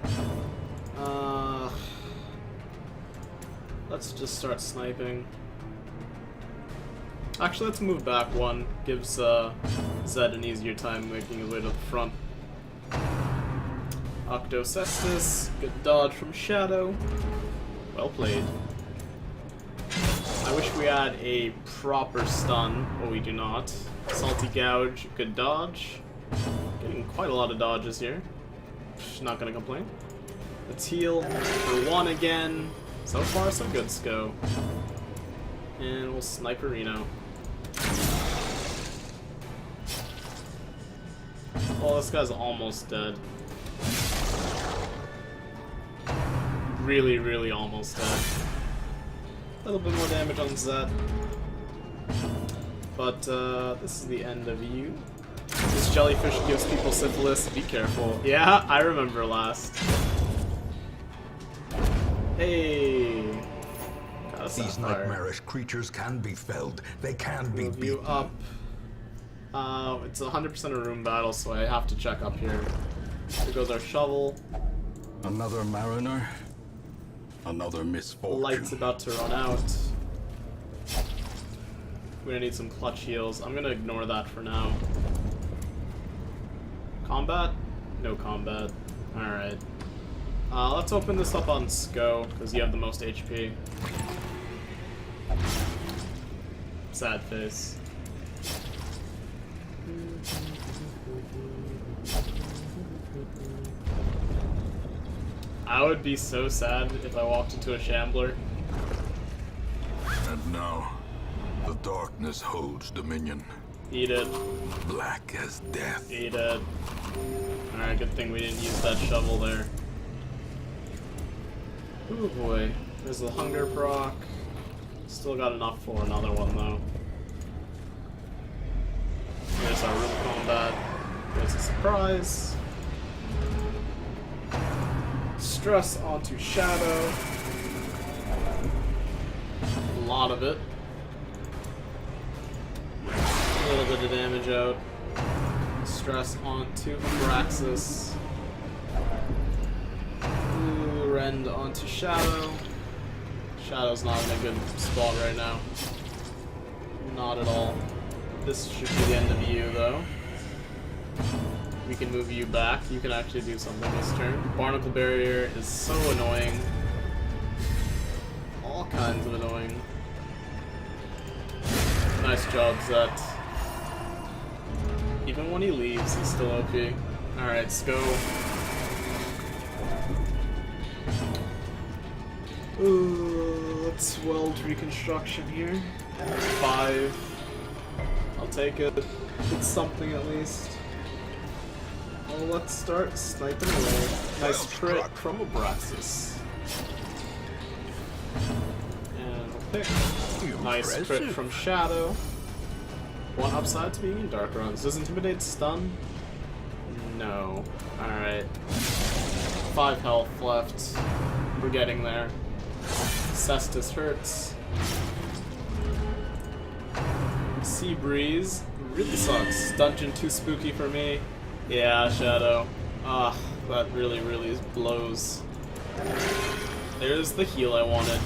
Let's just start sniping. Actually, let's move back one. Gives Zed an easier time making his way to the front. Octocestus. Good dodge from Shadow. Well played. I wish we had a proper stun, but we do not. Salty Gouge. Good dodge. Getting quite a lot of dodges here. Not gonna complain. Let's heal for one again. So far, so good, Sko. And we'll Sniperino. Oh, this guy's almost dead. Really, really almost dead. A little bit more damage on Zed. But, this is the end of you. This jellyfish gives people syphilis. Be careful. Yeah, I remember last. Hey. Got a These sapphire. nightmarish creatures can be felled. They can be Move you beaten. up. It's 100% a room battle, so I have to check up here. Here goes our shovel. Another mariner. Another misfortune. Light's about to run out. We're gonna need some clutch heals. I'm gonna ignore that for now. Combat? No combat. Alright. Let's open this up on Sko, because you have the most HP. Sad face. I would be so sad if I walked into a shambler. And now, the darkness holds dominion. Eat it. Black as death. Eat it. Alright, good thing we didn't use that shovel there. Ooh boy. There's the hunger proc. Still got enough for another one though. There's our room combat. There's a surprise. Stress onto Shadow. A lot of it. A little bit of damage out. Stress onto Abraxas. Ooh, Rend onto Shadow. Shadow's not in a good spot right now. Not at all. This should be the end of you, though. We can move you back. You can actually do something this turn. Barnacle Barrier is so annoying. All kinds of annoying. Nice job, Zet. Even when he leaves, he's still OP. Alright, let's go. Ooh, let's weld reconstruction here. 5. I'll take it. It's something at least. Well, let's start sniping away. Nice crit from Abraxas. And we'll pick. Nice crit from Shadow. One upside to being in dark runs. Does Intimidate stun? No. Alright. 5 health left. We're getting there. Cestus hurts. Sea Breeze really sucks. Dungeon too spooky for me. Yeah, Shadow. Ah, that really blows. There's the heal I wanted.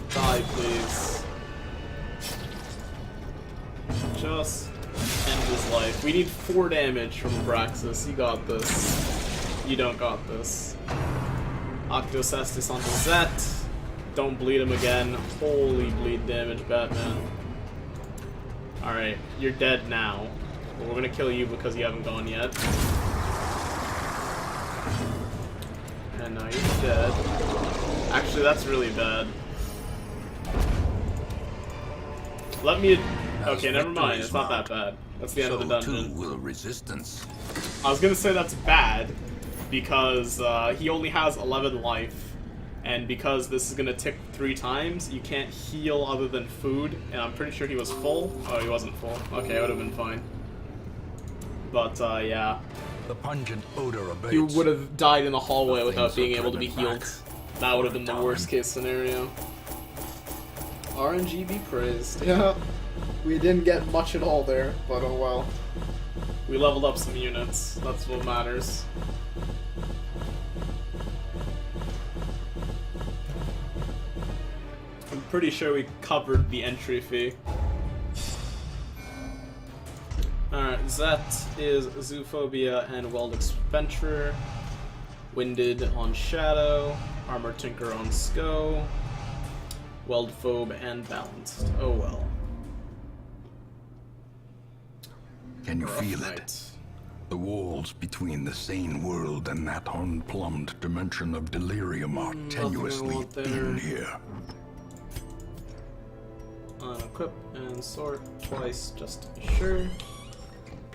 Die, please. Just end his life. We need 4 damage from Abraxas. You got this. You don't got this. Octocestus onto Zet. Don't bleed him again. Holy bleed damage, Batman. Alright, you're dead now. But we're gonna kill you because you haven't gone yet. And now you're dead. Actually, that's really bad. Let me... Okay, never mind. It's not that bad. That's the end of the dungeon. Will resistance. I was gonna say that's bad because he only has 11 life, and because this is gonna tick 3 times, you can't heal other than food. And I'm pretty sure he was full. Oh, he wasn't full. Okay, it would have been fine. But yeah, The pungent odor abates. he would have died in the hallway without being able to be healed. That would have been the worst case scenario. RNG be praised. Yeah, we didn't get much at all there, but oh well. We leveled up some units. That's what matters. I'm pretty sure we covered the entry fee. Alright, Zet is Zoophobia and Weld Expenture. Winded on Shadow. Armor Tinker on Sko. Weldphobe and Balanced. Oh well. Can you feel it? The walls between the sane world and that unplumbed dimension of delirium are tenuously thin here. Unequip and sort twice just to be sure.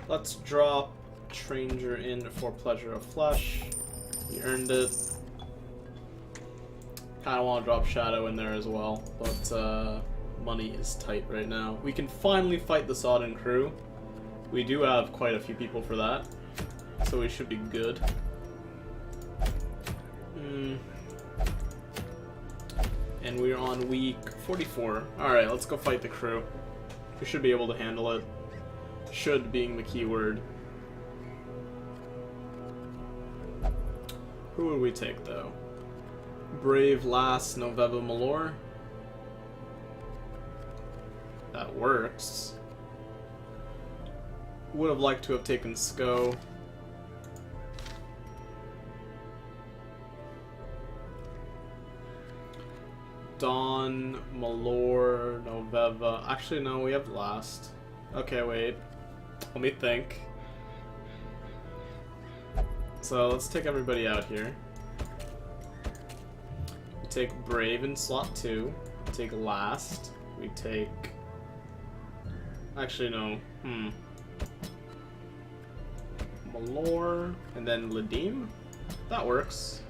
Let's drop Stranger in for Pleasure of Flesh. We earned it. Kinda want to drop Shadow in there as well, but money is tight right now. We can finally fight the Sodden crew. We do have quite a few people for that, so we should be good. And we're on week 44. Alright, let's go fight the crew. We should be able to handle it. Should being the key word. Who would we take, though? Brave Lass Noveva Malor. That works. Would have liked to have taken Sko. Dawn, Malor, Noveva. Actually, no, we have last. Okay, wait. Let me think. So let's take everybody out here. We take Brave in slot 2. We take Last. We take... Actually, no. Malor, and then Ladim? That works.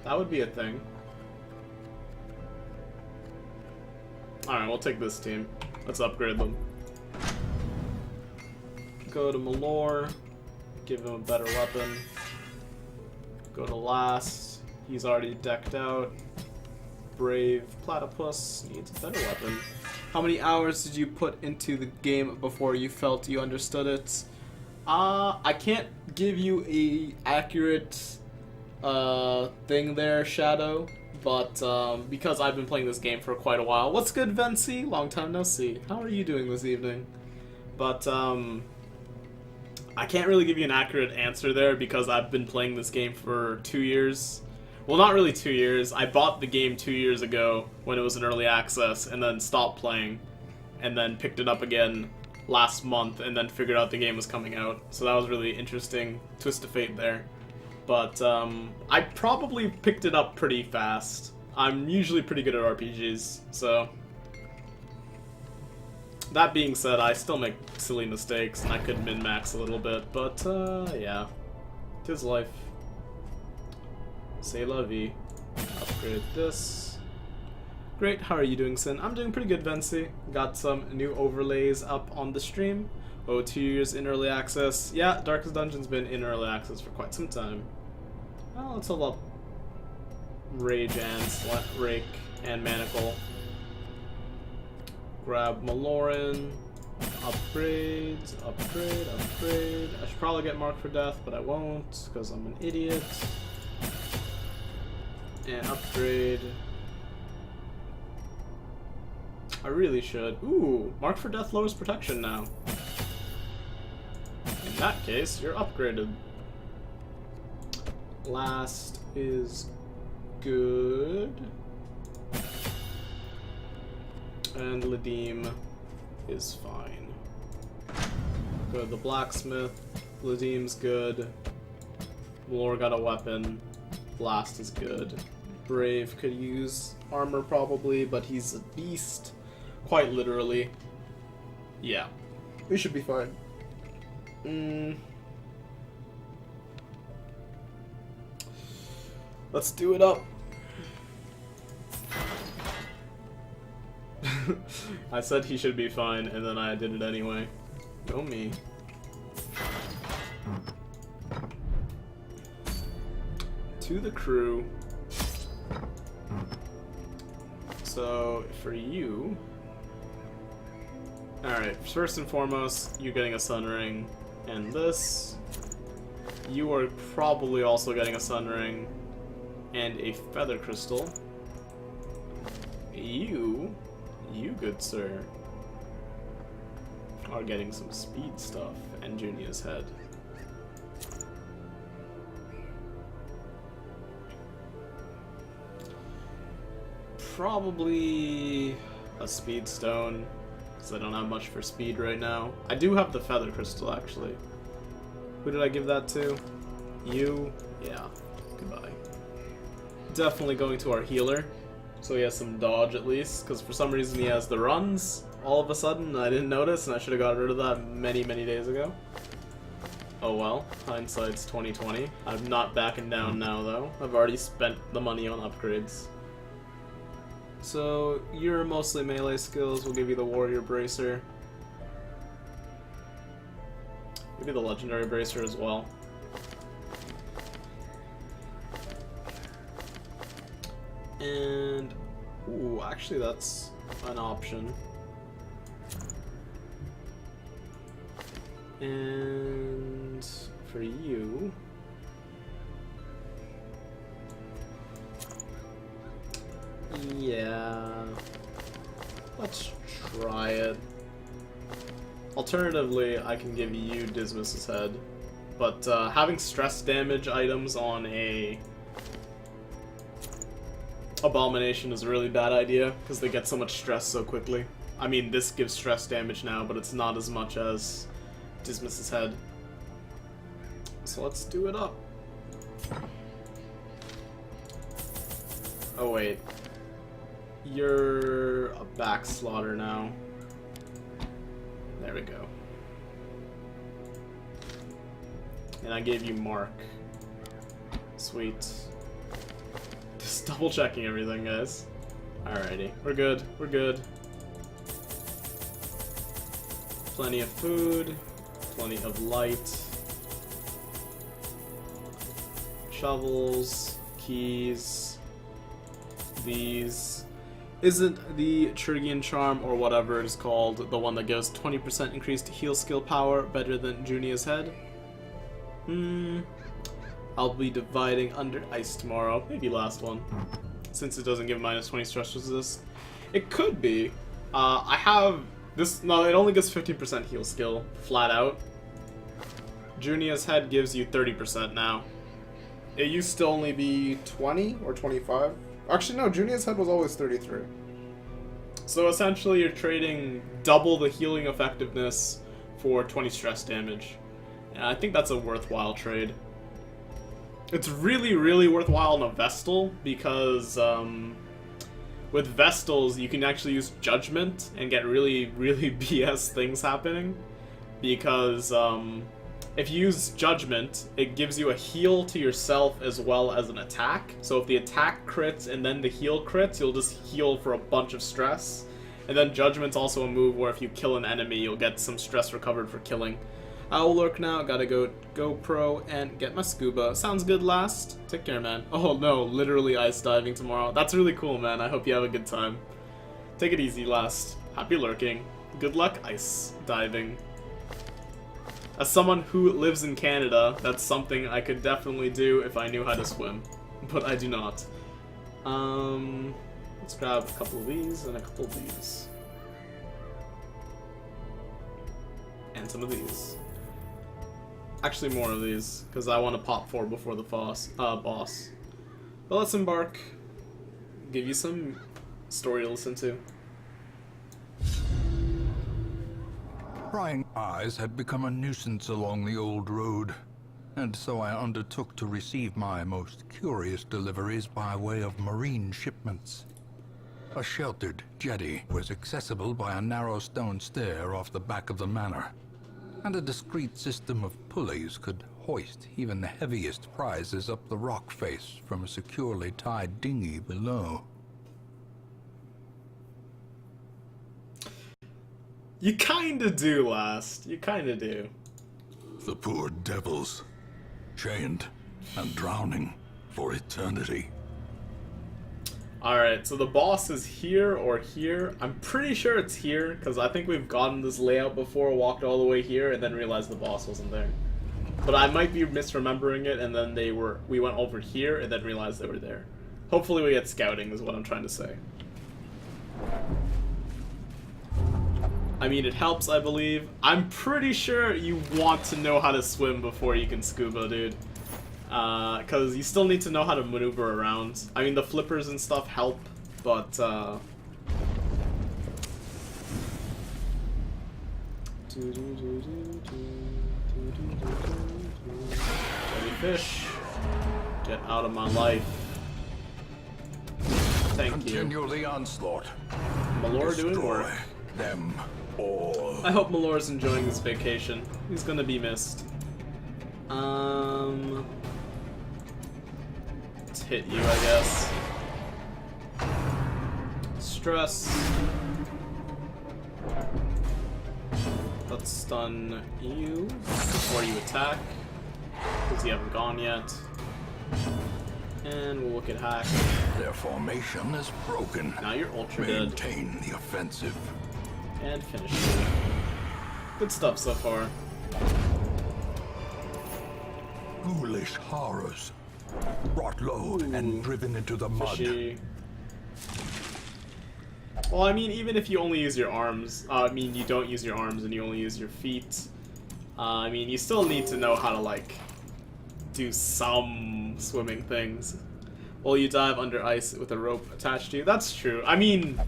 That would be a thing. Alright, we'll take this team. Let's upgrade them. Go to Malor. Give him a better weapon. Go to Last. He's already decked out. Brave Platypus needs a better weapon. How many hours did you put into the game before you felt you understood it? I can't give you a accurate thing there, Shadow, but because I've been playing this game for quite a while. What's good, Vency? Long time no see. How are you doing this evening? But I can't really give you an accurate answer there because I've been playing this game for 2 years. Well, not really 2 years. I bought the game 2 years ago when it was in early access and then stopped playing and then picked it up again last month and then figured out the game was coming out. So that was really interesting twist of fate there. But I probably picked it up pretty fast. I'm usually pretty good at RPGs, so... That being said, I still make silly mistakes and I could min-max a little bit, but yeah. 'Tis life. C'est la vie. Upgrade this. Great, how are you doing, Sin? I'm doing pretty good, Vency. Got some new overlays up on the stream. Oh, 2 years in early access. Yeah, Darkest Dungeon's been in early access for quite some time. Well, let's hold up Rage and Rake and Manacle. Grab Maloran. Upgrades, upgrade. I should probably get Mark for Death, but I won't, because I'm an idiot. And upgrade. I really should. Ooh, Mark for Death lowers protection now. In that case, you're upgraded. Last is good. And Ladim is fine. Go to the blacksmith. Ladim's good. Lore got a weapon. Blast is good. Brave could use armor probably, but he's a beast. Quite literally. Yeah. We should be fine. Let's do it up. I said he should be fine, and then I did it anyway. Go me. To the crew. So, for you... Alright, first and foremost, you're getting a Sun Ring, and this. You are probably also getting a Sun Ring, and a Feather Crystal. You, good sir, are getting some speed stuff, and Junia's head. Probably a speed stone, because I don't have much for speed right now. I do have the Feather Crystal, actually. Who did I give that to? You? Yeah. Goodbye. Definitely going to our healer, so he has some dodge at least, because for some reason he has the runs all of a sudden. I didn't notice, and I should have got rid of that many days ago. Oh well, hindsight's 2020. I'm not backing down now, though. I've already spent the money on upgrades. So, your mostly melee skills will give you the Warrior Bracer. Maybe the Legendary Bracer as well. And... ooh, actually that's an option. And... for you... yeah... let's try it. Alternatively, I can give you Dismas's head. But having stress damage items on a Abomination is a really bad idea, because they get so much stress so quickly. I mean, this gives stress damage now, but it's not as much as Dismas's head. So let's do it up. Oh wait. You're a backslaughter now. There we go. And I gave you Mark. Sweet. Just double checking everything, guys. Alrighty. We're good. We're good. Plenty of food. Plenty of light. Shovels. Keys. These. Isn't the Chirgian Charm, or whatever it is called, the one that gives 20% increased heal skill power better than Junia's head? I'll be dividing under ice tomorrow. Maybe last one. Since it doesn't give minus 20 stress resist. It could be. I have this. No, it only gives 15% heal skill, flat out. Junia's head gives you 30% now. It used to only be 20 or 25. Actually, no, Junia's head was always 33. So essentially, you're trading double the healing effectiveness for 20 stress damage. And I think that's a worthwhile trade. It's really, really worthwhile in a Vestal, because with Vestals, you can actually use Judgment and get really, really BS things happening. Because if you use Judgment, it gives you a heal to yourself as well as an attack. So if the attack crits and then the heal crits, you'll just heal for a bunch of stress. And then Judgment's also a move where if you kill an enemy, you'll get some stress recovered for killing. I will lurk now, gotta go GoPro and get my scuba. Sounds good, last. Take care, man. Oh no, literally ice diving tomorrow. That's really cool, man. I hope you have a good time. Take it easy, last. Happy lurking. Good luck ice diving. As someone who lives in Canada, that's something I could definitely do if I knew how to swim. But I do not. Let's grab a couple of these and a couple of these. And some of these. Actually more of these, because I want to pop 4 before the boss. But let's embark. Give you some story to listen to. Prying eyes had become a nuisance along the old road, and so I undertook to receive my most curious deliveries by way of marine shipments. A sheltered jetty was accessible by a narrow stone stair off the back of the manor, and a discreet system of pulleys could hoist even the heaviest prizes up the rock face from a securely tied dinghy below. You kinda do, last. You kinda do. The poor devils, chained and drowning for eternity. Alright, so the boss is here or here. I'm pretty sure it's here, because I think we've gotten this layout before, walked all the way here, and then realized the boss wasn't there. But I might be misremembering it, and then we went over here, and then realized they were there. Hopefully we get scouting, is what I'm trying to say. I mean, it helps, I believe. I'm pretty sure you want to know how to swim before you can scuba, dude. Because you still need to know how to maneuver around. I mean, the flippers and stuff help, but, Jellyfish, get out of my life. Thank you. Continue the onslaught. Malor doing work. Them all. I hope Malor's enjoying this vacation. He's gonna be missed. Let's hit you, I guess. Stress. Let's stun you before you attack, because you haven't gone yet. And we'll look at hack. Their formation is broken. Now you're ultra dead. Maintain the offensive. And finish it. Good stuff so far. Ghoulish horrors. Brought low and driven into the mud. Fishy. Well, I mean, even if you only use your arms, I mean, you don't use your arms and you only use your feet, I mean, you still need to know how to, like, do some swimming things. While you dive under ice with a rope attached to you. That's true. I mean,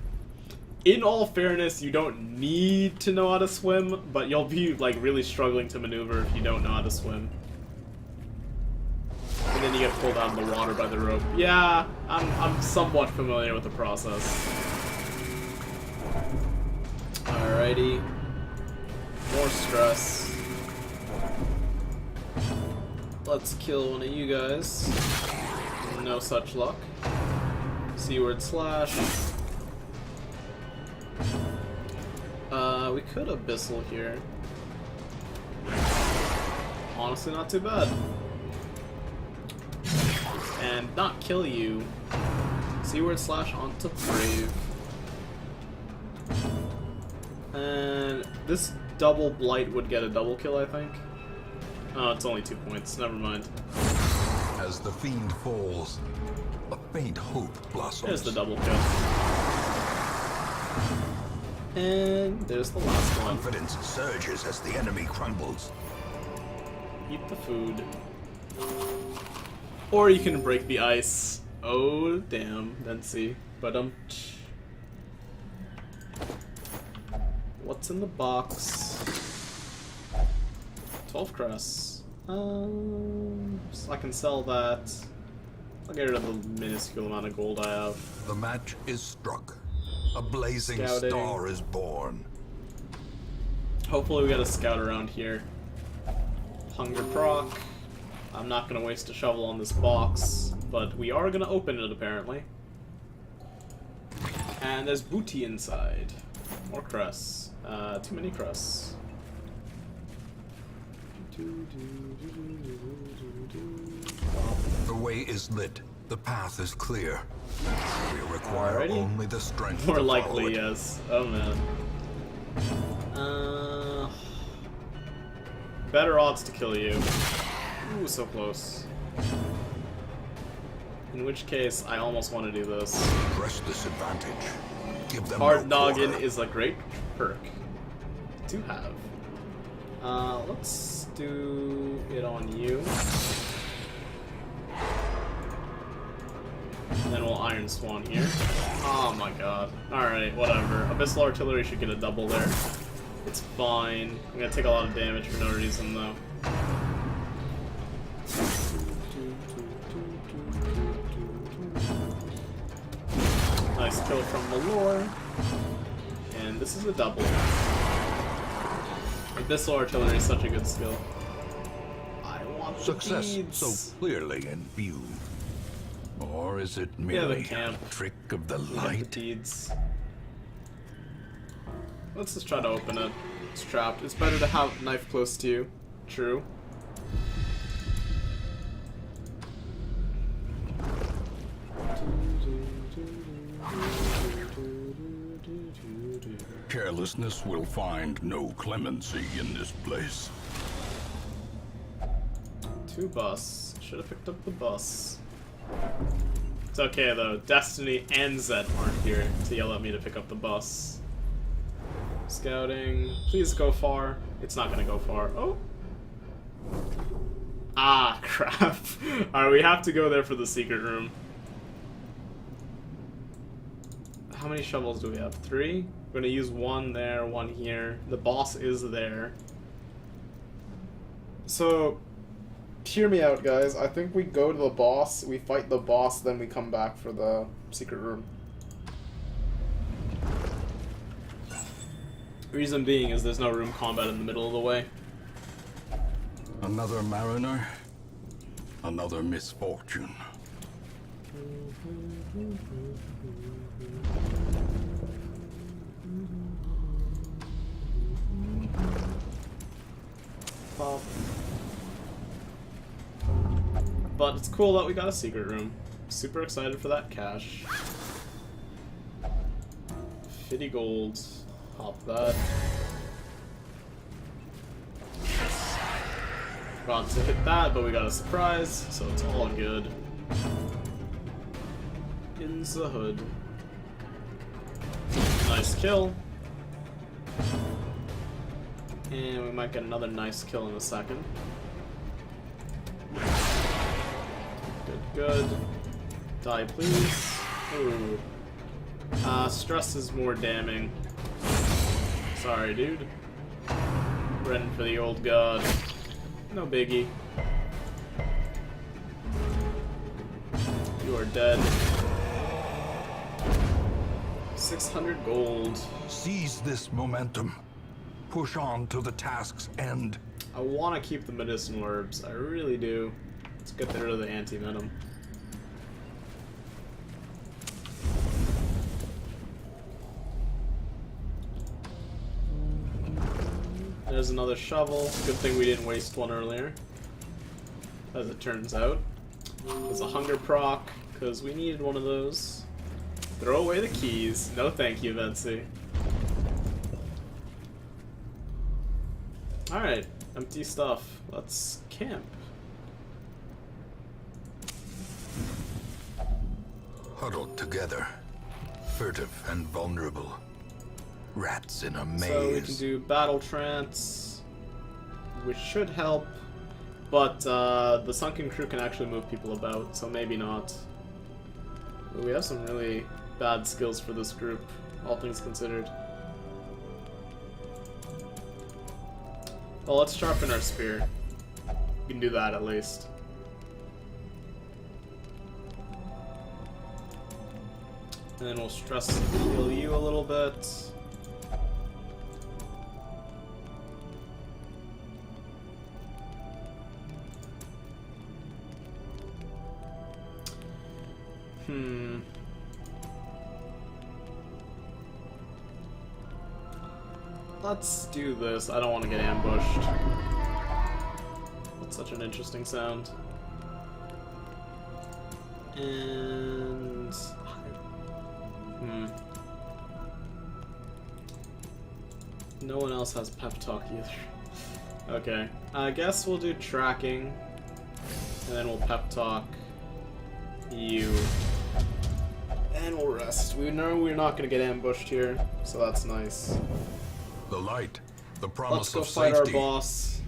in all fairness, you don't need to know how to swim, but you'll be, like, really struggling to maneuver if you don't know how to swim. And then you get pulled out of the water by the rope. Yeah, I'm somewhat familiar with the process. Alrighty. More stress. Let's kill one of you guys. No such luck. Seaward slash. We could abyssal here. Honestly, not too bad. And not kill you. Seaward slash onto Brave. And this double blight would get a double kill, I think. Oh, it's only 2 points. Never mind. As the fiend falls, a faint hope blossoms. There's the double kill. And there's the last one. Confidence surges as the enemy crumbles. Eat the food. Or you can break the ice. Oh, damn. Then see. But, what's in the box? 12 crests. So I can sell that. I'll get rid of the minuscule amount of gold I have. The match is struck. A blazing Scouting. star is born. Hopefully we got a scout around here. Hunger proc. I'm not gonna waste a shovel on this box, but we are gonna open it apparently. And there's booty inside. More crusts. Too many crusts. The way is lit. The path is clear. We require Alrighty. only the strength More to follow likely, it. yes. Oh man. Better odds to kill you. Ooh, so close. In which case, I almost want to do this. Press this advantage. Give them Hard no noggin quarter. is a great perk to have. Let's do it on you. And then we'll Iron Swan here. Oh my god. Alright, whatever. Abyssal Artillery should get a double there. It's fine. I'm gonna take a lot of damage for no reason though. Nice kill from Malore. And this is a double. Abyssal Artillery is such a good skill. I want the Success beads. so clearly in view. Or is it the merely camp. a trick of the We got light? the beads. Let's just try to open it. It's trapped. It's better to have a knife close to you. True. Carelessness will find no clemency in this place. 2 bus. Should have picked up the bus. It's okay though. Destiny and Zed aren't here to yell at me to pick up the bus. Scouting. Please go far. It's not gonna go far. Oh. Ah, crap. Alright, we have to go there for the secret room. How many shovels do we have? 3? We're gonna use 1 there, 1 here. The boss is there. So, hear me out, guys. I think we go to the boss, we fight the boss, then we come back for the secret room. Reason being is there's no room combat in the middle of the way. Another mariner, another misfortune. Pop. But it's cool that we got a secret room. Super excited for that cash. 50 gold. Pop that. About to hit that, but we got a surprise, so it's all good. In the hood. Nice kill. And we might get another nice kill in a second. Good, good. Die, please. Ooh. Stress is more damning. Sorry, dude. Running for the old god. No biggie. You are dead. 600 gold. Seize this momentum. Push on to the task's end. I want to keep the medicinal herbs. I really do. Let's get rid of the anti-venom. There's another shovel. Good thing we didn't waste one earlier. As it turns out. There's a hunger proc, because we needed one of those. Throw away the keys. No thank you, Vency. Alright, empty stuff. Let's camp. Huddled together, furtive and vulnerable. Rats in a maze. So we can do battle trance, which should help, but the sunken crew can actually move people about, so maybe not. But we have some really bad skills for this group, all things considered. Well, let's sharpen our spear. We can do that at least. And then we'll stress heal you a little bit. Let's do this. I don't want to get ambushed. That's such an interesting sound. And... No one else has pep talk either. Okay, I guess we'll do tracking, and then we'll pep talk you, and we'll rest. We know we're not gonna get ambushed here, so that's nice. The light, the Let's promise go of fight safety. our boss.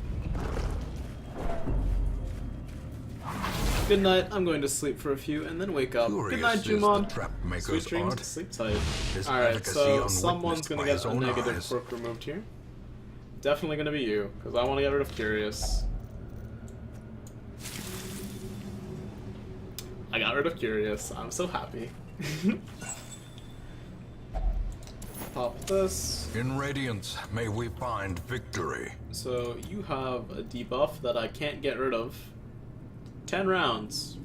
Good night. I'm going to sleep for a few and then wake up. Curious Good night, is the Jumon. trap maker's Sweet dreams. art. Sleep tight. His Alright, efficacy so unwitnessed someone's gonna by get his a own negative eyes. quirk removed here. Definitely gonna be you, because I want to get rid of Curious. I got rid of Curious. I'm so happy. Pop this. In Radiance, may we find victory. So you have a debuff that I can't get rid of. 10 rounds.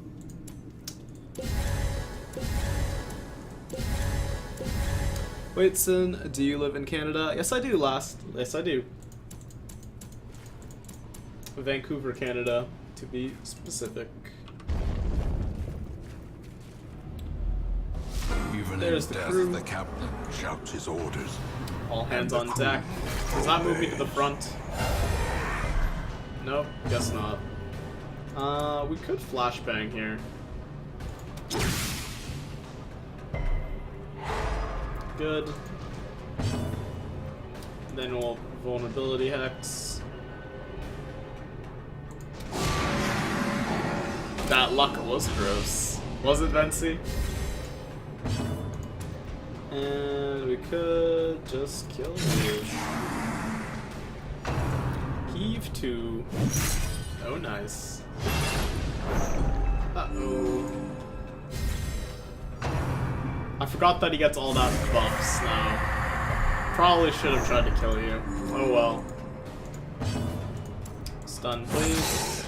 Wait, Sin, do you live in Canada? Yes, I do, Yes, I do. Vancouver, Canada, to be specific. Even There's in the death, crew. the captain shouts his orders. All hands And on the crew deck. Does that move me to the obeys. front? Nope, guess not. We could flashbang here. Good. Then we'll vulnerability hex. That luck was gross. Was it, Vency? And we could just kill you. Heave 2. Oh, nice. Uh-oh. I forgot that he gets all that buffs now. Probably should have tried to kill you. Oh well. Stun, please.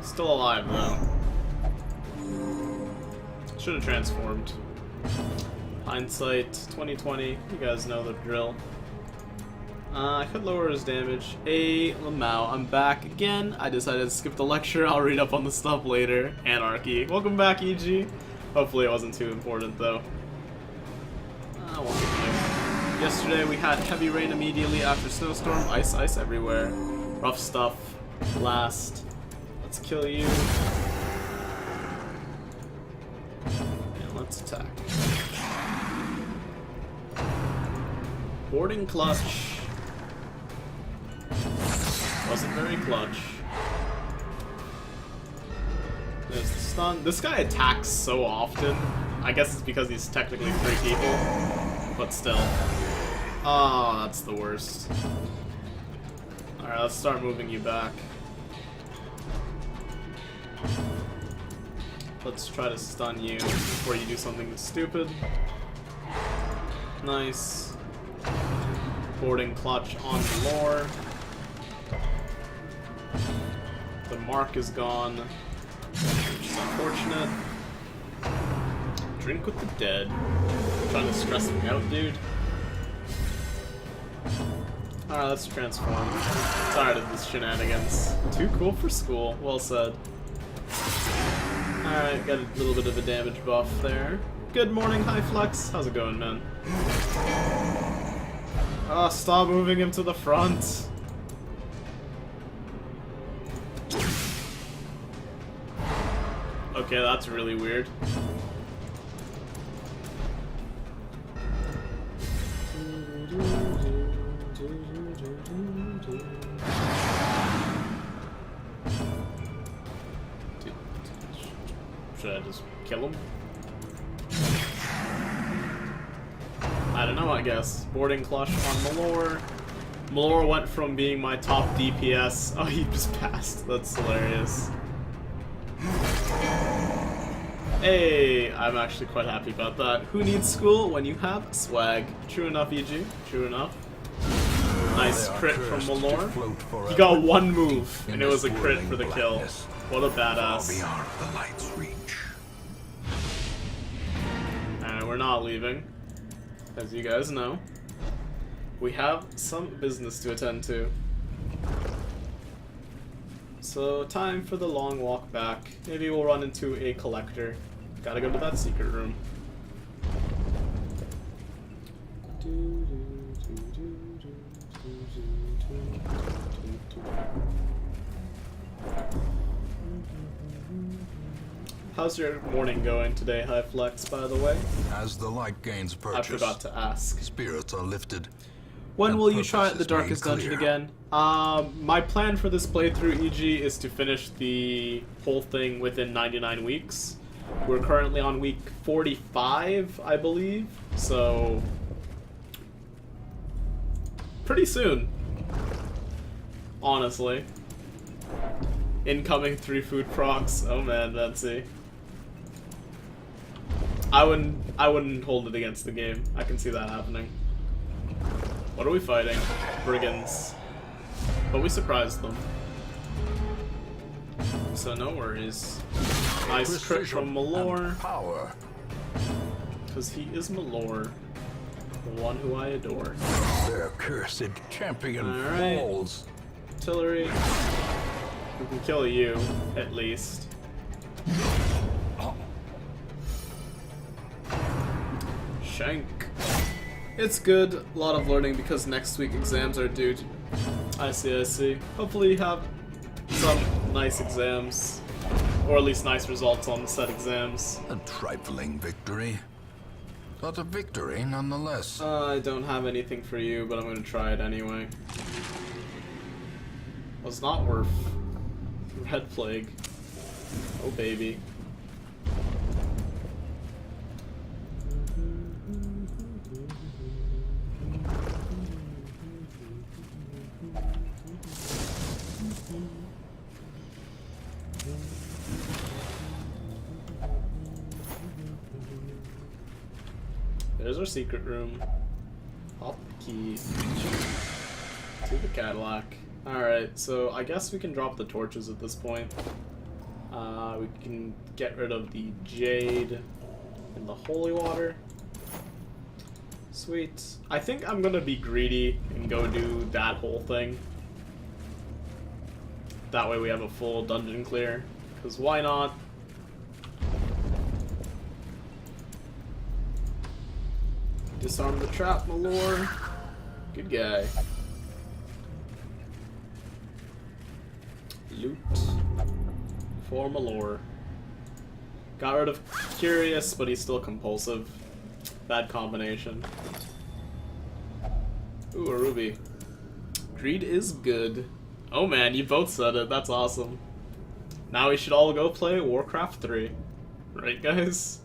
Still alive, though. Should have transformed. Hindsight 2020. You guys know the drill. I could lower his damage. Hey, Lamau, I'm back again. I decided to skip the lecture. I'll read up on the stuff later. Anarchy. Welcome back, EG. Hopefully it wasn't too important, though. I won't get you. Yesterday we had heavy rain immediately after snowstorm. Ice, ice everywhere. Rough stuff. Last. Let's kill you. And let's attack. Boarding clutch. Wasn't very clutch. There's the stun. This guy attacks so often. I guess it's because he's technically 3 people. But still. Oh, that's the worst. Alright, let's start moving you back. Let's try to stun you before you do something stupid. Nice. Boarding clutch on the lore. The mark is gone, which is unfortunate. Drink with the dead. Trying to stress me out, dude. Alright, let's transform. Tired of this shenanigans. Too cool for school. Well said. Alright, got a little bit of a damage buff there. Good morning, High Flex. How's it going, man? Ah, stop moving him to the front. Okay, that's really weird. Should I just kill him? I don't know, I guess. Boarding clutch on Malor. Malor went from being my top DPS. Oh, he just passed. That's hilarious. Hey, I'm actually quite happy about that. Who needs school when you have swag? True enough, EG. True enough. Nice crit from Malor. He got one move, and it was a crit for the kill. What a badass. Beyond the light's reach. we're not leaving. As you guys know, we have some business to attend to. So, time for the long walk back. Maybe we'll run into a collector. Gotta go to that secret room. How's your morning going today, High Flex, by the way? As the light gains I purchase, forgot to ask. spirits are lifted. When and will you try purpose the is Darkest made Dungeon clear. again? My plan for this playthrough, EG, is to finish the whole thing within 99 weeks. We're currently on week 45, I believe, so pretty soon, honestly. Incoming 3 food procs. Oh man, Nancy. I wouldn't hold it against the game. I can see that happening. What are we fighting? Brigands. But we surprised them. So no worries. Nice crit from Malor. And power. Because he is Malor. The one who I adore. Their cursed champion Alright. falls. Artillery. We can kill you, at least. Shank. It's good. A lot of learning because next week exams are due. I see, I see. Hopefully you have some nice exams. Or at least nice results on the set exams. A trifling victory, but a victory nonetheless. I don't have anything for you, but I'm gonna try it anyway. Was not worth Red Plague. Oh baby. There's our secret room. Pop the key. To the Cadillac. Alright, so I guess we can drop the torches at this point. We can get rid of the jade and the holy water. Sweet. I think I'm gonna be greedy and go do that whole thing. That way we have a full dungeon clear. Because why not? Disarm the trap, Malor. Good guy. Loot for Malor. Got rid of Curious, but he's still compulsive. Bad combination. Ooh, a ruby. Greed is good. Oh man, you both said it. That's awesome. Now we should all go play Warcraft 3. Right, guys?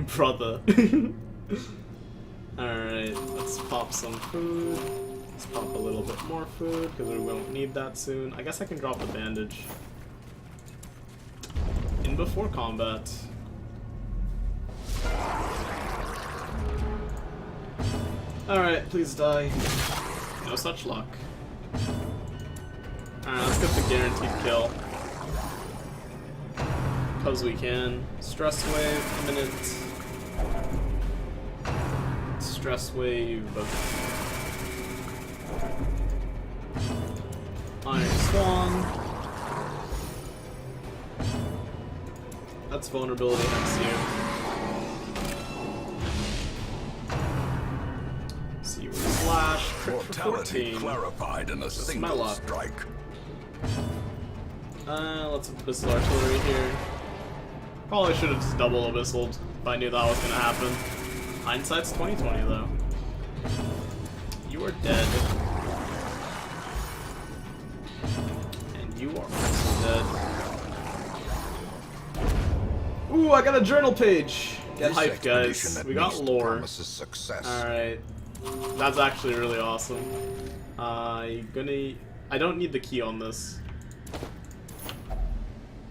Brother. Alright, let's pop some food. Let's pop a little bit more food, because we won't need that soon. I guess I can drop the bandage. In before combat. Alright, please die. No such luck. Alright, let's get the guaranteed kill. Because we can. Stress wave, imminent. Stress wave. Iron Swan. That's vulnerability next year. Seaward Slash. Crit for Mortality 14. clarified in a my single luck. strike. Let's Abyssal Artillery here. Probably should have just double Abyssaled if I knew that was gonna happen. Hindsight's 20/20 though. You are dead. And you are also dead. Ooh, I got a journal page! Get This hyped, guys. expedition at We got least lore. promises success. Alright. That's actually really awesome. I don't need the key on this.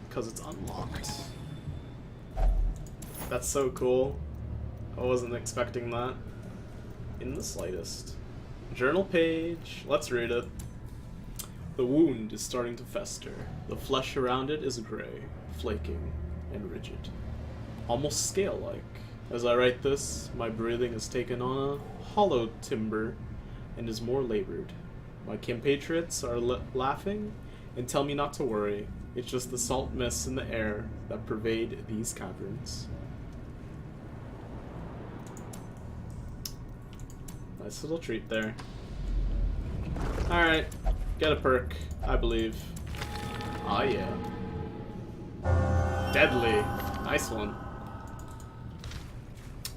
Because it's unlocked. That's so cool. I wasn't expecting that. In the slightest. Journal page. Let's read it. The wound is starting to fester. The flesh around it is gray, flaking, and rigid. almost scale-like. As I write this, my breathing has taken on a hollow timbre and is more labored. My compatriots are laughing and tell me not to worry. It's just the salt mists in the air that pervade these caverns. Nice little treat there. Alright, get a perk, I believe. Ah, yeah. Deadly. Nice one.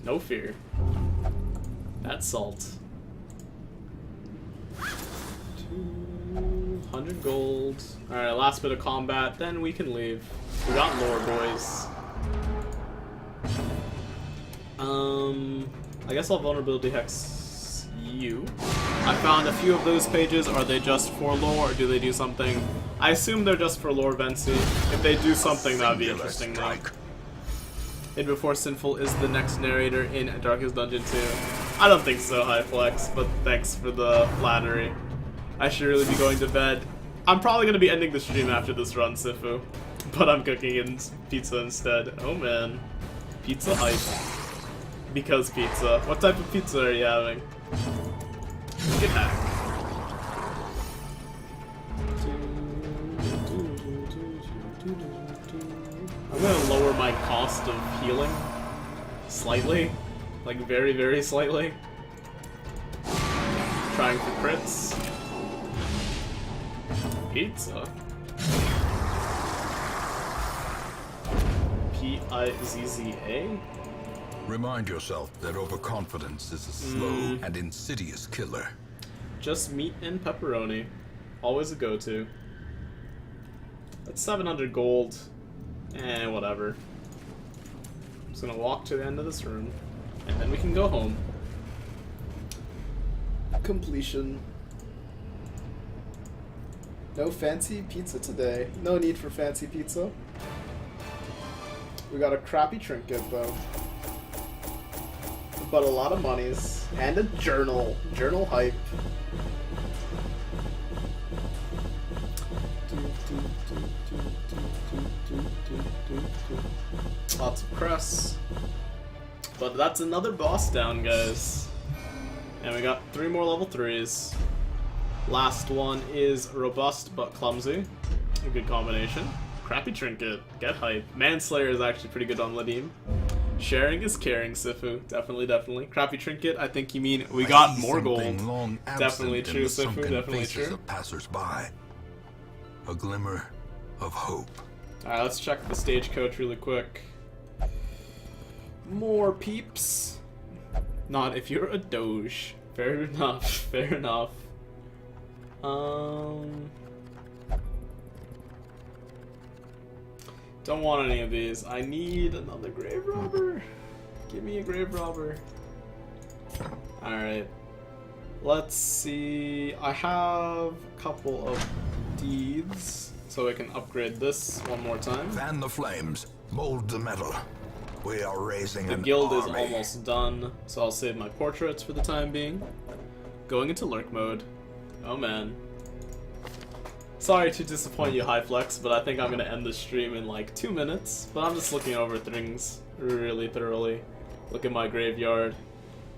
No fear. That's salt. 200 gold. Alright, last bit of combat, then we can leave. We got lore, boys. I guess I'll vulnerability hex you. I found a few of those pages. Are they just for lore, or do they do something? I assume they're just for lore, Vency. If they do something, that would be interesting, though. In Before Sinful is the next narrator in Darkest Dungeon 2. I don't think so, High Flex, but thanks for the flattery. I should really be going to bed. I'm probably going to be ending the stream after this run, Sifu. But I'm cooking in pizza instead. Oh man. Pizza hype. Because pizza. What type of pizza are you having? Get back. I'm gonna lower my cost of healing slightly, like very, very slightly. Trying for crits. Pizza. P-I-Z-Z-A? Remind yourself that overconfidence is a slow and insidious killer. Just meat and pepperoni. Always a go-to. That's 700 gold. Whatever. I'm just gonna walk to the end of this room, and then we can go home. Completion. No fancy pizza today. No need for fancy pizza. We got a crappy trinket, though. But a lot of monies. And a journal. Journal hype. Lots of cress. But that's another boss down, guys. And we got 3 more level 3s. Last one is robust but clumsy. A good combination. Crappy trinket. Get hype. Manslayer is actually pretty good on Ladim. Sharing is caring, Sifu. Definitely, definitely. Crappy trinket, I think you mean we got more gold. Definitely true, Sifu. Definitely true. Passers-by. A glimmer of hope. Alright, let's check the stagecoach really quick. More peeps. Not if you're a doge. Fair enough. Fair enough. Don't want any of these. I need another grave robber. Give me a grave robber. Alright. Let's see. I have a couple of deeds, so I can upgrade this one more time. Fan the flames. Mold the metal. We are raising the guild is almost done, so I'll save my portraits for the time being. Going into lurk mode. Oh man. Sorry to disappoint you, High Flex, but I think I'm gonna end the stream in like 2 minutes. But I'm just looking over things really thoroughly. Look at my graveyard.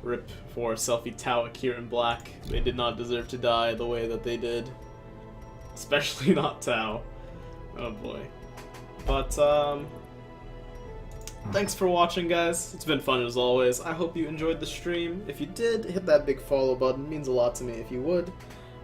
Rip for Selfie Tau, Akira, and Black. They did not deserve to die the way that they did. Especially not Tau. Oh boy. But, thanks for watching, guys. It's been fun as always. I hope you enjoyed the stream. If you did, hit that big follow button. It means a lot to me if you would.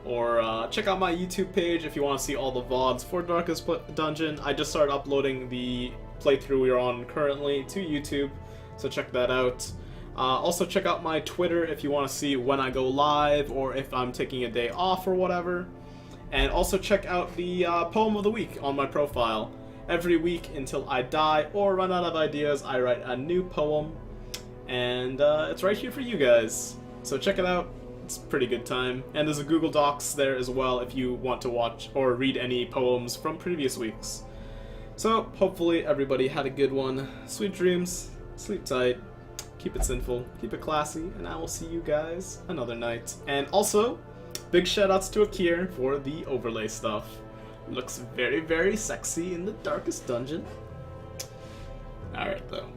Or check out my YouTube page if you want to see all the VODs for Darkest Dungeon. I just started uploading the playthrough we're on currently to YouTube, so check that out. Also check out my Twitter if you want to see when I go live or if I'm taking a day off or whatever. And also check out the Poem of the Week on my profile. Every week until I die or run out of ideas, I write a new poem. And it's right here for you guys. So check it out. It's a pretty good time. And there's a Google Docs there as well if you want to watch or read any poems from previous weeks. So, hopefully everybody had a good one. Sweet dreams, sleep tight, keep it sinful, keep it classy, and I will see you guys another night. And also, big shoutouts to Akir for the overlay stuff. Looks very, very sexy in the Darkest Dungeon. Alright, though.